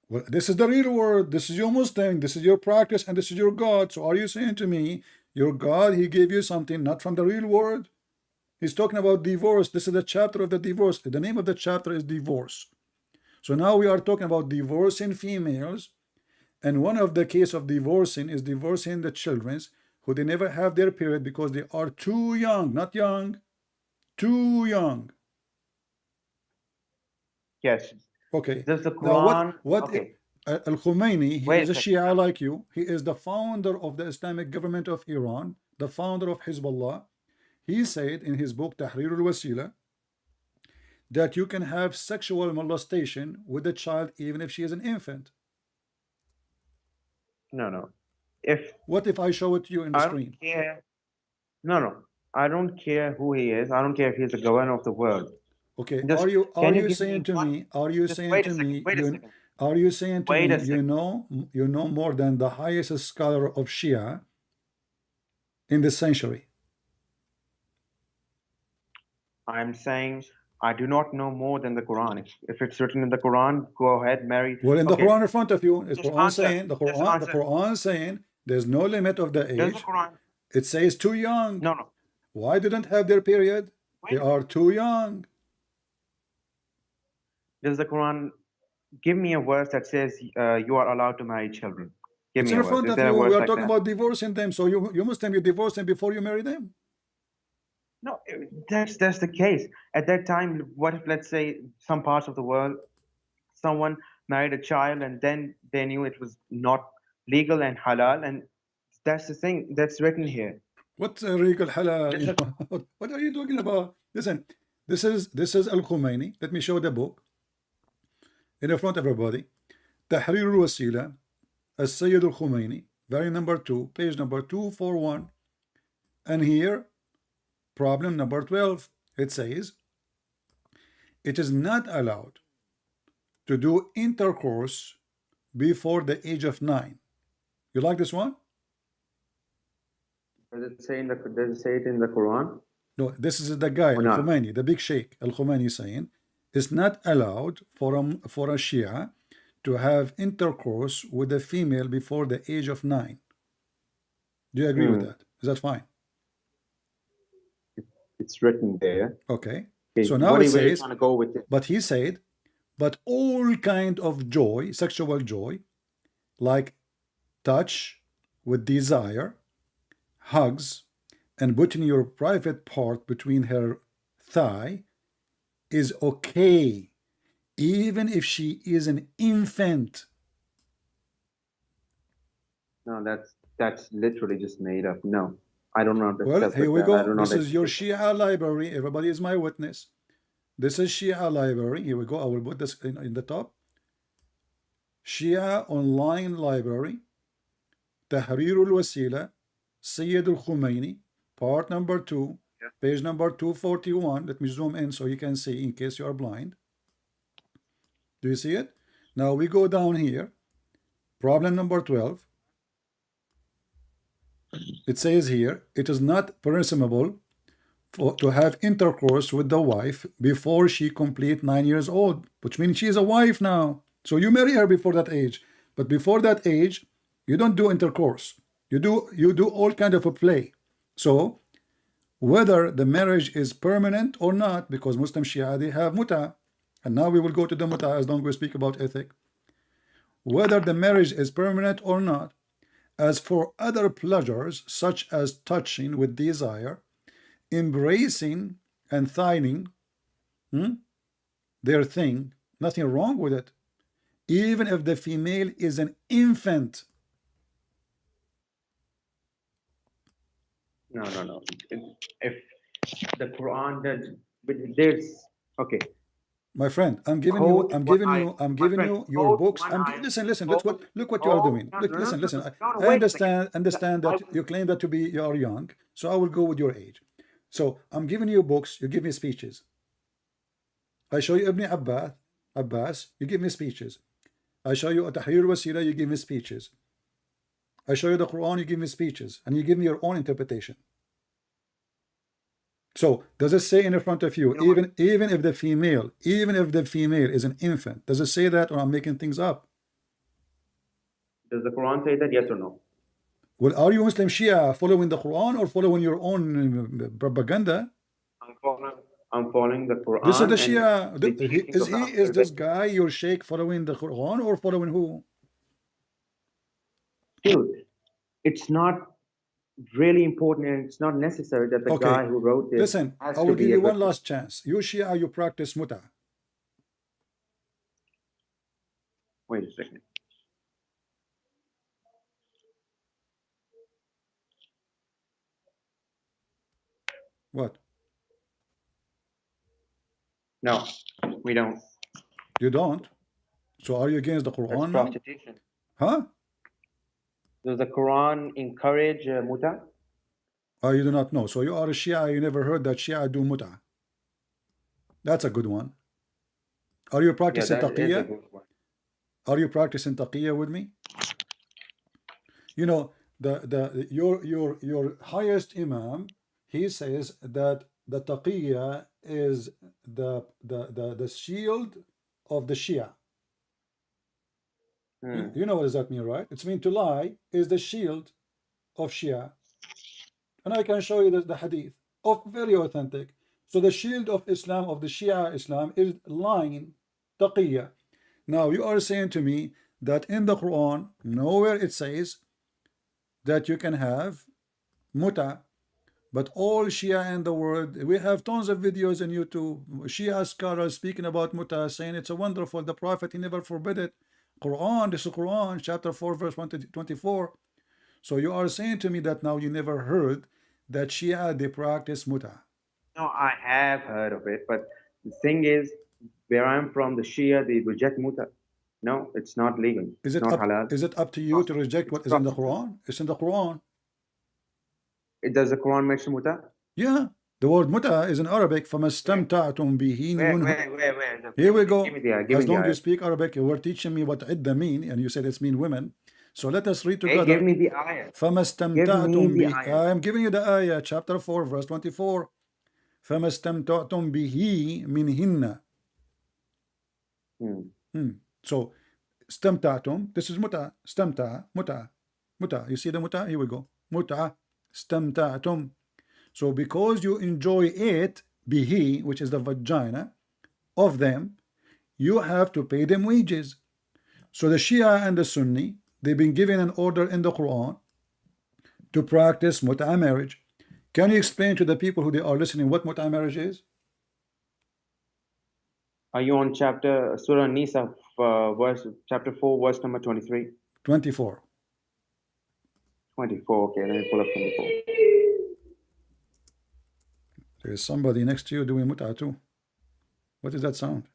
Well, this is the real world. This is your Muslim. This is your practice, and this is your God. So are you saying to me, your God, he gave you something not from the real world? He's talking about divorce. This is the chapter of the divorce. The name of the chapter is divorce. So now we are talking about divorcing females. And one of the case of divorcing is divorcing the children who they never have their period because they are too young, not young, too young. Yes. Okay. Does the Now Quran? what Okay. Al-Khomeini, he Wait is a a second. Shia like you. He is the founder of the Islamic government of Iran, the founder of Hezbollah. He said in his book Tahrir al-Wasila that you can have sexual molestation with a child even if she is an infant. No. What if I show it to you in the I screen? don't care. No. I don't care who he is. I don't care if he's the governor of the world. Okay, Just, are can you give saying me to one- me, are you just saying wait to a second, me, wait a second. are you saying to Wait me, a second. you know more than the highest scholar of Shia in this century? I'm saying I do not know more than the Quran. If it's written in the Quran, go ahead, marry. Well, in the Okay, Quran in front of you, it's just Quran answer. saying, the Just answer. Quran saying there's no limit of the Does the age. Quran? It says too young. No. Why didn't have their period? They are too young. Does the Quran give me a verse that says you are allowed to marry children? Give It's me in a verse. front Is of there a you. verse We are like talking that? about divorcing them. So you Muslim, you divorce them before you marry them. No, that's the case. At that time, what if, let's say, some parts of the world, someone married a child and then they knew it was not legal and halal, and that's the thing that's written here. What's a regal halal? There's You a- know, what are you talking about? Listen, this is Al Khomeini. Let me show the book in front of everybody. Tahrir al-Wasila, Al-Sayyid al-Khomeini, volume number 2, page number 241. And here, problem number 12. It says, it is not allowed to do intercourse before the age of 9. You like this one? Does it say it in the Quran? No, this is the guy, Or not? Al-Khomeini, the big sheikh, Al-Khomeini saying, it's not allowed for a Shia to have intercourse with a female before the age of 9. Do you agree with that? Is that fine? It's written there. Okay. Okay, So now where it are you says, trying to go with it? but he said, but all kind of joy, sexual joy, like touch with desire, hugs, and putting your private part between her thigh is okay, even if she is an infant. No, that's literally just made up. No, I don't know. Well, here we go. This is your Shia library. Everybody is my witness. This is Shia library. Here we go. I will put this in the top. Shia online library. Tahrir al-Wasila, Sayyid al-Khomeini, part number 2, page number 241. Let me zoom in so you can see in case you are blind. Do you see it? Now we go down here. Problem number 12. It says here, it is not permissible to have intercourse with the wife before she complete 9 years old, which means she is a wife now. So you marry her before that age. But before that age, you don't do intercourse. You do all kind of a play. So whether the marriage is permanent or not, because Muslim Shia, they have muta, and now we will go to the muta as long as we speak about ethic. Whether the marriage is permanent or not, as for other pleasures such as touching with desire, embracing and thightening their thing, nothing wrong with it, even if the female is an infant. No. If the Quran does, but there's okay. My friend, I'm giving you your books. Listen. Look what you are doing. Look, listen. I understand that you claim that you are young, so I will go with your age. So I'm giving you books, you give me speeches. I show you Ibn Abbas, you give me speeches. I show you Tahrir Wasila, you give me speeches. I show you the Quran, you give me speeches, and you give me your own interpretation. So does it say in front of you, even if the female is an infant, does it say that, or I'm making things up? Does the Quran say that? Yes or no? Well, are you Muslim Shia following the Quran or following your own propaganda? I'm following the Quran. This is the Shia. Is this guy your sheikh following the Quran or following who? Dude, it's not really important, and it's not necessary that the guy who wrote this. Listen, I will give you one last chance. You Shia, you practice muta. Wait a second. What? No, we don't. You don't? So are you against the Quran now? Prostitution. Huh? Does the Quran encourage muta? Oh, you do not know. So you are a Shia, you never heard that Shia do muta. That's a good one. Are you practicing taqiyya? Are you practicing taqiyya with me? You know, your highest imam, he says that the taqiyya is the shield of the Shia. You know what does that mean, right? It's mean to lie is the shield of Shia. And I can show you the hadith. very authentic. So the shield of Islam, of the Shia Islam, is lying, taqiyya. Now you are saying to me that in the Quran, nowhere it says that you can have muta, but all Shia in the world, we have tons of videos on YouTube, Shia scholars speaking about muta, saying it's a wonderful, the Prophet, he never forbid it. Quran, this is Quran, chapter 4, verse 124. So you are saying to me that now you never heard that Shia, they practice muta. No, I have heard of it, but the thing is, where I'm from, the Shia, they reject muta. No, it's not legal. Is It's it not up, halal. is it up to you to reject what is in the Quran? It's in the Quran. Does the Quran mention muta? Yeah, the word muta is in Arabic. فَمَا اسْتَمْتَعْتُمْ بِهِ Where? Here we go. Give me the ayah. Give As me long the as you ayah. speak Arabic, you were teaching me what idda mean, and you said it's mean women. So let us read Hey, together. give me the ayah. فَمَا Give اسْتَمْتَعْتُمْ me the بِهِ. ayah. I am giving you the ayah, chapter 4, verse 24. فَمَا اسْتَمْتَعْتُمْ بِهِ مِنْهِنَّ. So, اسْتَمْتَعْتُمْ, this is muta. اسْتَمْتَع, muta. Muta. You see the muta? Here we go. Muta. اسْتَمْتَعْتُمْ. So because you enjoy it, bihi, which is the vagina of them, you have to pay them wages. So the Shia and the Sunni, they've been given an order in the Quran to practice muta marriage. Can you explain to the people who they are listening what muta marriage is? Are you on Surah Nisa, chapter 4, verse number 23? 24. 24, okay, let me pull up 24. There is somebody next to you doing muta too. What is that sound?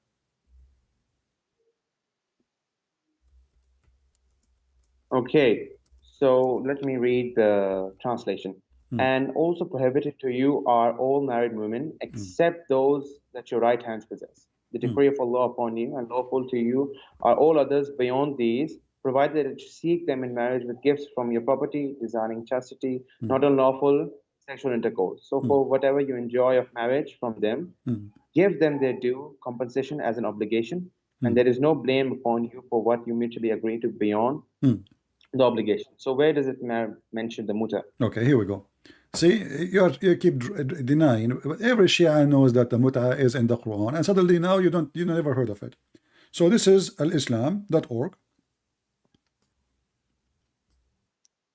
Okay, so let me read the translation. And also prohibited to you are all married women, except those that your right hands possess. The decree of Allah upon you, and lawful to you are all others beyond these, provided that you seek them in marriage with gifts from your property, desiring chastity, not unlawful sexual intercourse. So for whatever you enjoy of marriage from them, give them their due compensation as an obligation, and there is no blame upon you for what you mutually agree to beyond the obligation. So where does it mention the muta? Okay, here we go. See, you keep denying. Every Shia knows that the muta is in the Quran, and suddenly now you never heard of it. So this is alislam.org,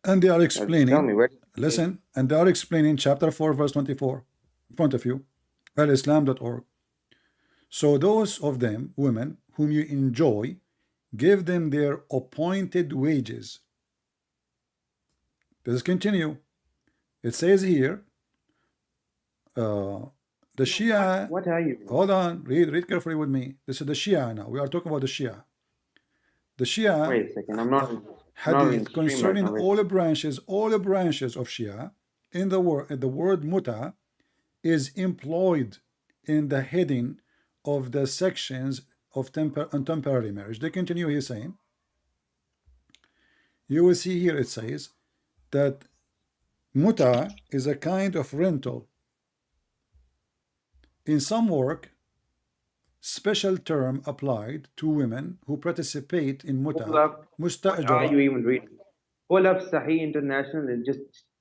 and they are explaining. Tell me where. Listen, and they are explaining chapter 4, verse 24 in front of you, alislam.org. So those of them, women, whom you enjoy, give them their appointed wages. Let's continue. It says here, the Shia. What are you? Hold on, read carefully with me. This is the Shia now. We are talking about the Shia. The Shia. Wait a second. I'm not. Hadith concerning all the branches of Shia in the word muta is employed in the heading of the sections of temporary marriage. They continue here saying, you will see here it says that muta is a kind of rental. In some work, special term applied to women who participate in muta. What are you even reading? Pull up Sahih International and just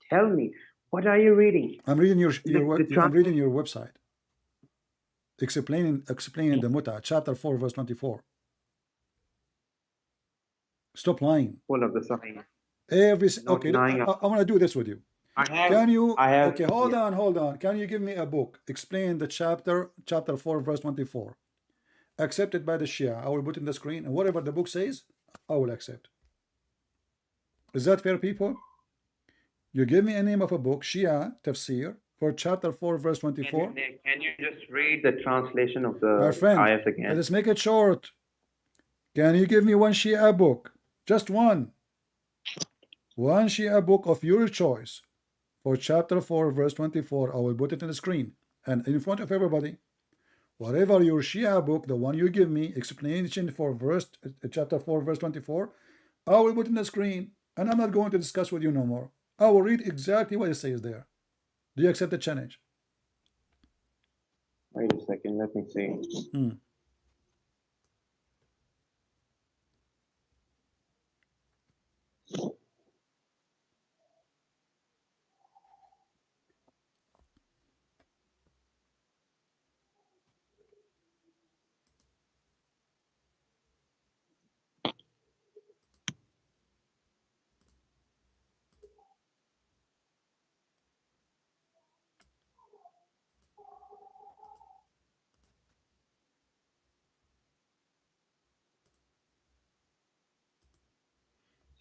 tell me, what are you reading? I'm reading I'm reading your website. Explaining the muta, chapter 4, verse 24. Stop lying. Pull up the Sahih. Okay, I want to do this with you. Okay, hold on. Can you give me a book? Explain the chapter 4, verse 24. Accepted by the Shia. I will put in the screen, and whatever the book says, I will accept. Is that fair, people? You give me a name of a book, Shia Tafsir, for chapter 4, verse 24. Can you just read the translation of the My friend, ayat again? let us make it short. Can you give me one Shia book? Just one. One Shia book of your choice for chapter 4, verse 24. I will put it on the screen and in front of everybody. Whatever your Shia book, the one you give me, explanation for chapter 4, verse 24, I will put in the screen, and I'm not going to discuss with you no more. I will read exactly what it says there. Do you accept the challenge? Wait a second, let me see.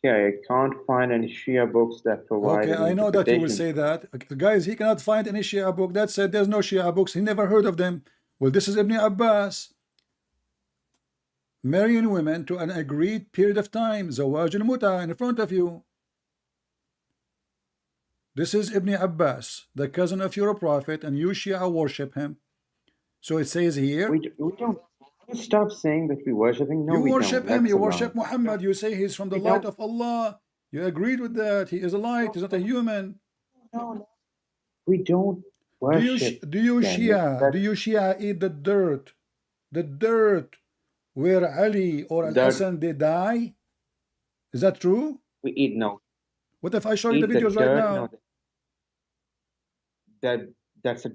Okay, I can't find any Shia books that provide Okay, any I know that you will interpretation. say that. Guys, he cannot find any Shia book that said there's no Shia books. He never heard of them. Well, this is Ibn Abbas. Marrying women to an agreed period of time. Zawaj al-muta in front of you. This is Ibn Abbas, the cousin of your prophet, and you Shia worship him. So it says here, We don't. Stop saying that we worship him. No, you we worship don't. him, That's you a lie. worship Muhammad, you say he's from the We light don't. of Allah. You agreed with that. He is a light, he's not a human. No. We don't Do you worship. Shia, do you Shia eat the dirt? The dirt where Ali or That Al-Hassan they die? Is that true? we eat no. What if I show you the Eat the videos right dirt. now? No. There's a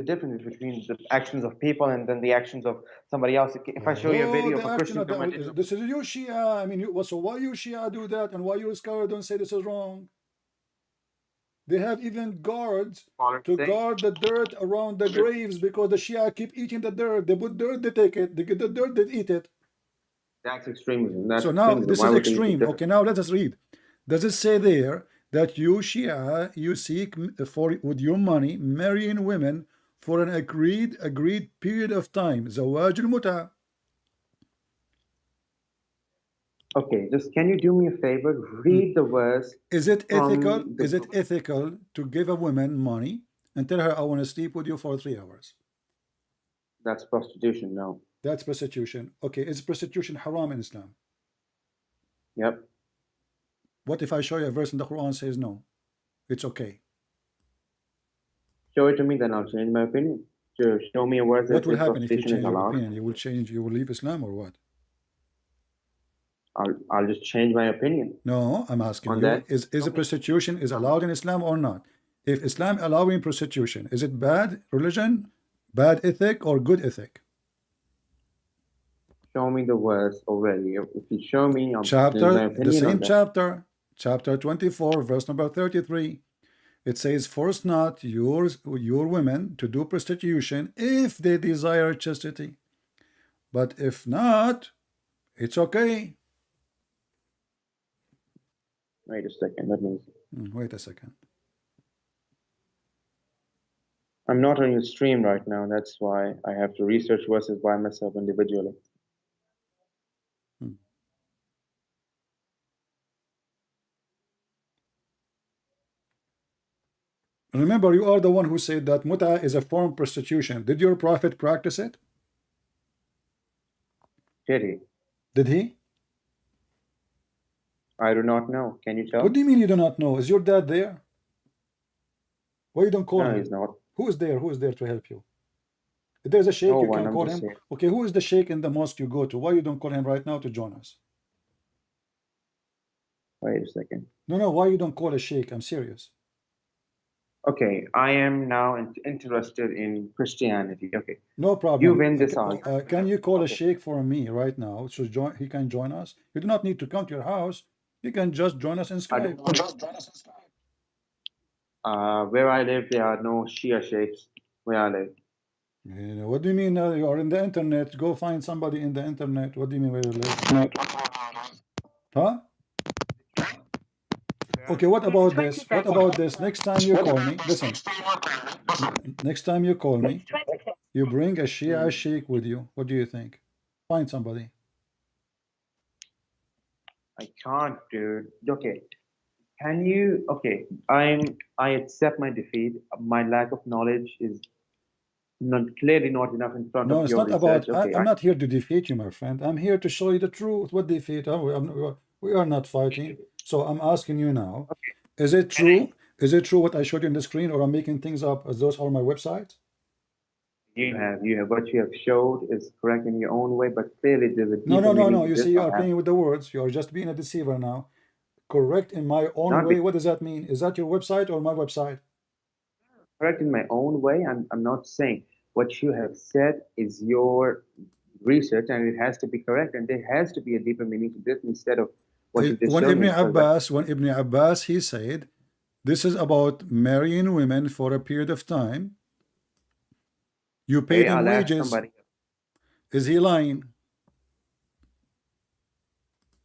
difference between the actions of people and then the actions of somebody else. If I show you a video of a Christian coming, this is you Shia. I mean, so why you Shia do that, and why you scholar don't say this is wrong? They have even guards to guard the dirt around the graves because the Shia keep eating the dirt. They put dirt, they take it. They get the dirt, they eat it. that's extremism. That's So now extremism. this Why is would they eat the extreme. dirt? Okay, now let us read. Does it say there that you Shia, you seek for with your money marrying women for an agreed period of time? Zawaj al-muta. Okay, just can you do me a favor? Read the verse. Is it ethical? from the Is it book. ethical to give a woman money and tell her I want to sleep with you for 3 hours? That's prostitution. No. That's prostitution. Okay, is prostitution haram in Islam? Yep. What if I show you a verse in the Quran says no? It's okay. Show it to me, then I'll change my opinion. Show me a verse that What will says happen if you prostitution change is your allowed. opinion? You will leave Islam or what? I'll just change my opinion. No, I'm asking On you, that? is prostitution is allowed in Islam or not? If Islam allowing prostitution, is it bad religion, bad ethic, or good ethic? Show me the verse already. If you show me, I'll change my Chapter, opinion the same on that. chapter, chapter 24, verse number 33. It says, force not your women to do prostitution if they desire chastity. But if not, it's okay. Wait a second. Let me see. Wait a second. I'm not on your stream right now. That's why I have to research verses by myself individually. Remember, you are the one who said that muta is a form of prostitution. Did your prophet practice it? Did he? Did he? I do not know. Can you tell? What do you mean you do not know? Is your dad there? Why you don't call No, him? he's not. Who is there? Who is there to help you? If there's a sheikh, No you one, can I'm call just him. saying. Okay, who is the sheikh in the mosque you go to? Why you don't call him right now to join us? Wait a second. No, why you don't call a sheikh? I'm serious. Okay, I am now interested in Christianity. Okay. No problem. You win this argument. Can you call a Okay. sheikh for me right now so he can join us? You do not need to come to your house. You can just join us in Skype. Where I live, there are no Shia sheikhs where I live. You know, what do you mean you are in the internet? Go find somebody in the internet. What do you mean where you live? Huh? Okay, what about this? What about this? Next time you call me, listen. Next time you call me, you bring a Shia sheikh with you. What do you think? Find somebody. I can't, dude. Okay. Can you? Okay. I accept my defeat. My lack of knowledge is clearly not enough in front No, of it's your not about. research. Okay. I'm not here to defeat you, my friend. I'm here to show you the truth. What defeat? We are not fighting. So I'm asking you now. Is it true? Is it true what I showed you on the screen, or I'm making things up as those are my websites? You have what you have showed is correct in your own way, but clearly there's a deeper No. meaning to You this. see, you are playing with the words. You are just being a deceiver now. Correct in my own Not way. What does that mean? Is that your website or my website? correct in my own way. I'm not saying what you have said is your research and it has to be correct, and there has to be a deeper meaning to this instead of what you just When showed Ibn me. Abbas, he said, this is about marrying women for a period of time. You pay them I'll ask wages. somebody. Is he lying?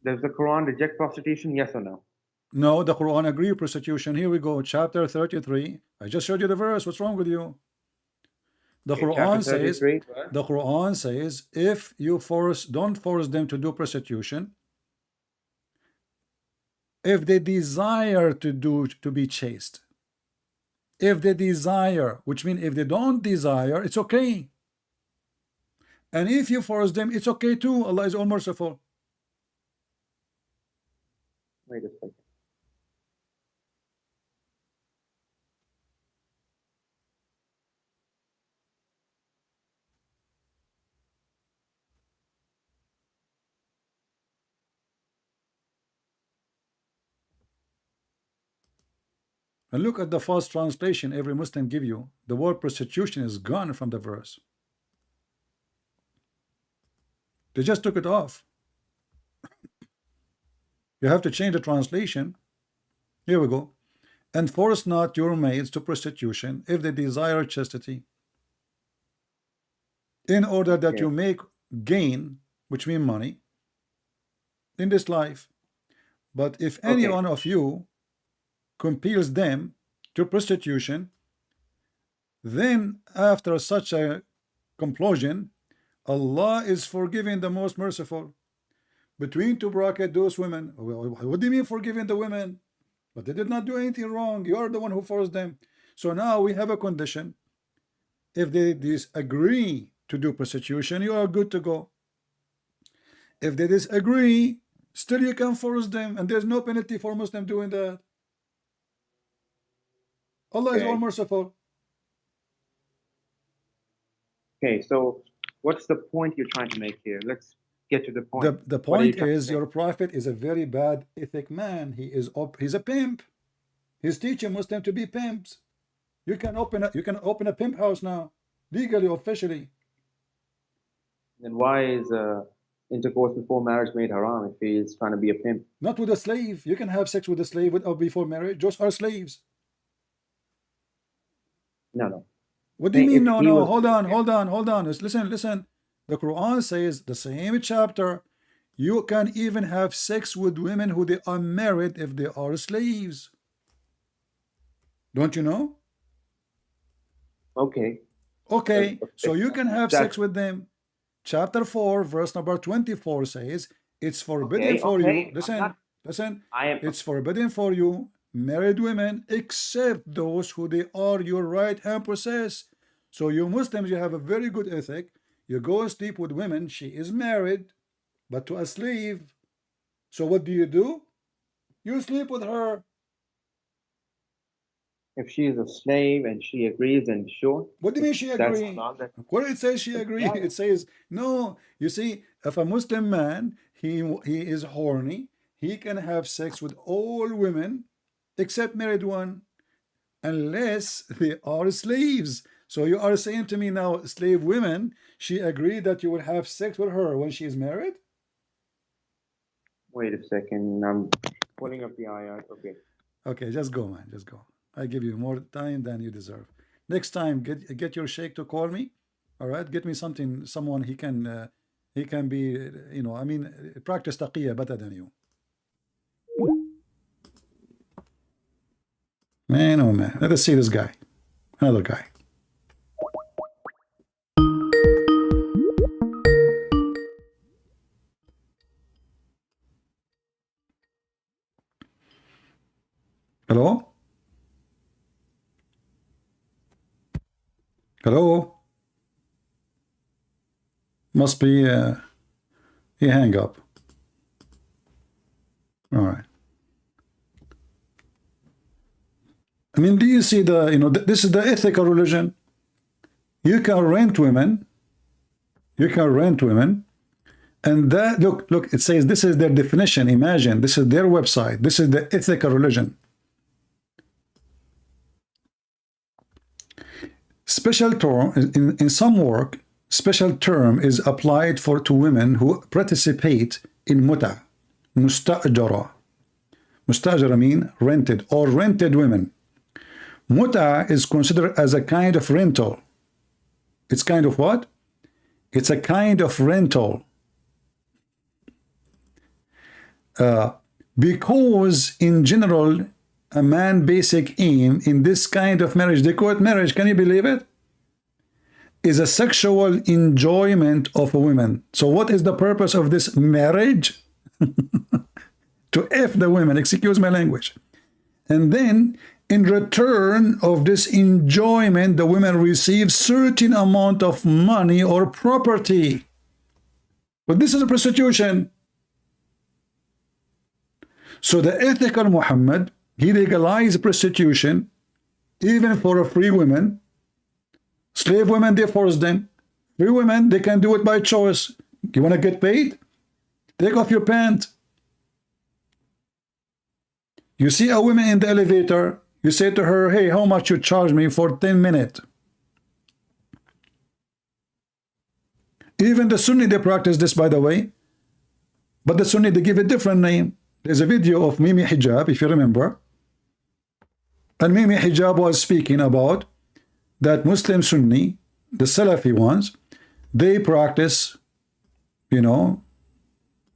Does the Quran reject prostitution? Yes or no? No, the Quran agree with prostitution. Here we go, chapter 33. I just showed you the verse. What's wrong with you? The Okay, Quran chapter 33, says, the Quran says, if you don't force them to do prostitution, if they desire to be chaste, if they desire, which means if they don't desire, it's okay. And if you force them, it's okay too. Allah is all merciful. Wait a second. And look at the false translation every Muslim give you. The word prostitution is gone from the verse. They just took it off. You have to change the translation. Here we go. And force not your maids to prostitution if they desire chastity, in order that you make gain, which means money, in this life. But if any one of you compels them to prostitution, then after such a compulsion, Allah is forgiving, the most merciful. Between two brackets, those women. What do you mean forgiving the women? But they did not do anything wrong. You are the one who forced them. So now we have a condition. If they disagree to do prostitution, you are good to go. If they disagree, still you can force them, and there's no penalty for Muslim doing that. Allah is all merciful. Okay, so what's the point you're trying to make here? Let's get to the point. The point is, your prophet is a very bad ethic man. He's a pimp. He's teaching Muslims to be pimps. You can open a pimp house now, legally, officially. Then why is intercourse before marriage made haram if he's trying to be a pimp? Not with a slave. You can have sex with a slave before marriage. Those are slaves. No. What do you mean? No. Hold on. Listen. The Quran says, the same chapter, you can even have sex with women who they are married if they are slaves. Don't you know? Okay. So you can have sex with them. Chapter 4, verse number 24 says, it's forbidden for you. Listen. It's forbidden for you, married women, except those who they are your right hand possess. So you Muslims, you have a very good ethic. You go and sleep with women, she is married, but to a slave. So what do? You sleep with her. If she is a slave and she agrees, then sure. What do you mean she agrees? Where it says she agrees, it says no. You see, if a Muslim man, he is horny, he can have sex with all women except married one, unless they are slaves. So you are saying to me now, slave women, she agreed that you will have sex with her when she is married? Wait a second, I'm pulling up the ayat. Okay, just go, man, just go. I give you more time than you deserve. Next time, get your sheikh to call me. All right, get me someone he can be, practice taqiyya better than you. Man, oh man, let us see this guy, another guy. Hello? Hello? Must be, he hang up. All right. I mean, do you see this is the ethical religion. You can rent women. And that, look, it says this is their definition. Imagine, this is their website. This is the ethical religion. Special term in some work, special term is applied to women who participate in muta, mustajara. Mustajara mean rented or rented women. Muta is considered as a kind of rental. It's kind of what? It's a kind of rental. Because in general, a man basic aim in this kind of marriage, they call it marriage, can you believe it? Is a sexual enjoyment of a woman. So what is the purpose of this marriage? To F the women, excuse my language. And then in return of this enjoyment, the women receive certain amount of money or property. But this is a prostitution. So the ethical Muhammad, he legalized prostitution even for a free women. Slave women, they force them. Free women, they can do it by choice. You want to get paid? Take off your pants. You see a woman in the elevator, you say to her, hey, how much you charge me for 10 minutes? Even the Sunni, they practice this, by the way. But the Sunni, they give a different name. There's a video of Mimi Hijab, if you remember. And Mimi Hijab was speaking about that Muslim Sunni, the Salafi ones, they practice, you know,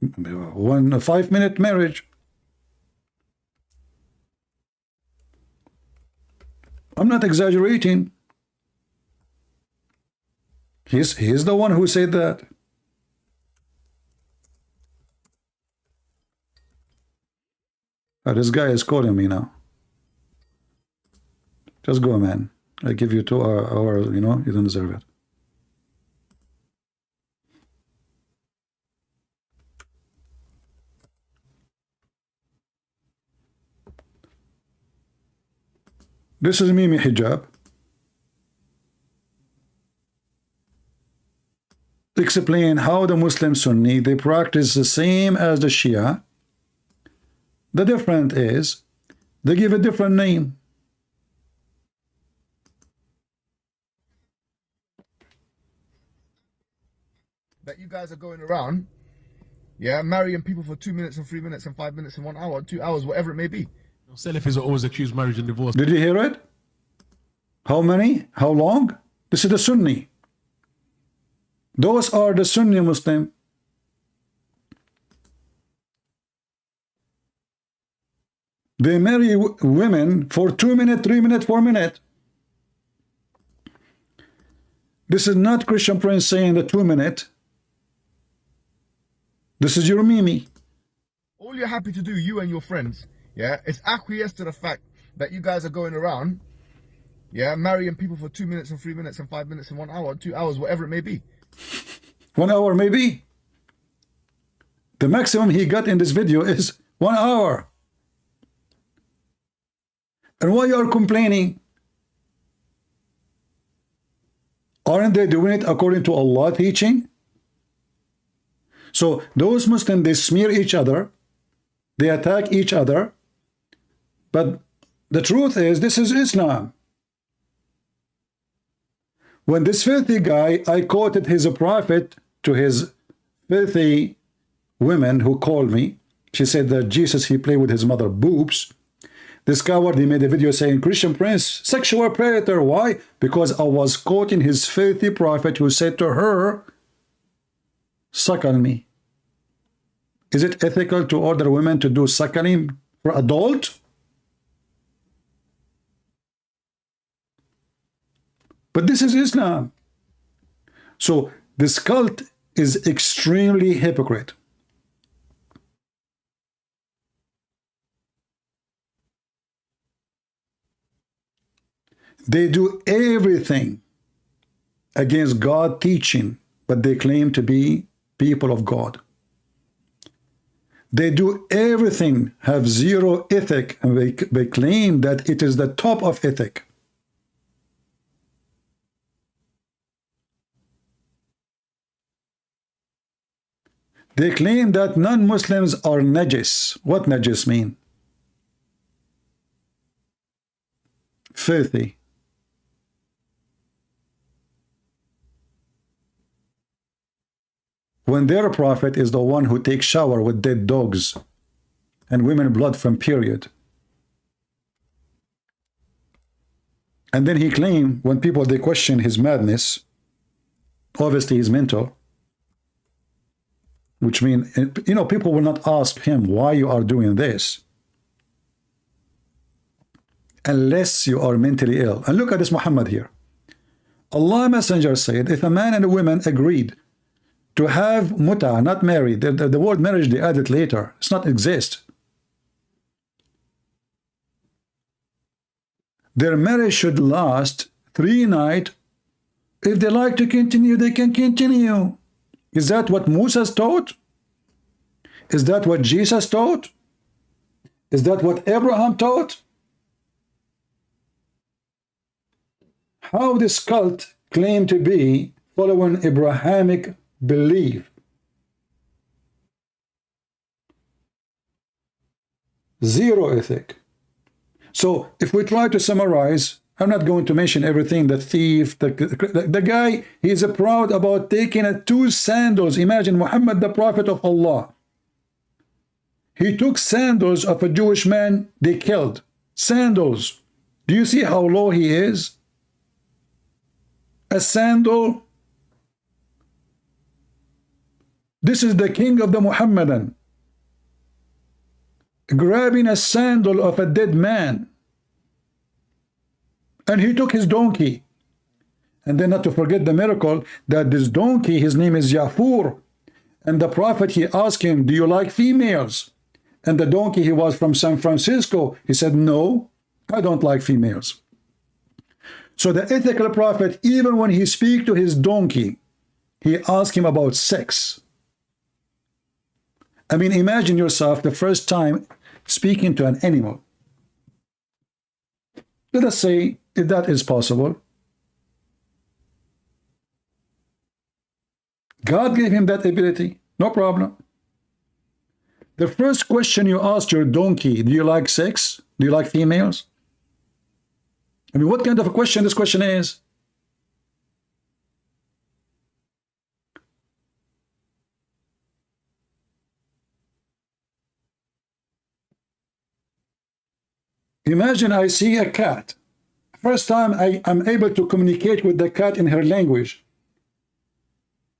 5-minute marriage. I'm not exaggerating. He's the one who said that. This guy is calling me now. Just go, man. I give you 2 hours, you know, you don't deserve it. This is Mimi Hijab. Explain how the Muslim Sunni, they practice the same as the Shia. The difference is they give a different name. That you guys are going around, yeah, marrying people for 2 minutes and 3 minutes and 5 minutes and 1 hour, 2 hours, whatever it may be. Salafis are always accused marriage and divorce. Did you hear it? How many? How long? This is the Sunni. Those are the Sunni Muslim. They marry women for 2 minutes, 3 minutes, 4 minutes. This is not Christian Prince saying the 2 minute. This is your Mimi. All you're happy to do, you and your friends, yeah, is acquiesce to the fact that you guys are going around, yeah, marrying people for 2 minutes and 3 minutes and 5 minutes and 1 hour, 2 hours, whatever it may be. 1 hour maybe. The maximum he got in this video is 1 hour. And why you are complaining? Aren't they doing it according to Allah teaching? So those Muslims, they smear each other, they attack each other, but the truth is this is Islam. When this filthy guy, I quoted his prophet to his filthy women who called me, she said that Jesus, he played with his mother boobs. This coward, he made a video saying, Christian Prince, sexual predator. Why? Because I was quoting his filthy prophet who said to her, suckle me. Is it ethical to order women to do suckling for adult? But this is Islam. So this cult is extremely hypocrite. They do everything against God teaching, but they claim to be people of God. They do everything, have zero ethic, and they claim that it is the top of ethic. They claim that non-Muslims are najis. What najis mean? Filthy. When their prophet is the one who takes shower with dead dogs and women blood from period. And then he claimed, when people, they question his madness, obviously he's mental. which means, you know, people will not ask him why you are doing this unless you are mentally ill. And look at this Muhammad here. Allah Messenger said, if a man and a woman agreed to have muta, not married, the word marriage they added later, it's not exist. Their marriage should last 3 nights. If they like to continue, they can continue. Is that what Moses taught? Is that what Jesus taught? Is that what Abraham taught? How this cult claim to be following Abrahamic belief? Zero ethic. So if we try to summarize, I'm not going to mention everything, the thief, the guy, he's proud about taking 2 sandals. Imagine Muhammad, the prophet of Allah. He took sandals of a Jewish man they killed. Sandals. Do you see how low he is? A sandal. This is the king of the Muhammadan, grabbing a sandal of a dead man. And he took his donkey. And then not to forget the miracle that this donkey, his name is Yafur. And the prophet, he asked him, do you like females? And the donkey, he was from San Francisco. He said, no, I don't like females. So the ethical prophet, even when he speaks to his donkey, he asked him about sex. I mean, imagine yourself the first time speaking to an animal. Let us say if that is possible. God gave him that ability, no problem. The first question you asked your donkey, do you like sex? Do you like females? I mean, what kind of a question this question is? Imagine I see a cat. First time I'm able to communicate with the cat in her language.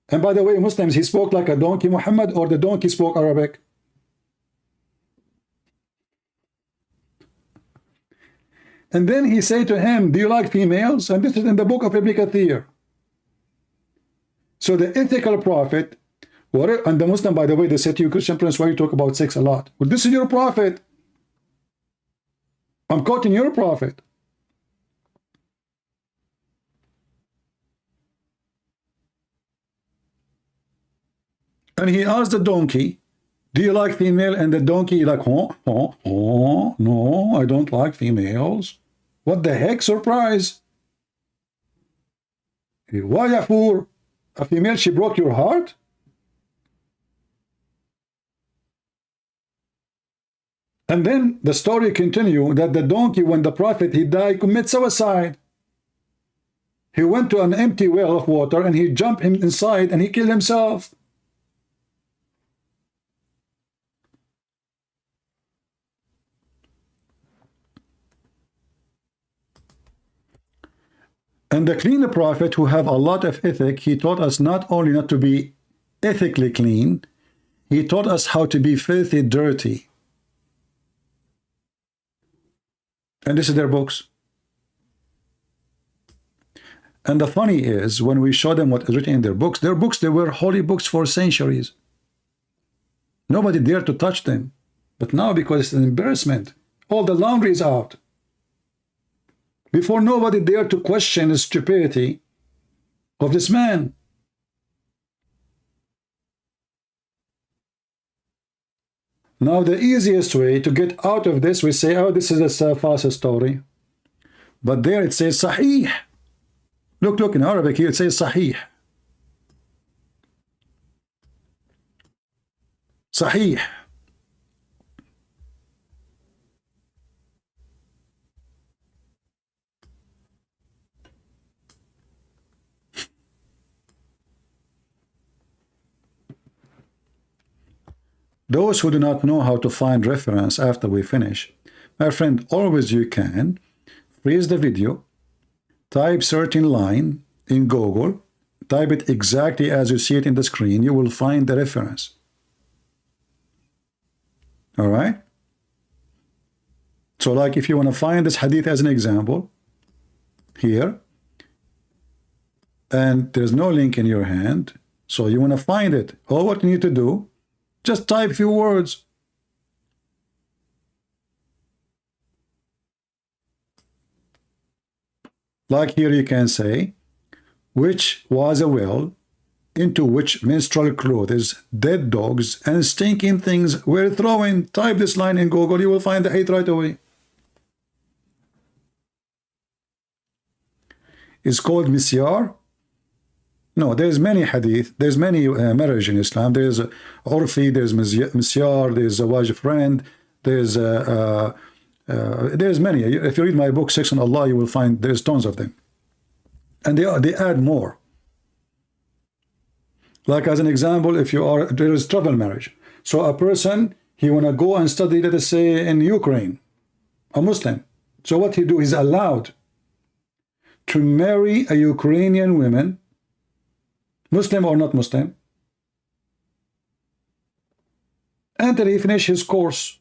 And by the way, Muslims, he spoke like a donkey, Muhammad, or the donkey spoke Arabic? And then he said to him, do you like females? And this is in the book of Ibn Kathir. So the ethical prophet, and the Muslim, by the way, they said to you, Christian Prince, why you talk about sex a lot? Well, this is your prophet. I'm quoting your prophet. And he asked the donkey, do you like female? And the donkey like, no, I don't like females. What the heck, surprise? Why, Yafur? A female, she broke your heart? And then the story continues that the donkey, when the prophet, he died, commit suicide. He went to an empty well of water and he jumped inside and he killed himself. And the clean prophet, who have a lot of ethic, he taught us not only not to be ethically clean, he taught us how to be filthy dirty. And this is their books. And the funny is, when we show them what is written in their books, they were holy books for centuries. Nobody dared to touch them. But now, because it's an embarrassment, all the laundry is out. Before, nobody dared to question the stupidity of this man. Now, the easiest way to get out of this, we say, oh, this is a false story. But there it says Sahih. Look, in Arabic here it says Sahih. Sahih. Those who do not know how to find reference after we finish, my friend, always you can freeze the video, type certain line in Google, type it exactly as you see it in the screen, you will find the reference. All right. So like if you want to find this hadith as an example here, and there's no link in your hand, so you want to find it, all what you need to do, just type a few words. Like here you can say, which was a well into which menstrual clothes, dead dogs, and stinking things were thrown. Type this line in Google, you will find the hadith right away. It's called misyar. No, there's many hadith, there's many marriage in Islam. There's urfi, there's misyar, there's zawaj friend, there's many. If you read my book, Sex on Allah, you will find there's tons of them. And they add more. Like as an example, if you are, there is travel marriage. So a person, he want to go and study, let us say, in Ukraine, a Muslim. So what he do, he's allowed to marry a Ukrainian woman, Muslim or not Muslim, until he finish his course.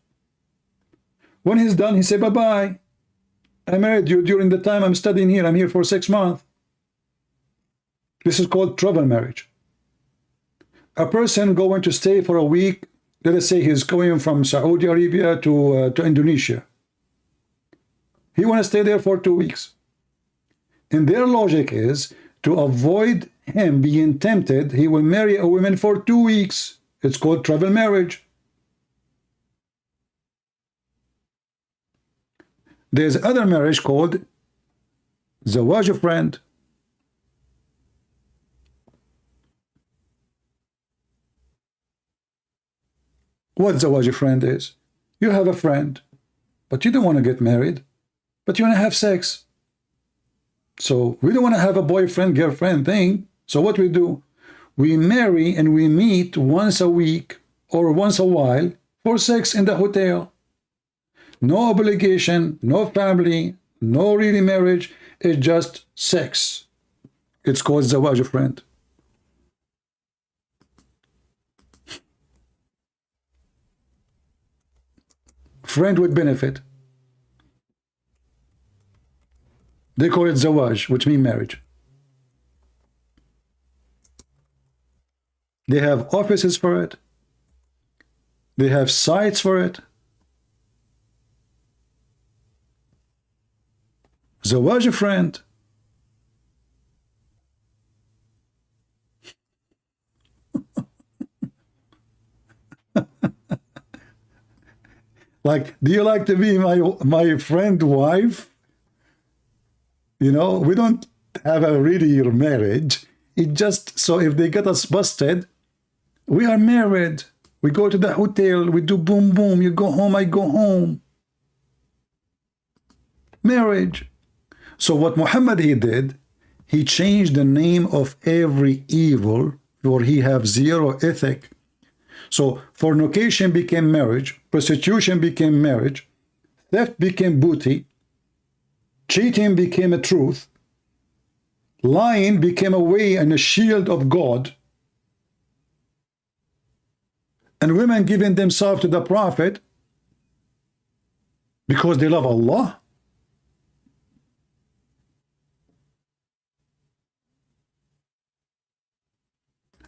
When he's done, he say, bye-bye. I married you during the time I'm studying here. I'm here for 6 months. This is called travel marriage. A person going to stay for a week, let us say he's going from Saudi Arabia to Indonesia. He want to stay there for 2 weeks. And their logic is, to avoid him being tempted, he will marry a woman for 2 weeks. It's called travel marriage. There's other marriage called zawaj friend. What zawaj friend is? You have a friend, but you don't want to get married, but you want to have sex. So we don't want to have a boyfriend, girlfriend thing. So what we do? We marry and we meet once a week or once a while for sex in the hotel. No obligation, no family, no really marriage. It's just sex. It's called zawaj friend. Friend with benefit. They call it zawaj, which means marriage. They have offices for it. They have sites for it. Zawaj friend. Like, do you like to be my friend wife? You know, we don't have a really marriage. It just, so if they get us busted, we are married. We go to the hotel, we do boom boom, you go home, I go home. Marriage. So what Muhammad he did, he changed the name of every evil, for he have zero ethic. So fornication became marriage, prostitution became marriage, theft became booty, cheating became a truth, lying became a way and a shield of God, and women giving themselves to the Prophet because they love Allah.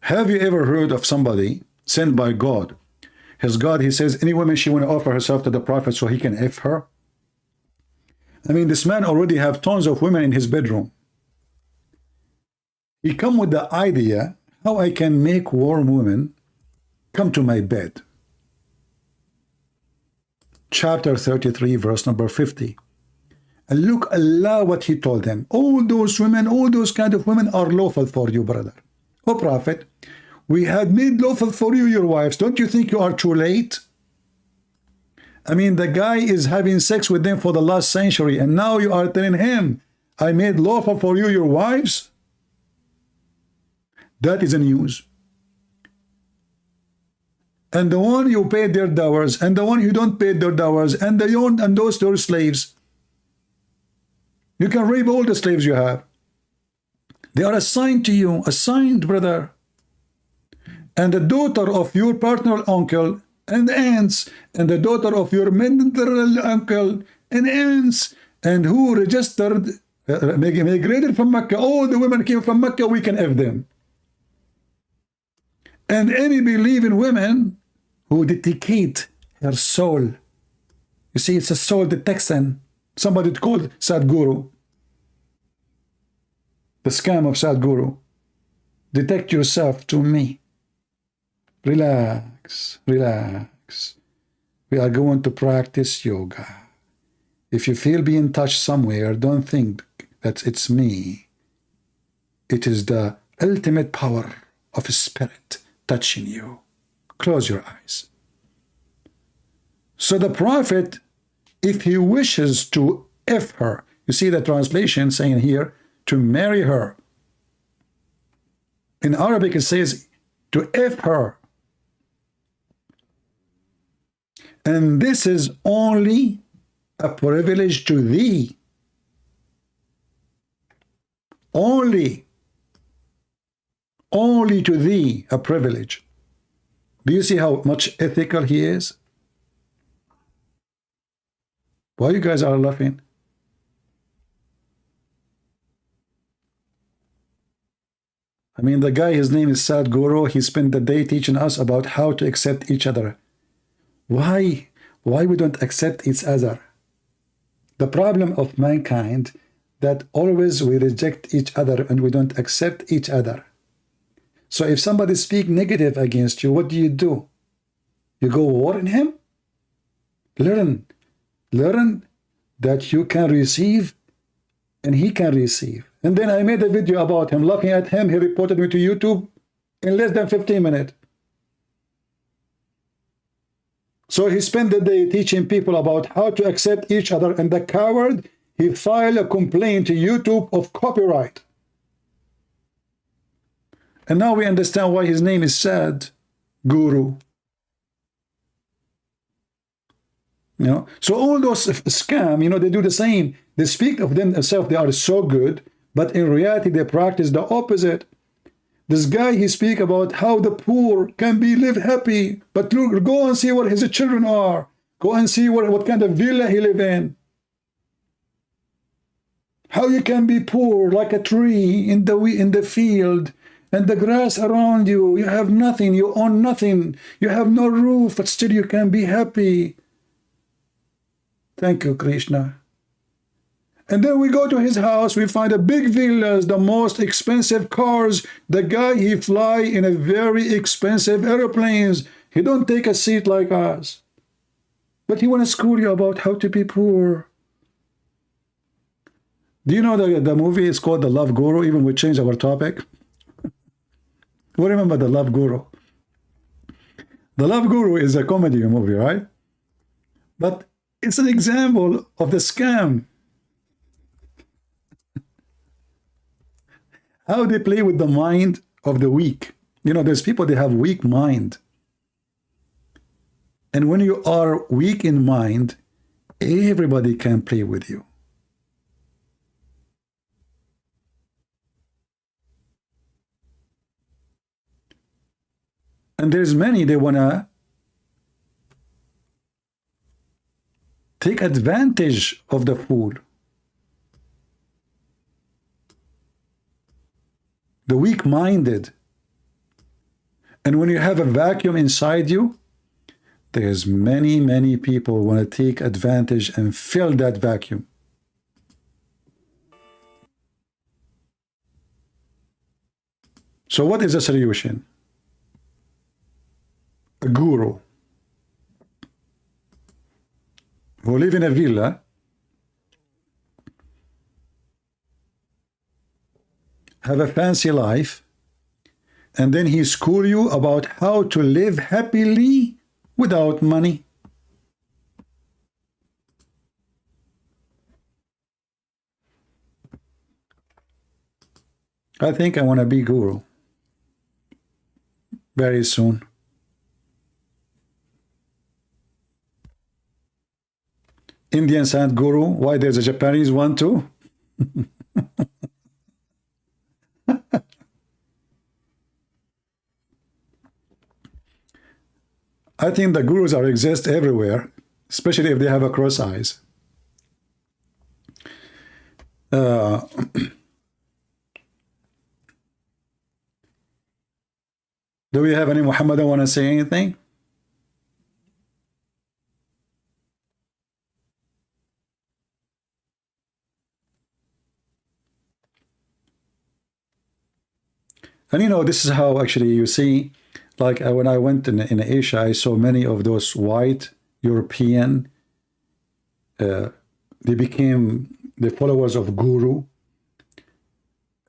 Have you ever heard of somebody sent by God? His God, he says, any woman she want to offer herself to the Prophet so he can F her? I mean, this man already have tons of women in his bedroom. He come with the idea how I can make warm women come to my bed. Chapter 33, verse number 50. And look, Allah, what he told them. All those women, all those kind of women are lawful for you, brother. Oh, Prophet, we had made lawful for you your wives. Don't you think you are too late? I mean, the guy is having sex with them for the last century, and now you are telling him, I made lawful for you your wives? That is a news. And the one you paid their dowers, and the one you don't pay their dowers, and those are slaves. You can rape all the slaves you have. They are assigned to you, assigned, brother. And the daughter of your partner uncle and aunts, and the daughter of your maternal uncle and aunts, and who registered, migrated from Mecca. All the women came from Mecca, we can F them. And any believing women who dedicate her soul. You see, it's a soul detection. Somebody called Sadhguru. The scam of Sadhguru. Detect yourself to me. Relax, relax. We are going to practice yoga. If you feel being touched somewhere, don't think that it's me. It is the ultimate power of a spirit touching you. Close your eyes. So the Prophet, if he wishes to F her, you see the translation saying here, to marry her. In Arabic it says to F her. And this is only a privilege to thee. Only to thee a privilege. Do you see how much ethical he is? Why you guys are laughing? I mean, the guy, his name is Sadhguru. He spent the day teaching us about how to accept each other. Why we don't accept each other? The problem of mankind that always we reject each other and we don't accept each other. So if somebody speaks negative against you, what do? You go warn him? Learn that you can receive and he can receive. And then I made a video about him, laughing at him. He reported me to YouTube in less than 15 minutes. So he spent the day teaching people about how to accept each other, and the coward, he filed a complaint to YouTube of copyright. And now we understand why his name is Sadhguru. You know, so all those scam, you know, they do the same. They speak of themselves, they are so good, but in reality they practice the opposite. This guy, he speak about how the poor can live happy, but look, go and see what his children are. Go and see what kind of villa he live in. How you can be poor like a tree in the field, and the grass around you, you have nothing, you own nothing, you have no roof, but still you can be happy. Thank you, Krishna. And then we go to his house, we find a big villas, the most expensive cars. The guy, he fly in a very expensive airplanes. He don't take a seat like us. But he want to school you about how to be poor. Do you know the movie is called The Love Guru? Even we changed our topic. We remember The Love Guru. The Love Guru is a comedy movie, right? But it's an example of the scam. How they play with the mind of the weak. You know, there's people, they have weak mind. And when you are weak in mind, everybody can play with you. And there's many, they want to take advantage of the fool. The weak-minded. And when you have a vacuum inside you, there's many people want to take advantage and fill that vacuum. So what is the solution? A guru who live in a villa, have a fancy life, and then he school you about how to live happily without money. I think I want to be guru very soon. Indian Sadhguru, why there's a Japanese one too? I think the gurus are exist everywhere, especially if they have a cross eyes. Do we have any Muhammadan want to say anything? And you know, this is how actually you see, like when I went in Asia, I saw many of those white European, they became the followers of guru.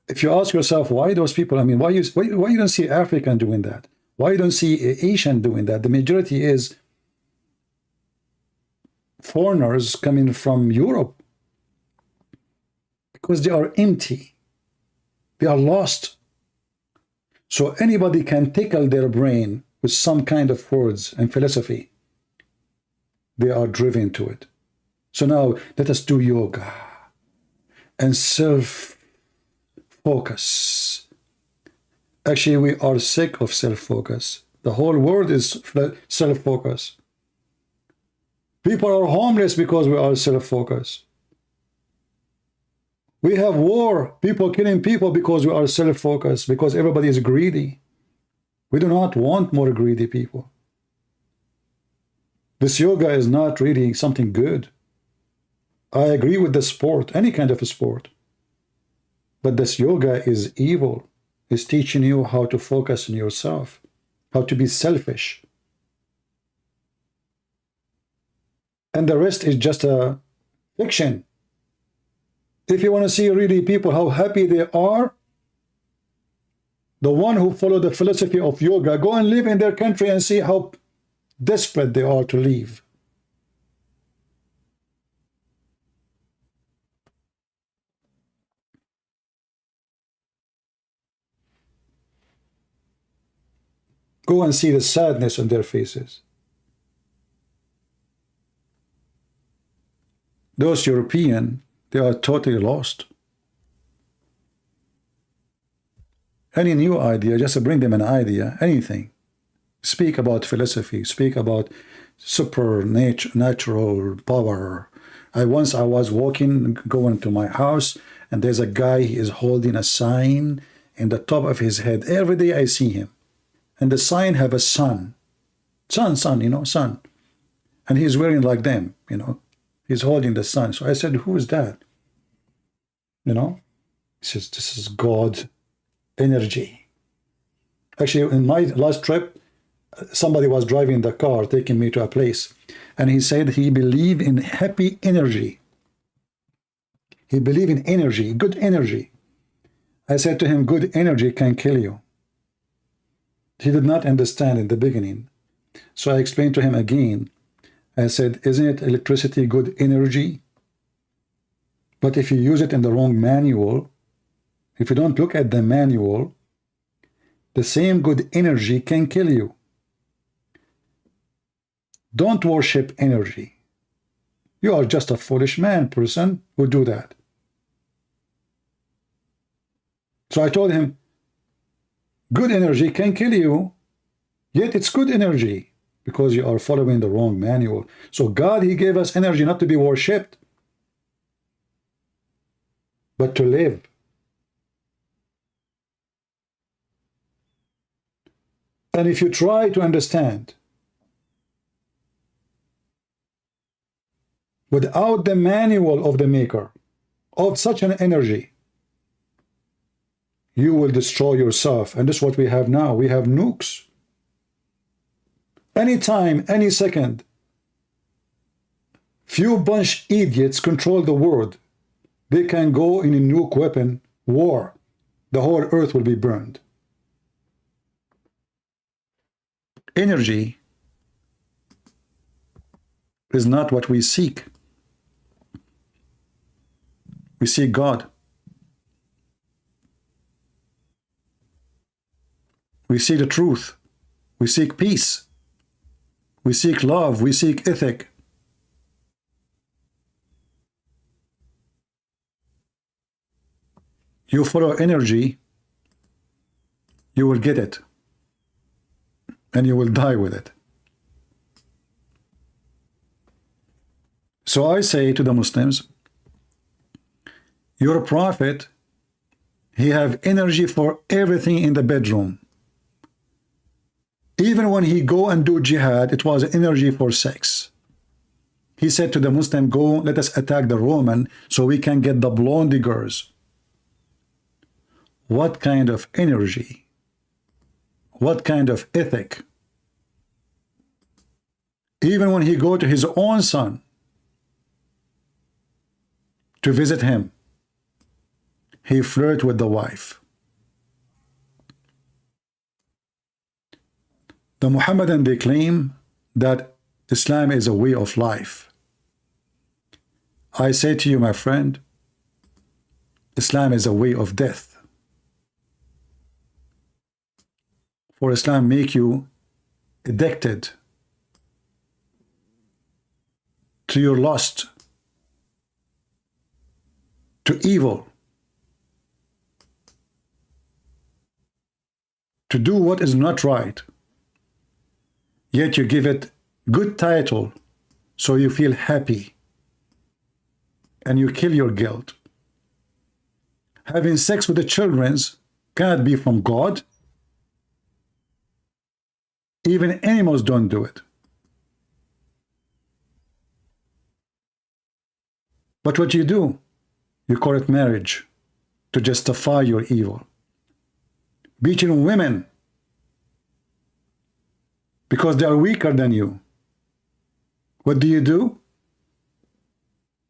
If you ask yourself why those people, I mean, why you don't see African doing that? Why you don't see Asian doing that? The majority is foreigners coming from Europe because they are empty. They are lost. So anybody can tickle their brain with some kind of words and philosophy. They are driven to it. So now let us do yoga and self-focus. Actually, we are sick of self-focus. The whole world is self-focus. People are homeless because we are self-focused. We have war, people killing people because we are self-focused, because everybody is greedy. We do not want more greedy people. This yoga is not really something good. I agree with the sport, any kind of a sport. But this yoga is evil. It's teaching you how to focus on yourself, how to be selfish. And the rest is just a fiction. If you want to see really people how happy they are, the one who follow the philosophy of yoga, go and live in their country and see how desperate they are to leave. Go and see the sadness on their faces. Those European, they are totally lost. Any new idea, just bring them an idea, anything. Speak about philosophy, speak about supernatural power. I was walking, going to my house, and there's a guy, he is holding a sign in the top of his head. Every day I see him. And the sign have a sun. Sun, you know, sun. And he's wearing like them, you know. He's holding the sun. So I said, who is that? You know? He says, this is God energy. Actually, in my last trip, somebody was driving the car, taking me to a place. And he said he believed in happy energy. He believed in energy, good energy. I said to him, good energy can kill you. He did not understand in the beginning. So I explained to him again. I said, isn't it electricity good energy? But if you use it in the wrong manual, if you don't look at the manual, the same good energy can kill you. Don't worship energy. You are just a foolish person who do that. So I told him, good energy can kill you, yet it's good energy because you are following the wrong manual. So God, he gave us energy not to be worshipped, but to live. And if you try to understand without the manual of the maker of such an energy, you will destroy yourself. And this is what we have now. We have nukes. Anytime, any second, few bunch idiots control the world. They can go in a nuke weapon war. The whole earth will be burned. Energy is not what we seek. We seek God. We seek the truth. We seek peace. We seek love. We seek ethic. You follow energy, you will get it. And you will die with it. So I say to the Muslims, your prophet, he have energy for everything in the bedroom. Even when he go and do jihad, it was energy for sex. He said to the Muslim, go, let us attack the Roman so we can get the blondie girls. What kind of energy? What kind of ethic? Even when he go to his own son to visit him, he flirt with the wife. The Muhammadan, they claim that Islam is a way of life. I say to you, my friend, Islam is a way of death. For Islam make you addicted to your lust, to evil, to do what is not right. Yet you give it good title so you feel happy and you kill your guilt. Having sex with the children cannot be from God. Even animals don't do it. But what you do, you call it marriage to justify your evil. Beating women because they are weaker than you. What do?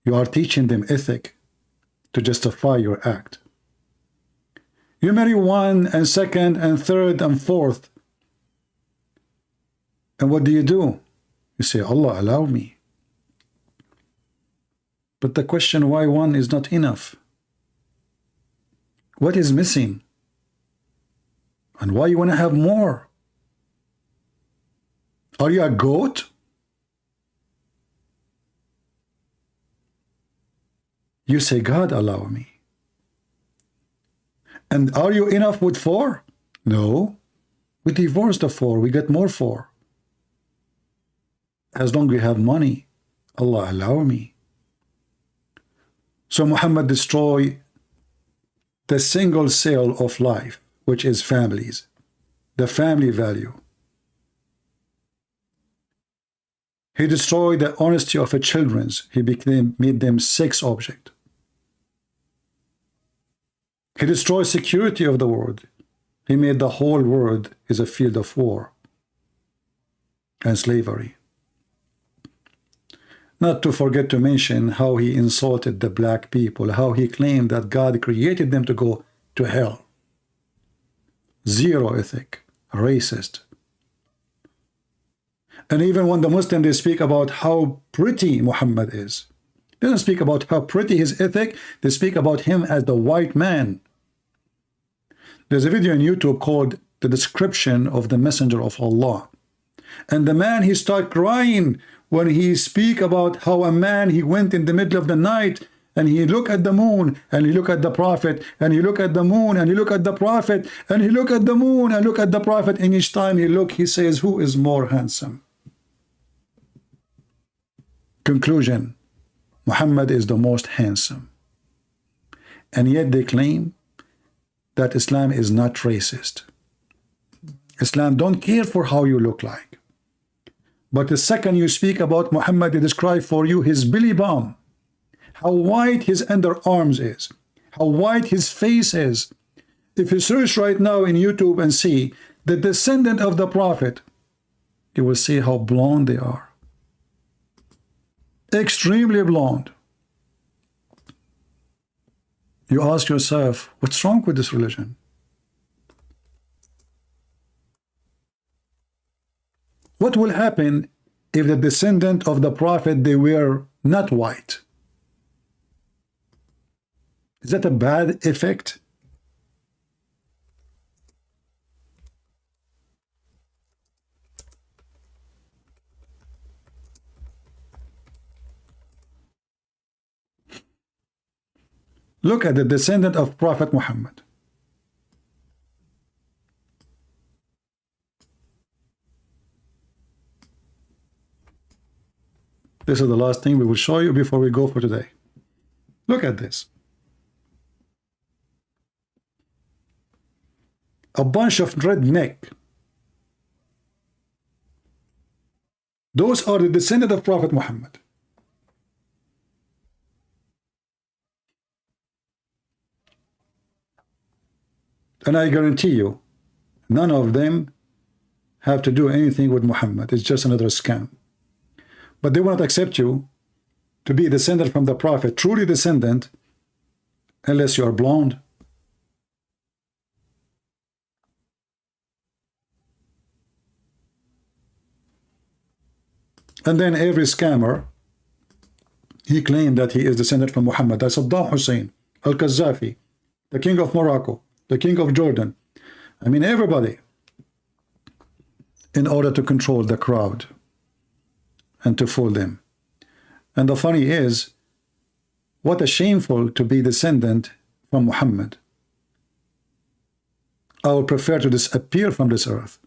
You are teaching them ethic to justify your act. You marry one and second and third and fourth. And what do? You say, Allah, allow me. But the question, why one is not enough? What is missing? And why you want to have more? Are you a goat? You say, God, allow me. And are you enough with 4? No. We divorce the 4. We get more 4. As long as we have money, Allah, allow me. So Muhammad destroy the single cell of life, which is families, the family value. He destroyed the honesty of the children. He made them sex object. He destroyed security of the world. He made the whole world is a field of war and slavery. Not to forget to mention how he insulted the black people, how he claimed that God created them to go to hell. Zero ethic, racist. And even when the Muslim, they speak about how pretty Muhammad is, they don't speak about how pretty his ethic, they speak about him as the white man. There's a video on YouTube called The Description of the Messenger of Allah. And the man, he started crying when he speak about how a man, he went in the middle of the night and he look at the moon and he look at the prophet and he look at the moon and he look at the prophet and he look at the moon and look at the prophet, and each time he look, he says, who is more handsome? Conclusion, Muhammad is the most handsome. And yet they claim that Islam is not racist. Islam don't care for how you look like. But the second you speak about Muhammad, they describe for you his belly bump, how white his underarms is, how white his face is. If you search right now in YouTube and see the descendant of the Prophet, you will see how blonde they are. Extremely blonde. You ask yourself, what's wrong with this religion? What will happen if the descendant of the Prophet, they were not white? Is that a bad effect? Look at the descendant of Prophet Muhammad. This is the last thing we will show you before we go for today. Look at this. A bunch of redneck. Those are the descendants of Prophet Muhammad. And I guarantee you, none of them have to do anything with Muhammad. It's just another scam. But they will not accept you to be a descendant from the Prophet, truly descendant, unless you are blonde. And then every scammer, he claimed that he is descended from Muhammad. That's Saddam Hussein, Al-Qaddafi, the king of Morocco, the king of Jordan. I mean, everybody, in order to control the crowd and to fool them. And the funny is, what a shameful to be descendant from Muhammad. I would prefer to disappear from this earth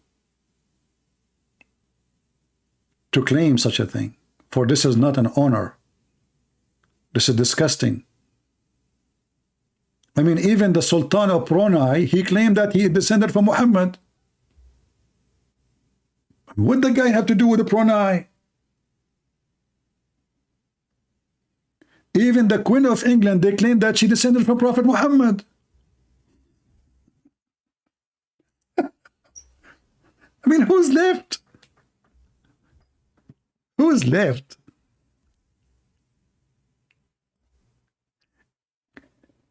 to claim such a thing, for this is not an honor. This is disgusting. I mean, even the Sultan of Brunei, he claimed that he descended from Muhammad. What the guy have to do with the Brunei? Even the Queen of England, they claim that she descended from Prophet Muhammad. I mean, who's left? Who's left?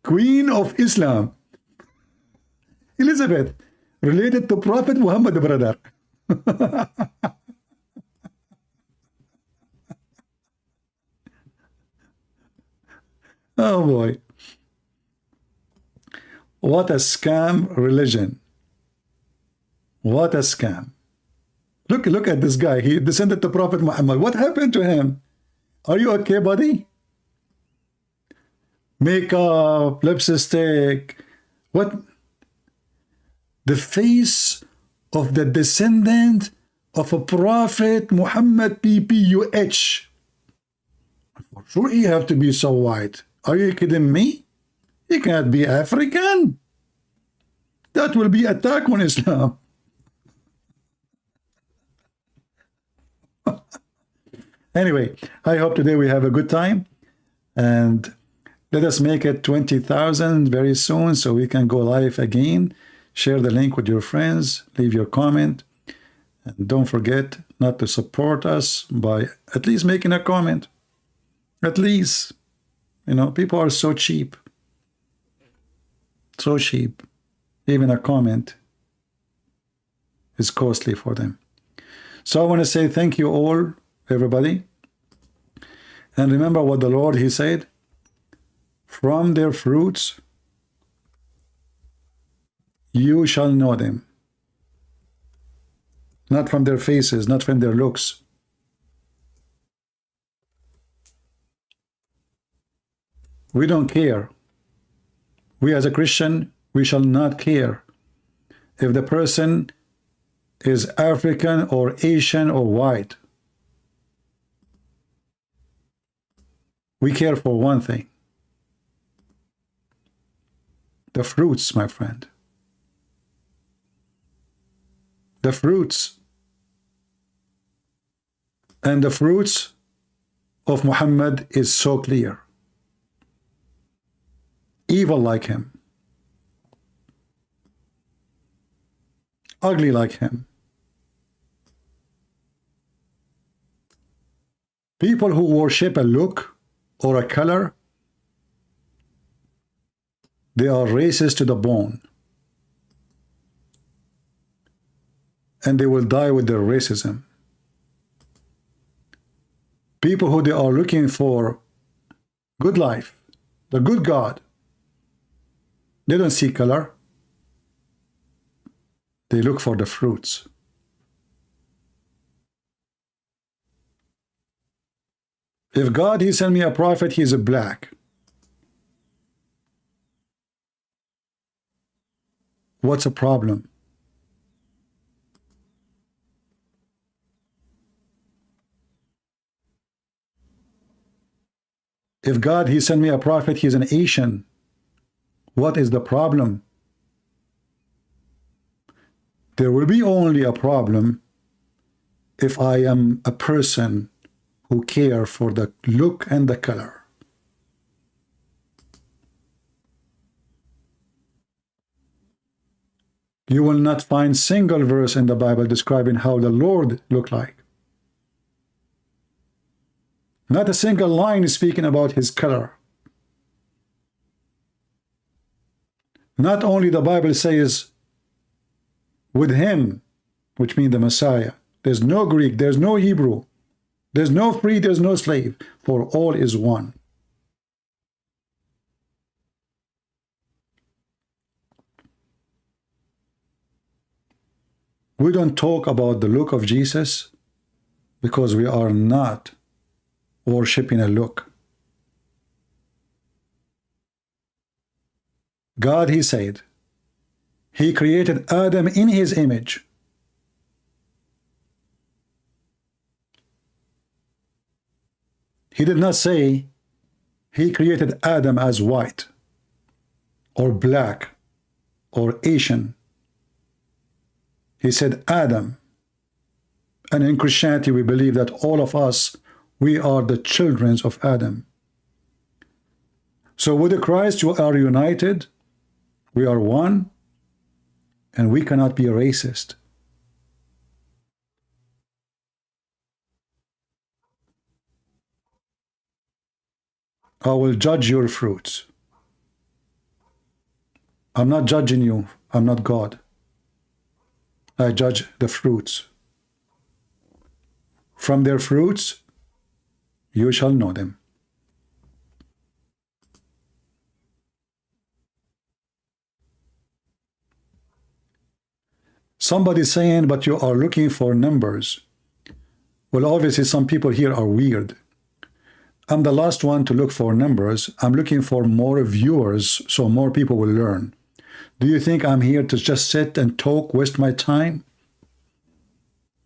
Queen of Islam, Elizabeth, related to Prophet Muhammad, brother. Oh boy. What a scam religion. What a scam. Look at this guy. He descended to Prophet Muhammad. What happened to him? Are you okay, buddy? Makeup, lipstick. What? The face of the descendant of a Prophet Muhammad PPUH. For sure he have to be so white. Are you kidding me? He can't be African. That will be attack on Islam. Anyway, I hope today we have a good time, and let us make it 20,000 very soon so we can go live again. Share the link with your friends, leave your comment, and don't forget not to support us by at least making a comment. At least, you know, people are so cheap. So cheap. Even a comment is costly for them. So I want to say thank you all, everybody. And remember what the Lord, he said, from their fruits you shall know them. Not from their faces, not from their looks. We don't care. We as a Christian, we shall not care if the person is African or Asian or white. We care for one thing. The fruits, my friend. The fruits. And the fruits of Muhammad is so clear. Evil like him. Ugly like him. People who worship a look or a color, they are racist to the bone. And they will die with their racism. People who they are looking for good life, the good God, they don't see color. They look for the fruits. If God, he sent me a prophet, he is a black. What's the problem? If God, he sent me a prophet, he's an Asian. What is the problem? There will be only a problem if I am a person who care for the look and the color. You will not find single verse in the Bible describing how the Lord looked like. Not a single line is speaking about his color. Not only the Bible says with him, which means the Messiah, there's no Greek, there's no Hebrew, there's no free, there's no slave, for all is one. We don't talk about the look of Jesus because we are not worshiping a look. God, he said, he created Adam in his image. He did not say he created Adam as white or black or Asian. He said Adam. And in Christianity, we believe that all of us, we are the children of Adam. So with Christ, you are united. We are one. And we cannot be a racist. I will judge your fruits. I'm not judging you. I'm not God. I judge the fruits. From their fruits, you shall know them. Somebody saying, but you are looking for numbers. Well, obviously some people here are weird. I'm the last one to look for numbers. I'm looking for more viewers so more people will learn. Do you think I'm here to just sit and talk, waste my time?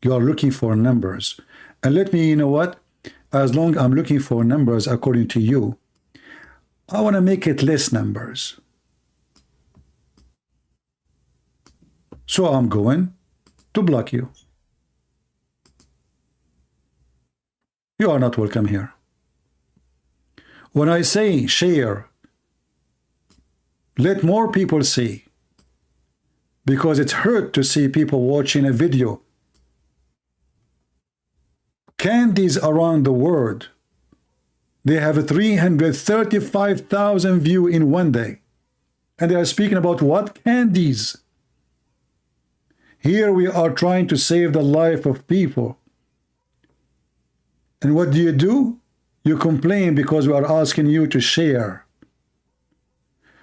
You are looking for numbers. And let me, you know what? As long as I'm looking for numbers according to you, I want to make it less numbers. So I'm going to block you. You are not welcome here. When I say share, let more people see. Because it's hurt to see people watching a video. Candies around the world, they have 335,000 views in one day. And they are speaking about what? Candies. Here we are trying to save the life of people. And what do? You complain because we are asking you to share.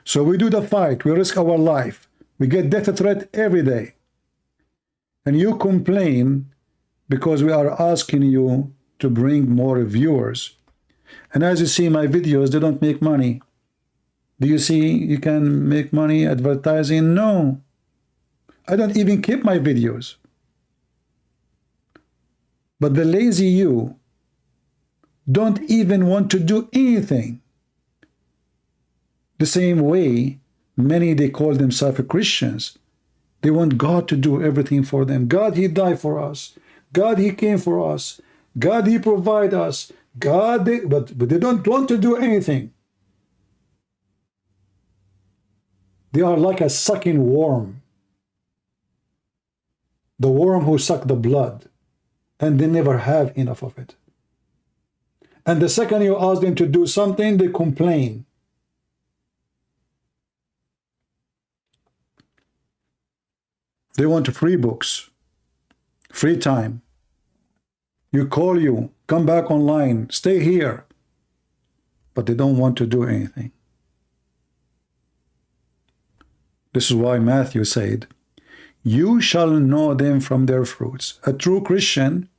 So we do the fight. We risk our life. We get death threat every day. And you complain because we are asking you to bring more viewers. And as you see my videos, they don't make money. Do you see you can make money advertising? No. I don't even keep my videos. But the lazy you don't even want to do anything. The same way many, they call themselves Christians. They want God to do everything for them. God, he died for us. God, he came for us. God, he provide us. God, but they don't want to do anything. They are like a sucking worm. The worm who sucked the blood. And they never have enough of it. And the second you ask them to do something, they complain. They want free books, free time. You call you, come back online, stay here. But they don't want to do anything. This is why Matthew said, you shall know them from their fruits. A true Christian,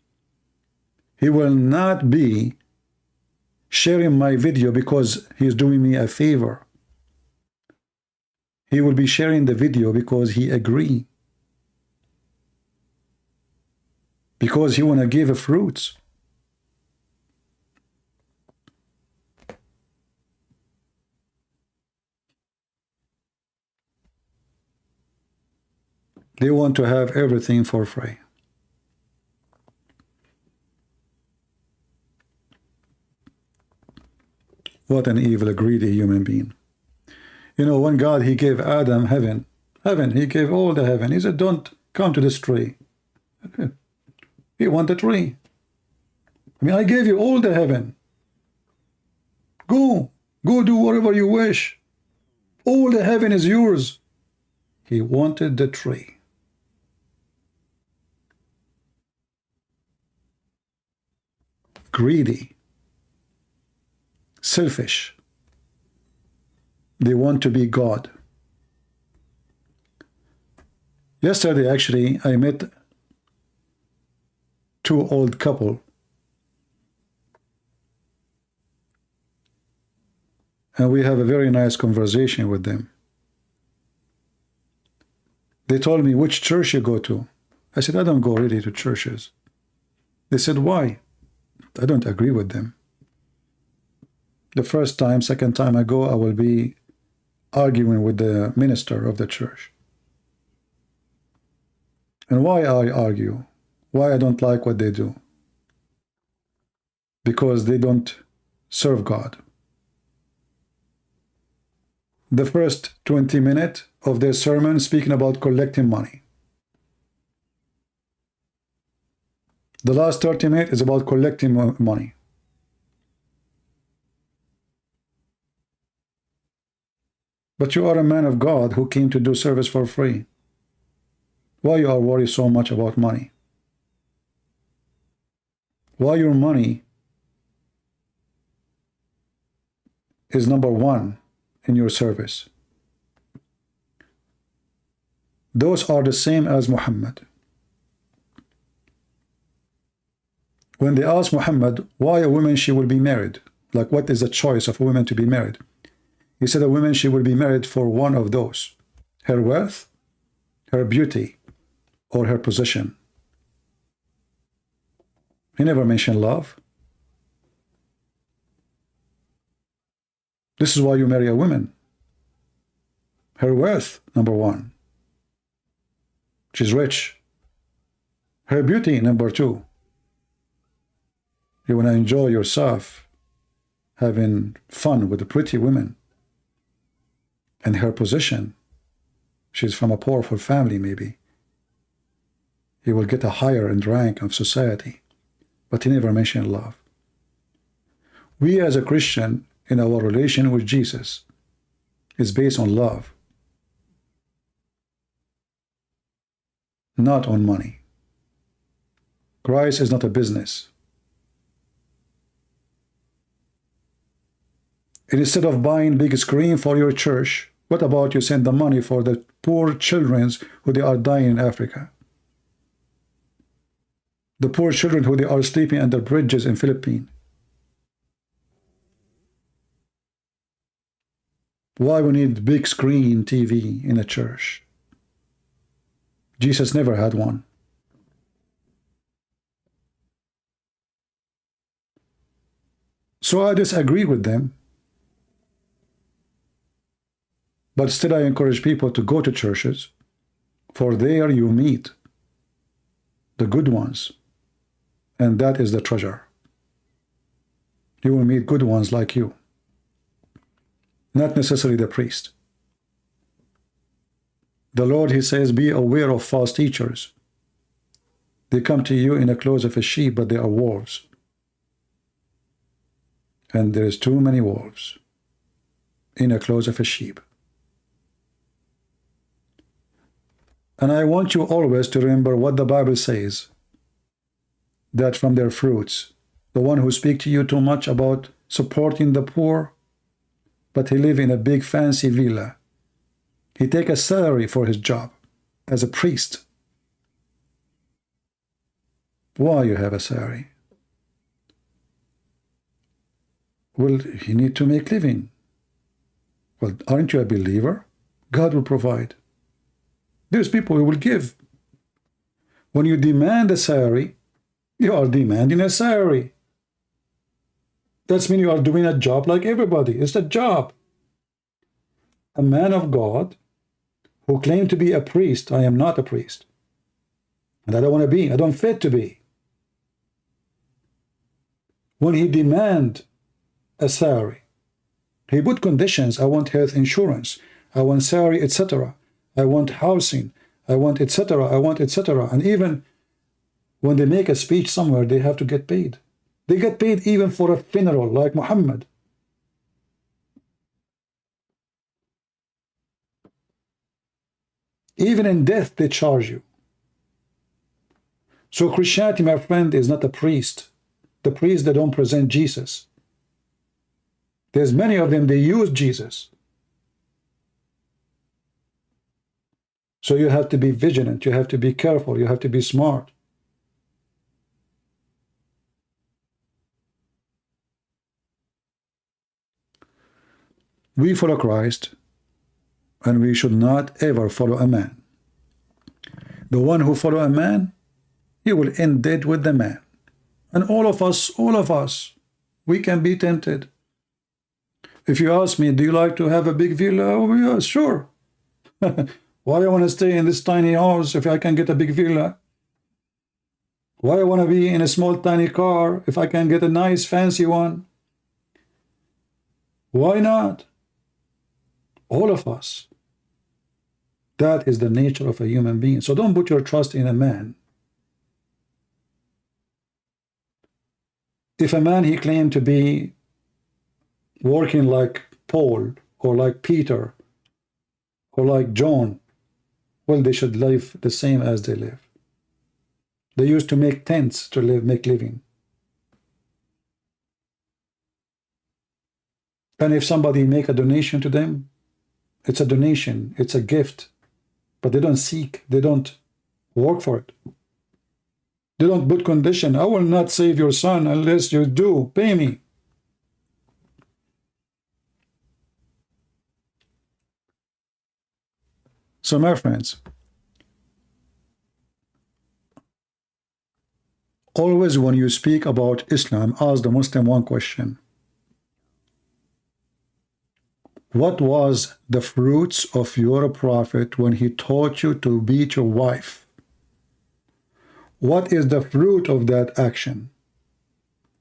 he will not be sharing my video because he's doing me a favor. He will be sharing the video because he agrees. Because he want to give fruits. They want to have everything for free. What an evil, greedy human being. You know, when God, he gave Adam heaven, he gave all the heaven. He said, don't come to this tree. He wanted the tree. I mean, I gave you all the heaven. Go do whatever you wish. All the heaven is yours. He wanted the tree. Greedy. Selfish. They want to be God. Yesterday, actually, I met two old couple. And we have a very nice conversation with them. They told me, which church you go to? I said, I don't go really to churches. They said, why? I don't agree with them. The first time, second time I go, I will be arguing with the minister of the church. And why I argue? Why I don't like what they do? Because they don't serve God. The first 20 minutes of their sermon speaking about collecting money. The last 30 minutes is about collecting money. But you are a man of God who came to do service for free. Why you are worried so much about money? Why your money is number one in your service? Those are the same as Muhammad. When they asked Muhammad why a woman she will be married, like what is the choice of a woman to be married, he said a woman she will be married for one of those: her wealth, her beauty, or her position. He never mentioned love. This is why you marry a woman. Her wealth, number one. She's rich. Her beauty, number two. You want to enjoy yourself having fun with the pretty women. And her position, she's from a powerful family maybe. He will get a higher in rank of society. But he never mentioned love. We as a Christian, in our relation with Jesus, is based on love, not on money. Christ is not a business. And instead of buying big screen for your church, what about you send the money for the poor children who they are dying in Africa? The poor children who they are sleeping under bridges in Philippines. Why we need big screen TV in a church? Jesus never had one. So I disagree with them. But still I encourage people to go to churches, for there you meet the good ones. And that is the treasure. You will meet good ones like you. Not necessarily the priest. The Lord, he says, be aware of false teachers. They come to you in the clothes of a sheep, but they are wolves. And there is too many wolves in the clothes of a sheep. And I want you always to remember what the Bible says, that from their fruits, the one who speaks to you too much about supporting the poor, but he live in a big fancy villa. He take a salary for his job as a priest. Why you have a salary? Well, you need to make living. Well, aren't you a believer? God will provide. There's people who will give. When you demand a salary, you are demanding a salary. That means you are doing a job like everybody. It's a job. A man of God who claim to be a priest. I am not a priest. And I don't want to be. I don't fit to be. When he demand a salary, he put conditions. I want health insurance. I want salary, etc. I want housing. I want etc. I want etc. And even when they make a speech somewhere, they have to get paid. They get paid even for a funeral, like Muhammad. Even in death, they charge you. So Christianity, my friend, is not a priest. The priests, they don't present Jesus. There's many of them, they use Jesus. So you have to be vigilant, you have to be careful, you have to be smart. We follow Christ, and we should not ever follow a man. The one who follows a man, he will end dead with the man. And all of us, we can be tempted. If you ask me, do you like to have a big villa? Oh, yeah, sure. Why I want to stay in this tiny house if I can get a big villa? Why I want to be in a small tiny car if I can get a nice fancy one? Why not? All of us. That is the nature of a human being. So don't put your trust in a man. If a man, he claimed to be working like Paul or like Peter or like John, well, they should live the same as they live. They used to make tents to make living. And if somebody make a donation to them, it's a donation, it's a gift, but they don't seek, they don't work for it. They don't put condition. I will not save your son unless you do pay me. So my friends, always when you speak about Islam, ask the Muslim one question. What was the fruits of your prophet when he taught you to beat your wife? What is the fruit of that action?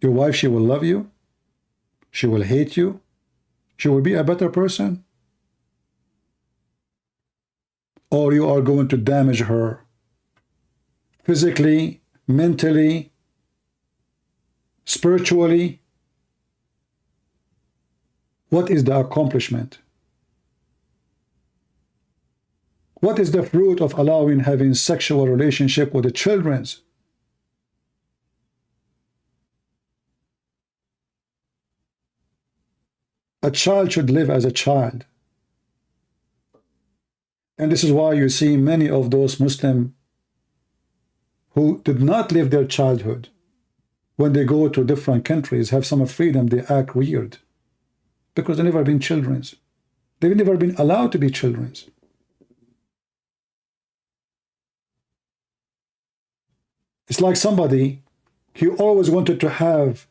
Your wife, she will love you. She will hate you. She will be a better person. Or you are going to damage her physically, mentally, spiritually. What is the accomplishment? What is the fruit of allowing having sexual relationship with the children? A child should live as a child. And this is why you see many of those Muslims who did not live their childhood, when they go to different countries, have some freedom, they act weird. Because they've never been children. They've never been allowed to be children. It's like somebody, he always wanted to have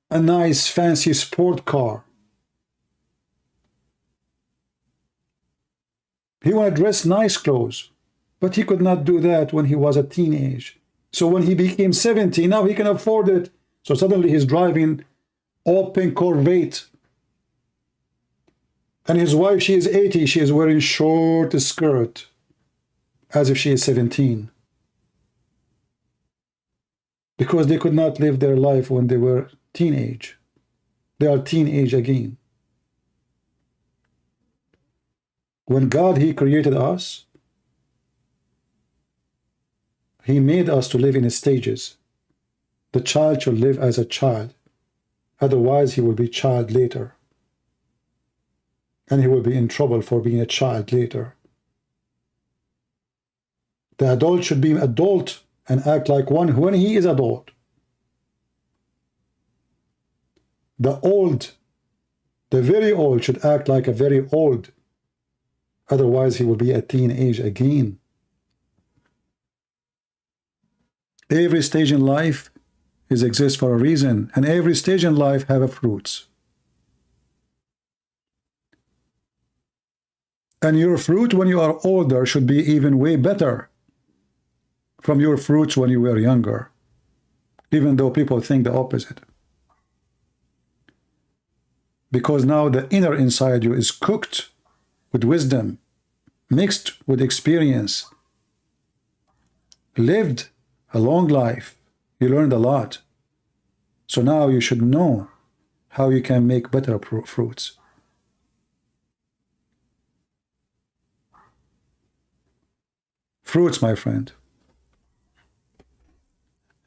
a nice fancy sport car. He wanted to dress nice clothes, but he could not do that when he was a teenage. So when he became 70, now he can afford it. So suddenly he's driving open Corvette. And his wife, she is 80, she is wearing short skirt, as if she is 17. Because they could not live their life when they were teenage. They are teenage again. When God, he created us, he made us to live in stages. The child should live as a child. Otherwise, he will be child later. And he will be in trouble for being a child later. The adult should be adult and act like one when he is adult. The old, the very old, should act like a very old. Otherwise, he will be a teenage again. Every stage in life exists for a reason, and every stage in life have a fruits. And your fruit when you are older should be even way better from your fruits when you were younger, even though people think the opposite. Because now the inner inside you is cooked with wisdom, mixed with experience, lived a long life. You learned a lot. So now you should know how you can make better fruits. Fruits, my friend.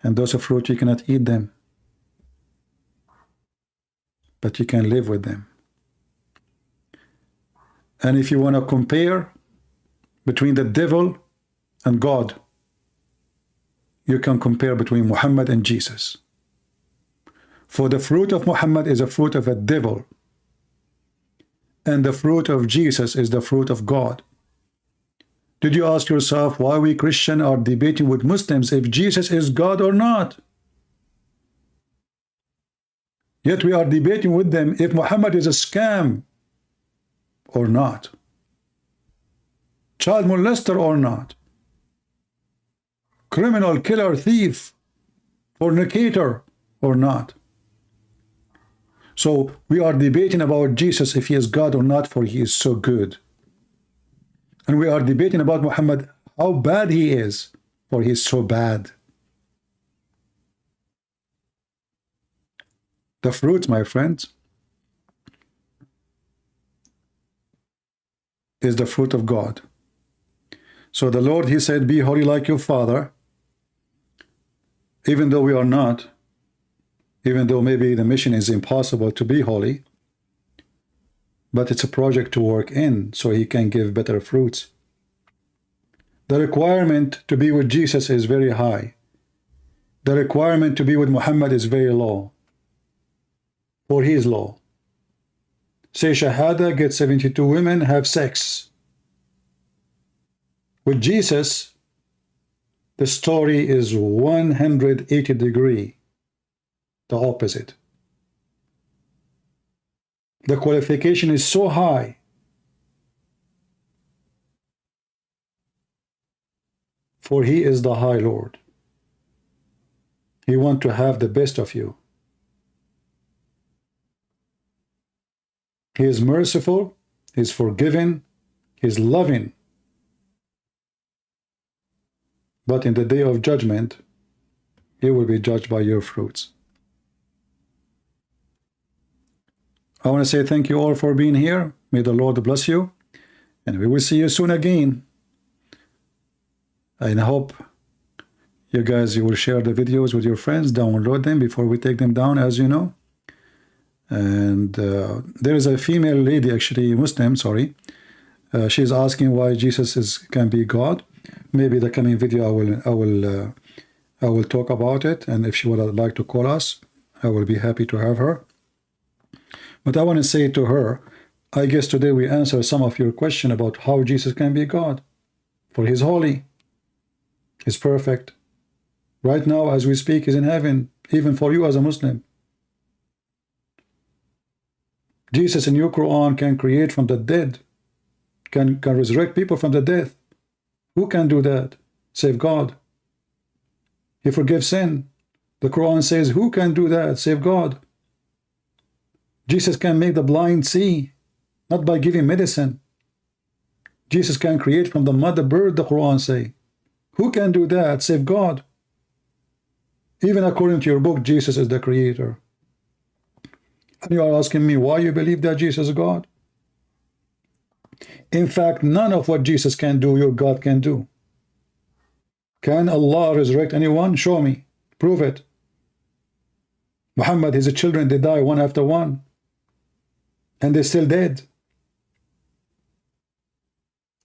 And those are fruit, you cannot eat them, but you can live with them. And if you want to compare between the devil and God, you can compare between Muhammad and Jesus. For the fruit of Muhammad is a fruit of a devil, and the fruit of Jesus is the fruit of God. Did you ask yourself why we Christians are debating with Muslims if Jesus is God or not? Yet we are debating with them if Muhammad is a scam or not, child molester or not, criminal, killer, thief, fornicator or not. So we are debating about Jesus if he is God or not, for he is so good. And we are debating about Muhammad, how bad he is, for he is so bad. The fruit, my friends, is the fruit of God. So the Lord, he said, be holy like your Father, even though we are not, even though maybe the mission is impossible to be holy, but it's a project to work in so he can give better fruits. The requirement to be with Jesus is very high. The requirement to be with Muhammad is very low, for he is low. Say Shahada, get 72 women, have sex. With Jesus, the story is 180 degree, the opposite. The qualification is so high. For he is the High Lord. He wants to have the best of you. He is merciful, he is forgiving, he is loving. But in the day of judgment, you will be judged by your fruits. I want to say thank you all for being here. May the Lord bless you. And we will see you soon again. And I hope you guys, you will share the videos with your friends, download them before we take them down, as you know. And there is a female lady, actually Muslim, sorry. She's asking why Jesus can be God. Maybe the coming video I will talk about it. And if she would like to call us, I will be happy to have her. But I want to say to her, I guess today we answer some of your question about how Jesus can be God. For he's holy. He's perfect. Right now, as we speak, he's in heaven, even for you as a Muslim. Jesus in your Quran can create from the dead, can resurrect people from the death. Who can do that? Save God. He forgives sin. The Quran says, who can do that? Save God. Jesus can make the blind see, not by giving medicine. Jesus can create from the mother bird, the Quran say. Who can do that? Save God. Even according to your book, Jesus is the creator. And you are asking me why you believe that Jesus is God? In fact, none of what Jesus can do, your God can do. Can Allah resurrect anyone? Show me. Prove it. Muhammad, his children, they die one after one. And they're still dead.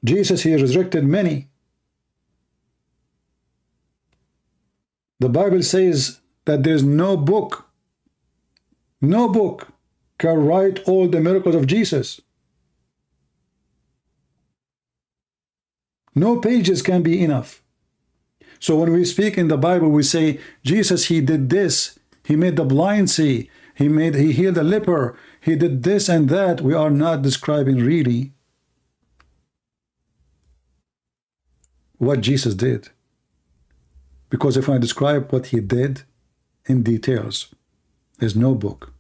Jesus, he resurrected many. The Bible says that there's no book can write all the miracles of Jesus. No pages can be enough. So when we speak in the Bible, we say, Jesus, he did this. He made the blind see. He healed the leper. He did this and that. We are not describing really what Jesus did. Because if I describe what he did in details, there's no book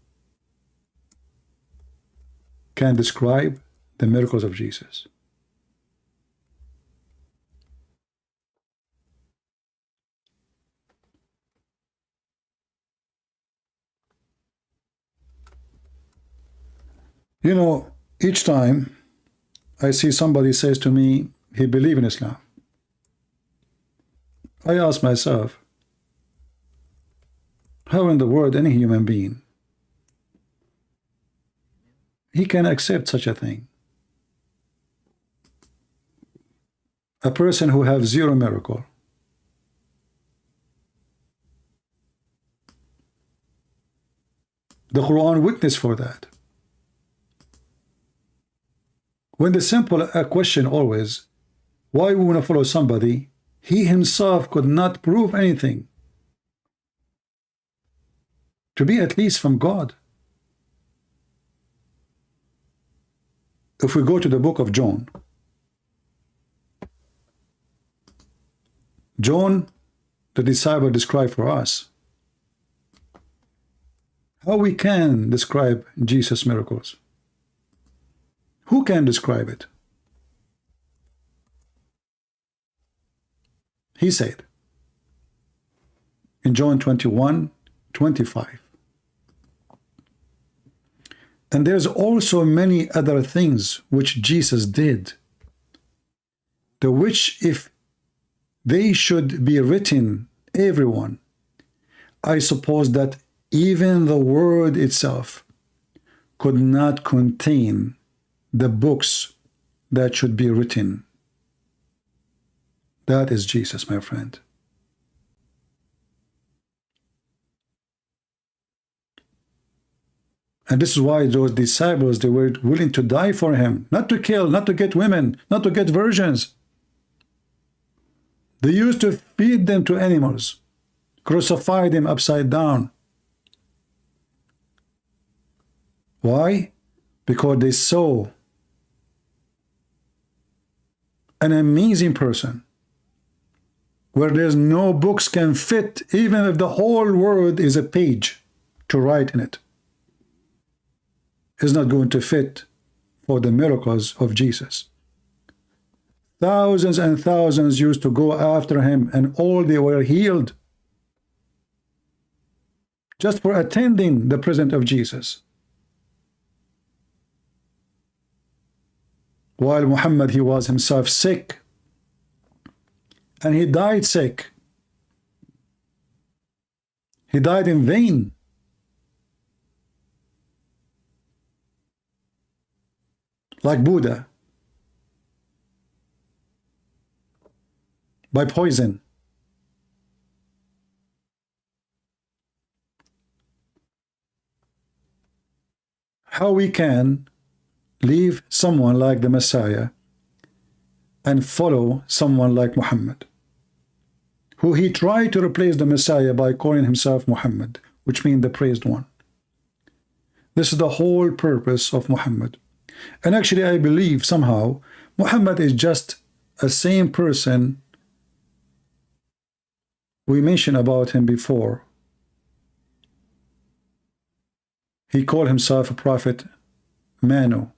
can describe the miracles of Jesus. You know, each time I see somebody says to me, he believes in Islam, I ask myself, how in the world any human being he can accept such a thing? A person who has zero miracle. The Quran witness for that. When the simple question always, why we want to follow somebody, he himself could not prove anything to be at least from God. If we go to the book of John, John, the disciple, described for us how we can describe Jesus' miracles. Who can describe it? He said in John 21:25, and there's also many other things which Jesus did, the which if they should be written, everyone, I suppose that even the word itself could not contain the books that should be written. That is Jesus, my friend. And this is why those disciples, they were willing to die for him, not to kill, not to get women, not to get virgins. They used to feed them to animals, crucify them upside down. Why? Because they saw an amazing person where there's no books can fit, even if the whole world is a page to write in it. Is not going to fit for the miracles of Jesus. Thousands and thousands used to go after him, and all they were healed just for attending the presence of Jesus. While Muhammad, he was himself sick, and he died sick. He died in vain. Like Buddha, by poison. How we can leave someone like the Messiah and follow someone like Muhammad, who he tried to replace the Messiah by calling himself Muhammad, which means the praised one. This is the whole purpose of Muhammad. And actually, I believe somehow Muhammad is just a same person we mentioned about him before. He called himself a prophet Manu.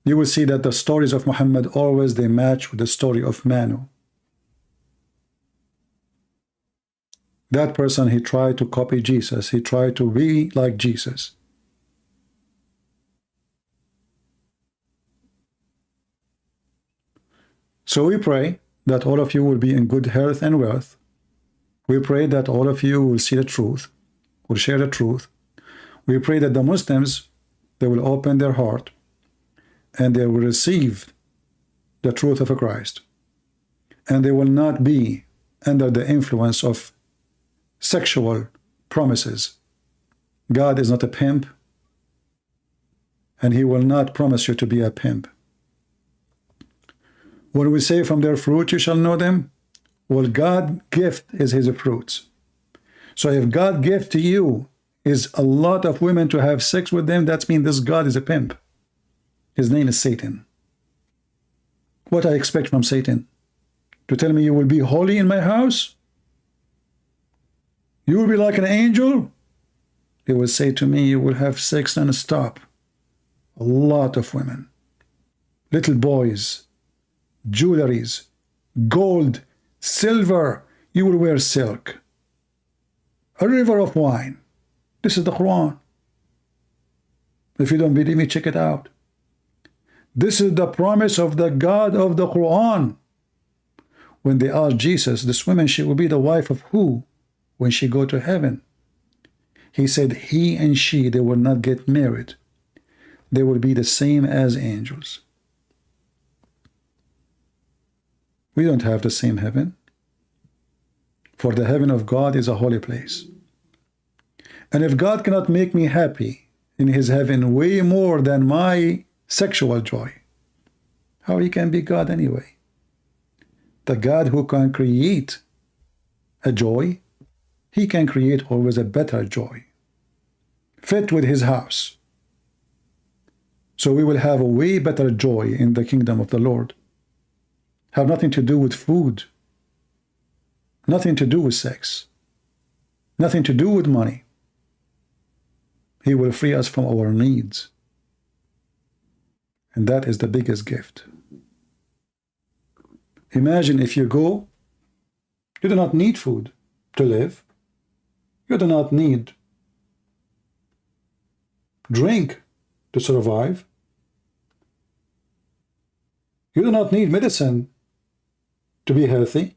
You will see that the stories of Muhammad always they match with the story of Manu. That person, he tried to copy Jesus. He tried to be like Jesus. So we pray that all of you will be in good health and wealth. We pray that all of you will see the truth, will share the truth. We pray that the Muslims, they will open their heart and they will receive the truth of Christ. And they will not be under the influence of sexual promises. God is not a pimp, and he will not promise you to be a pimp. When we say from their fruit you shall know them, well, God gift is his fruits. So if God gift to you is a lot of women to have sex with them, that means this God is a pimp. His name is Satan. What I expect from Satan? To tell me you will be holy in my house? You will be like an angel? He will say to me, you will have sex non-stop. A lot of women, little boys, jewelries, gold, silver. You will wear silk. A river of wine. This is the Quran. If you don't believe me, check it out. This is the promise of the God of the Quran. When they asked Jesus, this woman, she will be the wife of who when she go to heaven? He said, he and she, they will not get married. They will be the same as angels. We don't have the same heaven. For the heaven of God is a holy place. And if God cannot make me happy in his heaven way more than my sexual joy, how he can be God anyway? The God who can create a joy, he can create always a better joy, fit with his house. So we will have a way better joy in the kingdom of the Lord. Have nothing to do with food, nothing to do with sex, nothing to do with money. He will free us from our needs. And that is the biggest gift. Imagine if you go, you do not need food to live. You do not need drink to survive. You do not need medicine to be healthy.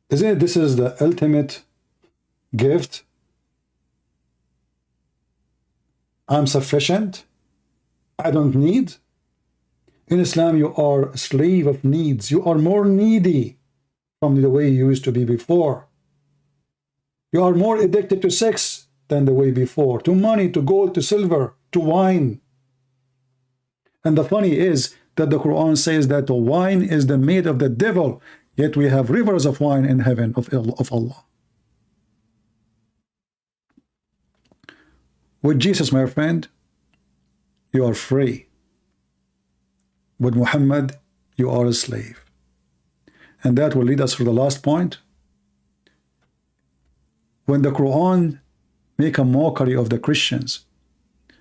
Isn't it this is the ultimate gift? I'm sufficient. I don't need. In Islam, you are a slave of needs. You are more needy from the way you used to be before. You are more addicted to sex than the way before, to money, to gold, to silver, to wine. And the funny is that the Quran says that the wine is the made of the devil, yet we have rivers of wine in heaven of Allah. With Jesus, my friend, you are free. With Muhammad, you are a slave. And that will lead us to the last point. When the Quran make a mockery of the Christians,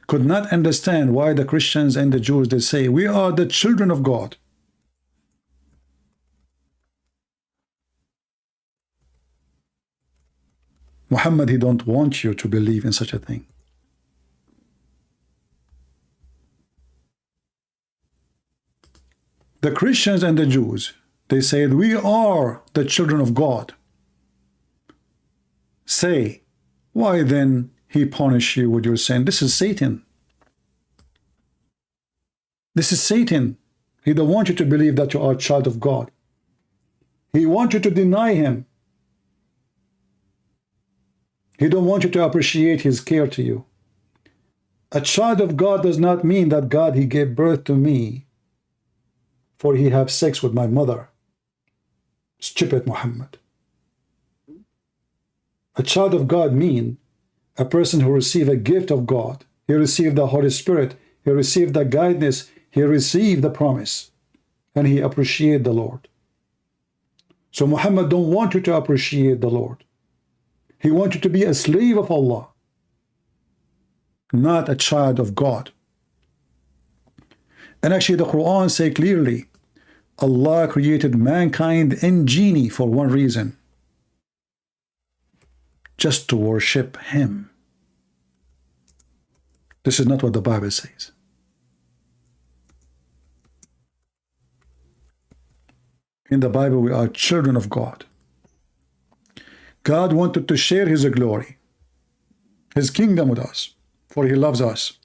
could not understand why the Christians and the Jews, they say, we are the children of God. Muhammad, he don't want you to believe in such a thing. The Christians and the Jews, they said, we are the children of God. Say, why then he punish you with your sin? This is Satan. This is Satan. He don't want you to believe that you are a child of God. He wants you to deny him. He don't want you to appreciate his care to you. A child of God does not mean that God, he gave birth to me for he have sex with my mother. Stupid Muhammad. A child of God mean a person who received a gift of God. He received the Holy Spirit. He received the guidance. He received the promise. And he appreciate the Lord. So Muhammad don't want you to appreciate the Lord. He wants you to be a slave of Allah, not a child of God. And actually the Quran say clearly, Allah created mankind and genie for one reason, just to worship him. This is not what the Bible says. In the Bible, we are children of God. God wanted to share his glory, his kingdom with us, for he loves us.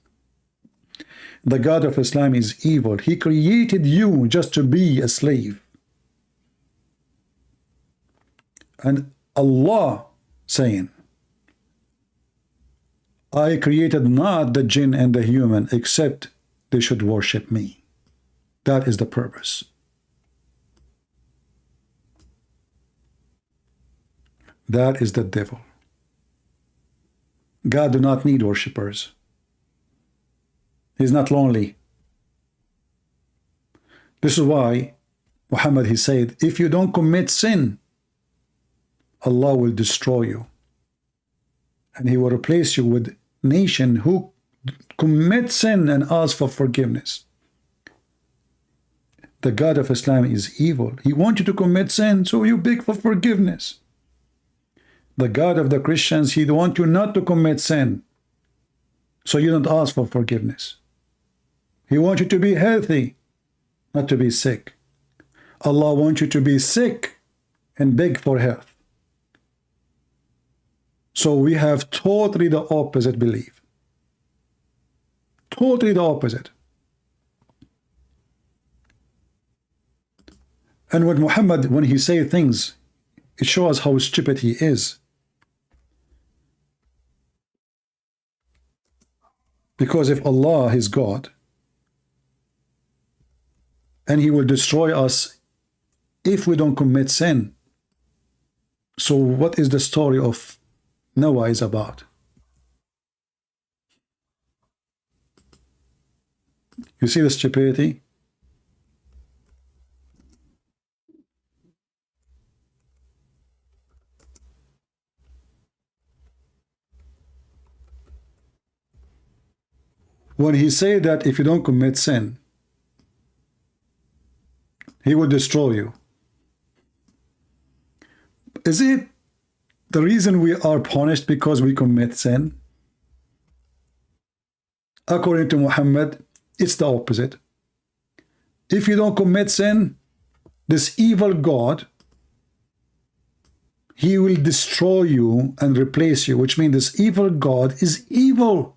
The God of Islam is evil. He created you just to be a slave. And Allah saying, I created not the jinn and the human except they should worship me. That is the purpose. That is the devil. God do not need worshippers. He's not lonely. This is why Muhammad, he said, if you don't commit sin, Allah will destroy you. And he will replace you with nation who commit sin and ask for forgiveness. The God of Islam is evil. He wants you to commit sin, so you beg for forgiveness. The God of the Christians, he wants you not to commit sin, so you don't ask for forgiveness. He wants you to be healthy, not to be sick. Allah wants you to be sick and beg for health. So we have totally the opposite belief. Totally the opposite. And when Muhammad, when he says things, it shows how stupid he is. Because if Allah is God, and he will destroy us if we don't commit sin, so what is the story of Noah is about? You see the stupidity? When he said that if you don't commit sin, he will destroy you. Is it the reason we are punished because we commit sin? According to Muhammad, it's the opposite. If you don't commit sin, this evil God, he will destroy you and replace you, which means this evil God is evil.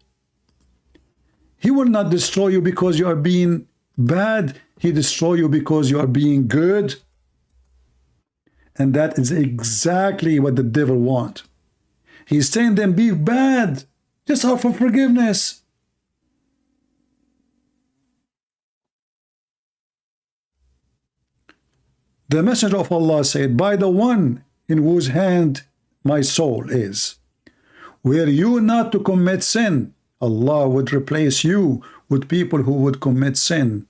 He will not destroy you because you are being bad. He destroy you because you are being good. And that is exactly what the devil wants. He's saying them be bad. Just ask for forgiveness. The Messenger of Allah said, by the one in whose hand my soul is, were you not to commit sin, Allah would replace you with people who would commit sin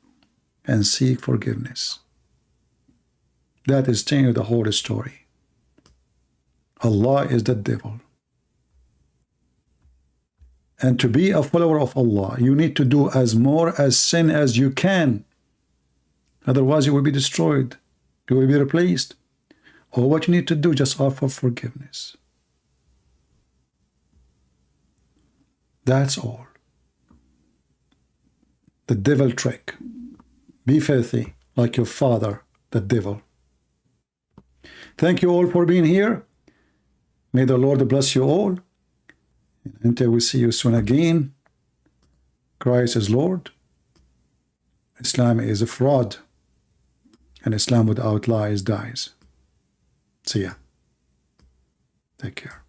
and seek forgiveness. That is telling you the whole story. Allah is the devil. And to be a follower of Allah, you need to do as more as sin as you can. Otherwise, you will be destroyed. You will be replaced. All what you need to do, just offer forgiveness. That's all. The devil trick. Be filthy like your father, the devil. Thank you all for being here. May the Lord bless you all. Until we see you soon again. Christ is Lord. Islam is a fraud. And Islam without lies dies. See ya. Take care.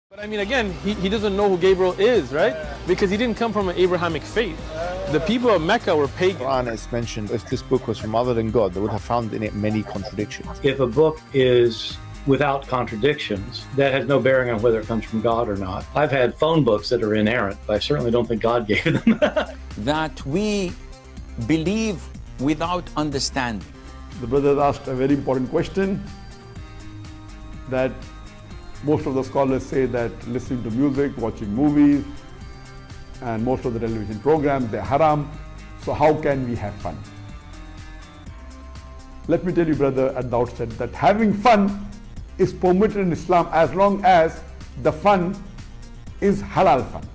But I mean, again, he doesn't know who Gabriel is, right? Because he didn't come from an Abrahamic faith. The people of Mecca were pagan. Quran is mentioned. If this book was from other than God, they would have found in it many contradictions. If a book is without contradictions, that has no bearing on whether it comes from God or not. I've had phone books that are inerrant, but I certainly don't think God gave them. That we believe without understanding. The brother asked a very important question, that most of the scholars say that listening to music, watching movies, and most of the television programs, they're haram. So how can we have fun? Let me tell you, brother, at the outset, that having fun is permitted in Islam as long as the fun is halal fun.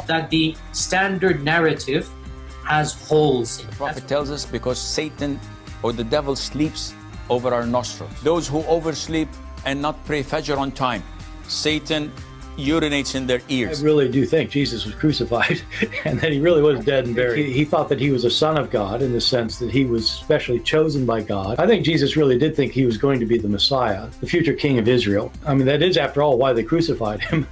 That the standard narrative has holes in it. The Prophet tells us because Satan or the devil sleeps over our nostrils. Those who oversleep and not pray Fajr on time, Satan urinates in their I ears. really do think Jesus was crucified and that he really was dead and buried. He thought that he was a son of God in the sense that he was specially chosen by God. I think Jesus really did think he was going to be the Messiah, the future king of Israel. I mean, that is, after all, why they crucified him,